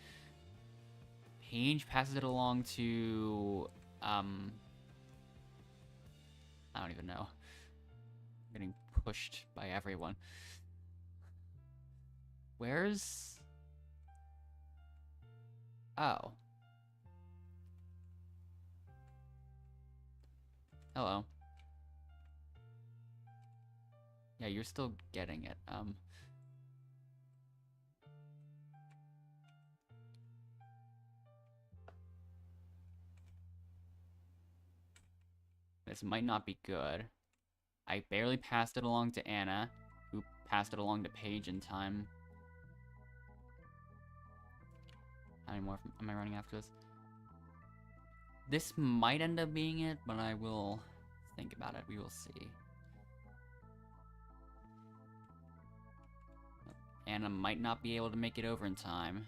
Paige passes it along to, I don't even know. I'm getting pushed by everyone. Where's... Oh. Hello. Yeah, you're still getting it. This might not be good. I barely passed it along to Anna, who passed it along to Paige in time. How many more am I running after this? This might end up being it, but I will think about it. We will see. Anna might not be able to make it over in time.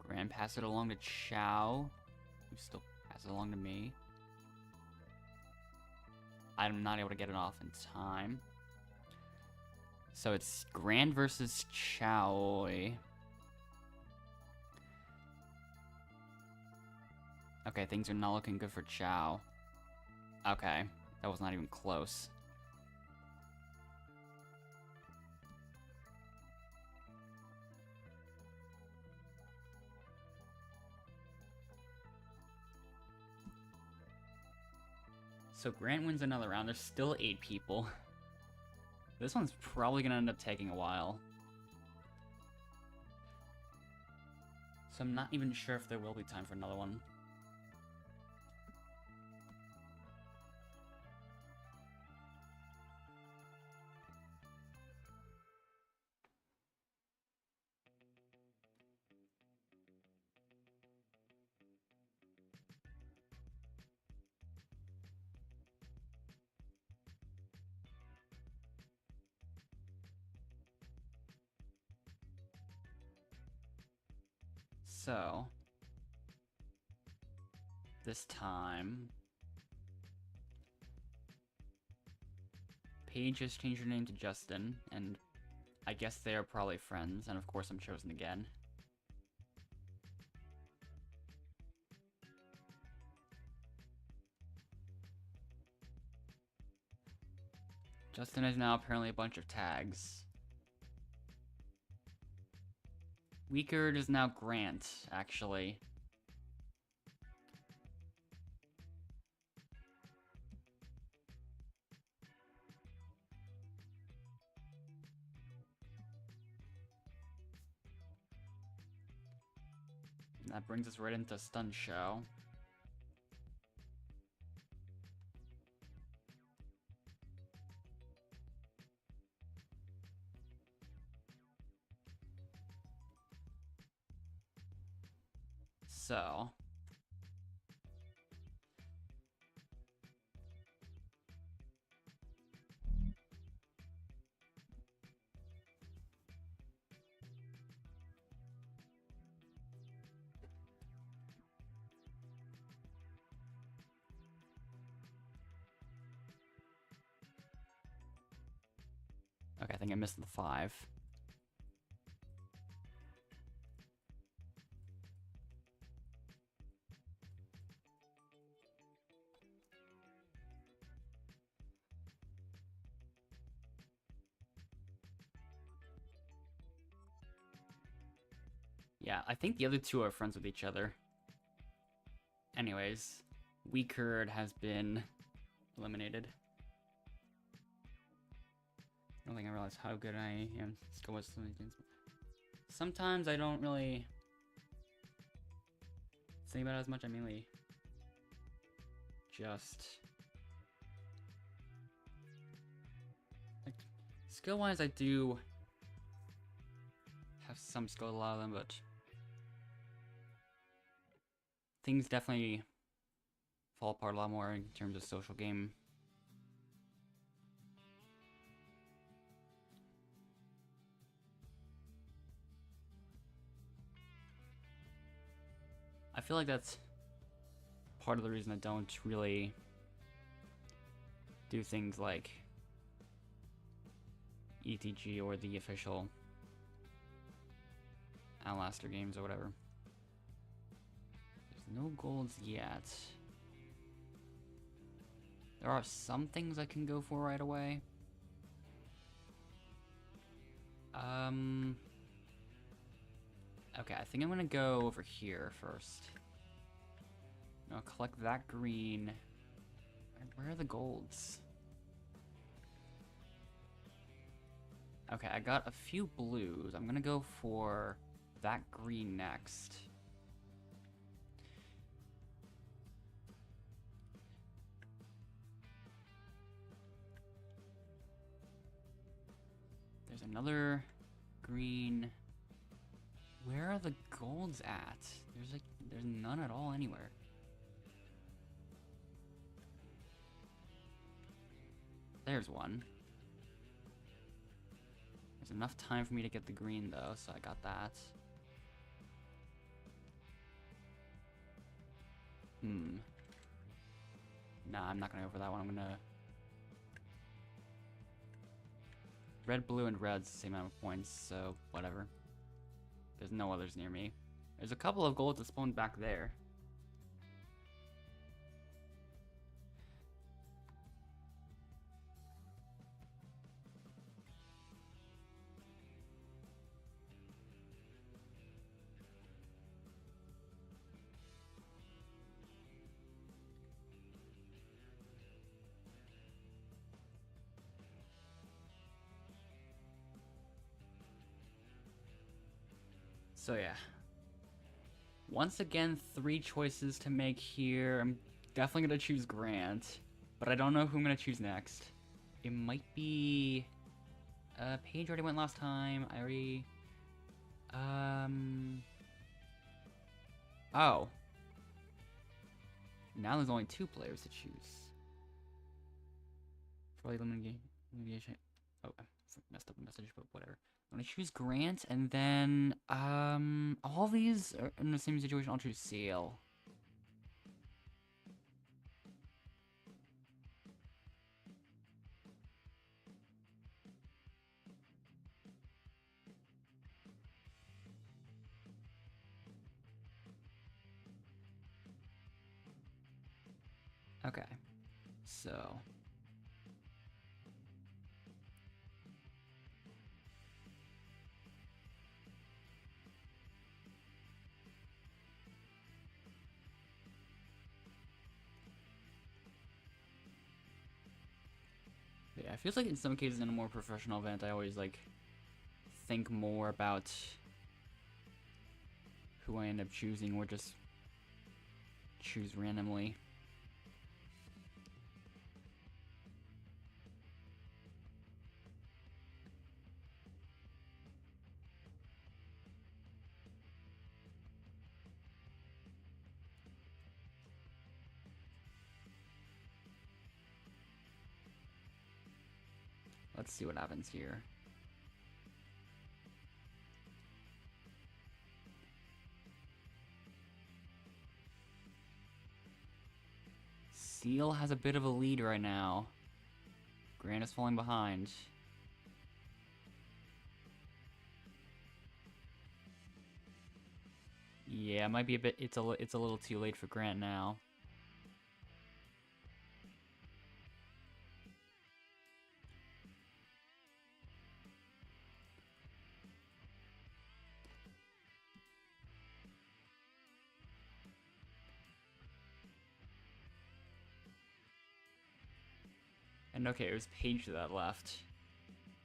Grant passed it along to Chow, who still passes it along to me. I'm not able to get it off in time. So it's Grant versus Chow. Okay, things are not looking good for Chow. Okay, that was not even close. So Grant wins another round. There's still 8 people. This one's probably gonna end up taking a while. So I'm not even sure if there will be time for another one. So, this time, Paige has changed her name to Justin, and I guess they are probably friends, and of course I'm chosen again. Justin is now apparently a bunch of tags. Weakerd is now Grant, actually. And that brings us right into Stunt Show. So, okay, I think I missed the 5. Yeah, I think the other two are friends with each other. Anyways, Weakerd has been eliminated. I don't think I realized how good I am. Skill was sometimes I don't really think about it as much. I mainly just like skill-wise, I do have some skill, a lot of them, but things definitely fall apart a lot more in terms of social game. I feel like that's part of the reason I don't really do things like ETG or the official Alaster games or whatever. There's no golds yet. There are some things I can go for right away. Okay, I think I'm gonna go over here first. I'll collect that green. Where are the golds? Okay, I got a few blues. I'm gonna go for that green next. There's another green. Where are the golds at? There's none at all anywhere. There's one. There's enough time for me to get the green though, so I got that. Nah, I'm not gonna go for that one. I'm gonna... Red, blue, and red's the same amount of points, so whatever. There's no others near me. There's a couple of golds that spawned back there. So yeah. Once again, 3 choices to make here. I'm definitely gonna choose Grant, but I don't know who I'm gonna choose next. It might be... Paige already went last time. I already... Oh. Now there's only 2 players to choose. Probably elimination. Oh, I messed up the message, but whatever. I'm gonna choose Grant, and then, all these are in the same situation. I'll choose Seal. Okay, so yeah, it feels like in some cases in a more professional event, I always like think more about who I end up choosing or just choose randomly. Let's see what happens here. Seal has a bit of a lead right now. Grant is falling behind. Yeah, it might be a bit. It's a little too late for Grant now. And okay, it was Paige that left.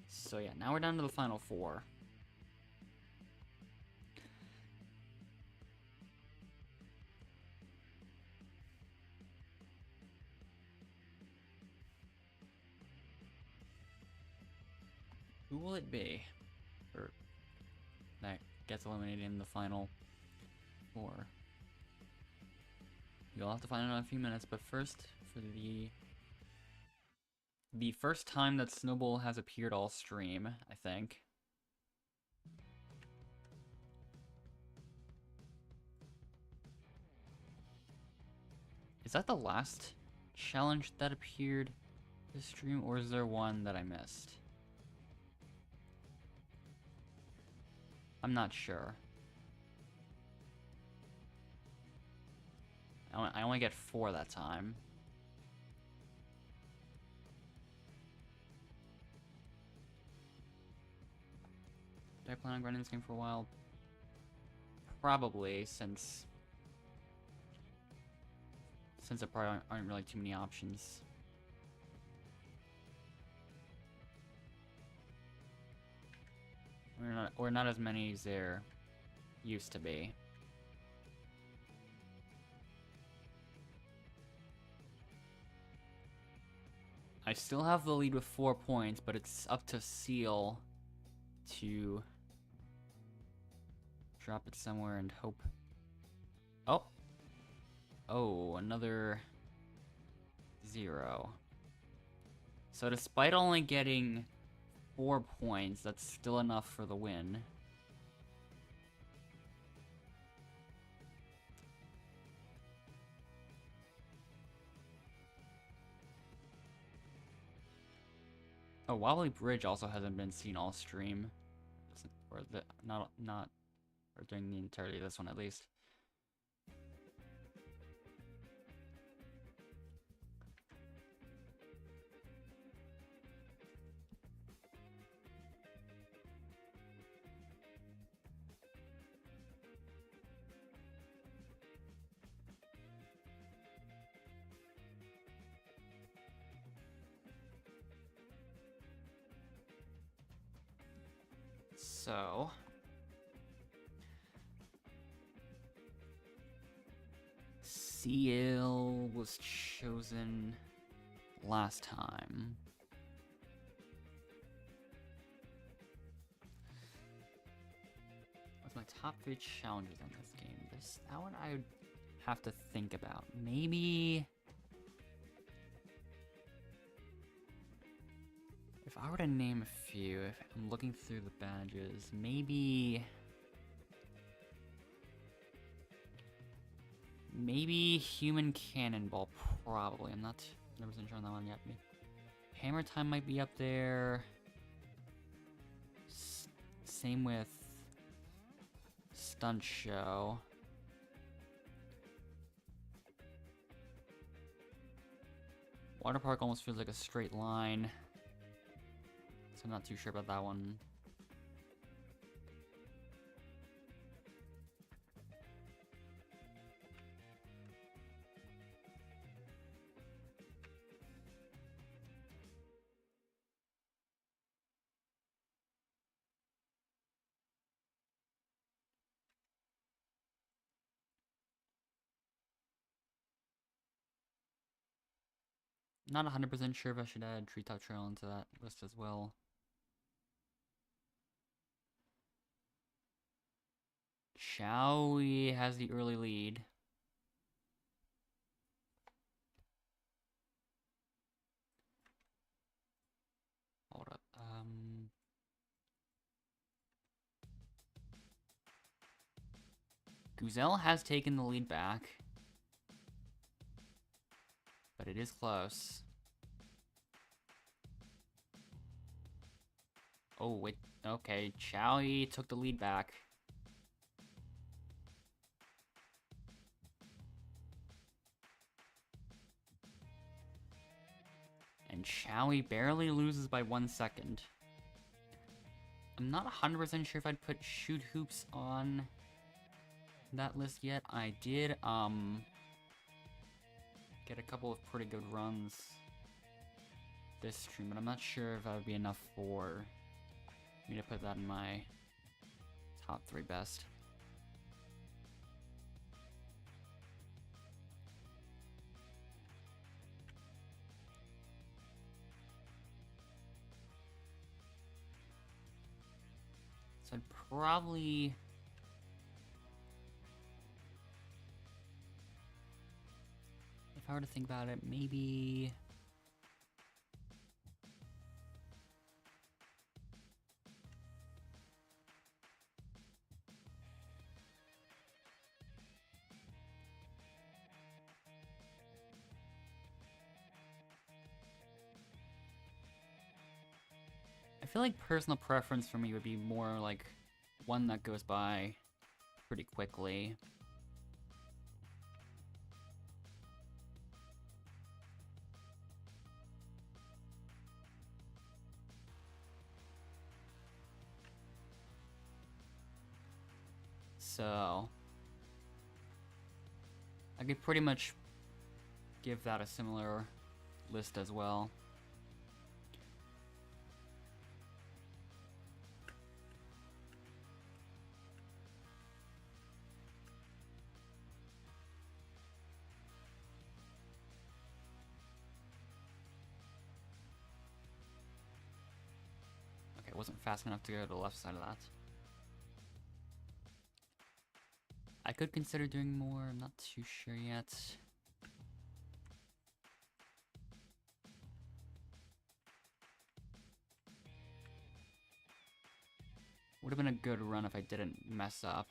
So yeah, now we're down to the final four. Who will it be? Or that gets eliminated in the final four. You'll have to find out in a few minutes, but first, for the first time that Snowball has appeared all stream, I think. Is that the last challenge that appeared this stream, or is there one that I missed? I'm not sure. I only get 4 that time. Did I plan on grinding this game for a while? Probably, since there probably aren't really too many options. Or not as many as there used to be. I still have the lead with 4 points, but it's up to Seal to drop it somewhere and hope. Oh! Oh, another 0. So despite only getting 4 points, that's still enough for the win. Oh, Wobbly Bridge also hasn't been seen all stream, or or during the entirety of this one at least. So Seal was chosen last time. What's my top 3 challenges in this game? That one I would have to think about. Maybe if I were to name a few, if I'm looking through the badges, maybe Human Cannonball, probably. I'm not 100% sure on that one yet. Hammer Time might be up there. Same with Stunt Show. Water park almost feels like a straight line. So I'm not too sure about that one. Not 100% sure if I should add Treetop Trail into that list as well. Chowie has the early lead. Hold up. Guzelle has taken the lead back. But it is close. Oh, wait. Okay, Chowie took the lead back. And Chowie barely loses by 1 second. I'm not 100% sure if I'd put Shoot Hoops on that list yet. I did, get a couple of pretty good runs this stream, but I'm not sure if that would be enough for me to put that in my top 3 best. So I'd probably... If I were to think about it, maybe... I feel like personal preference for me would be more like one that goes by pretty quickly. So I could pretty much give that a similar list as well. Okay, it wasn't fast enough to go to the left side of that. I could consider doing more, I'm not too sure yet. Would have been a good run if I didn't mess up.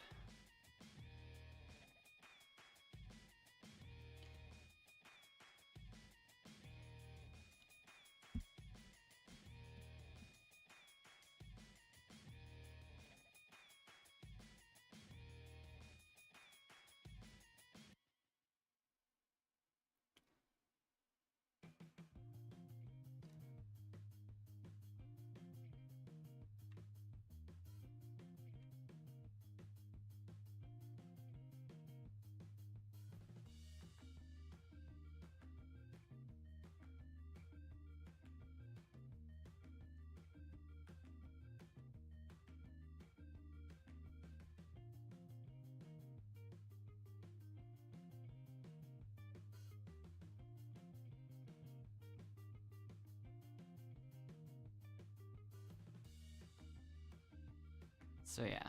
So yeah.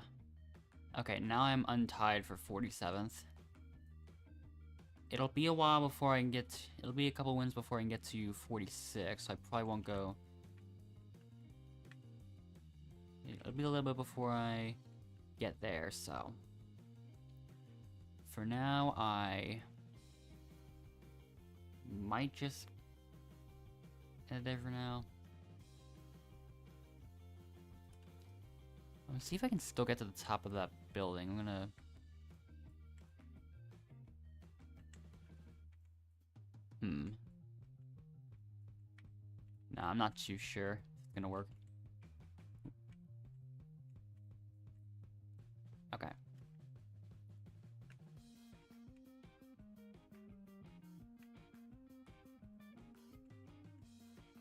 Okay, now I'm untied for 47th. It'll be a while before I can get... It'll be a couple wins before I can get to 46, so I probably won't go... It'll be a little bit before I get there, so... For now, I... might just... end it there for now. Let's see if I can still get to the top of that building. I'm gonna... Nah, I'm not too sure if it's gonna work. Okay.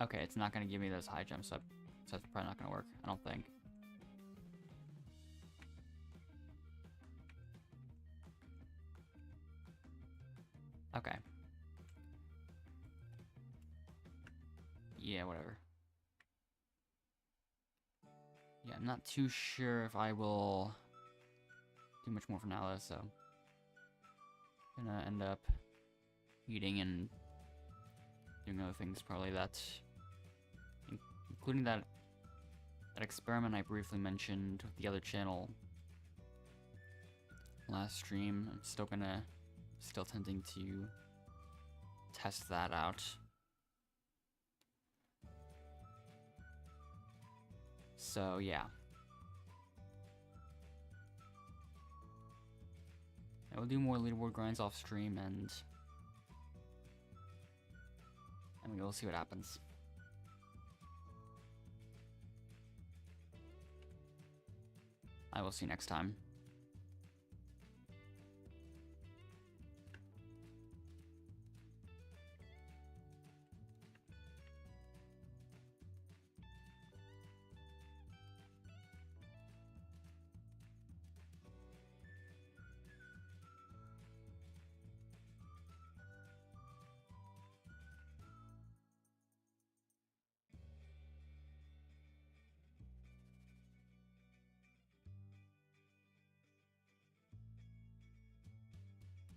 Okay, it's not gonna give me those high jumps up, so it's probably not gonna work, I don't think. Okay. Yeah, whatever. Yeah, I'm not too sure if I will do much more for now, though, so... gonna end up eating and doing other things, probably that... including that experiment I briefly mentioned with the other channel last stream. I'm still attempting to test that out. So yeah. I will do more leaderboard grinds off stream and we will see what happens. I will see you next time.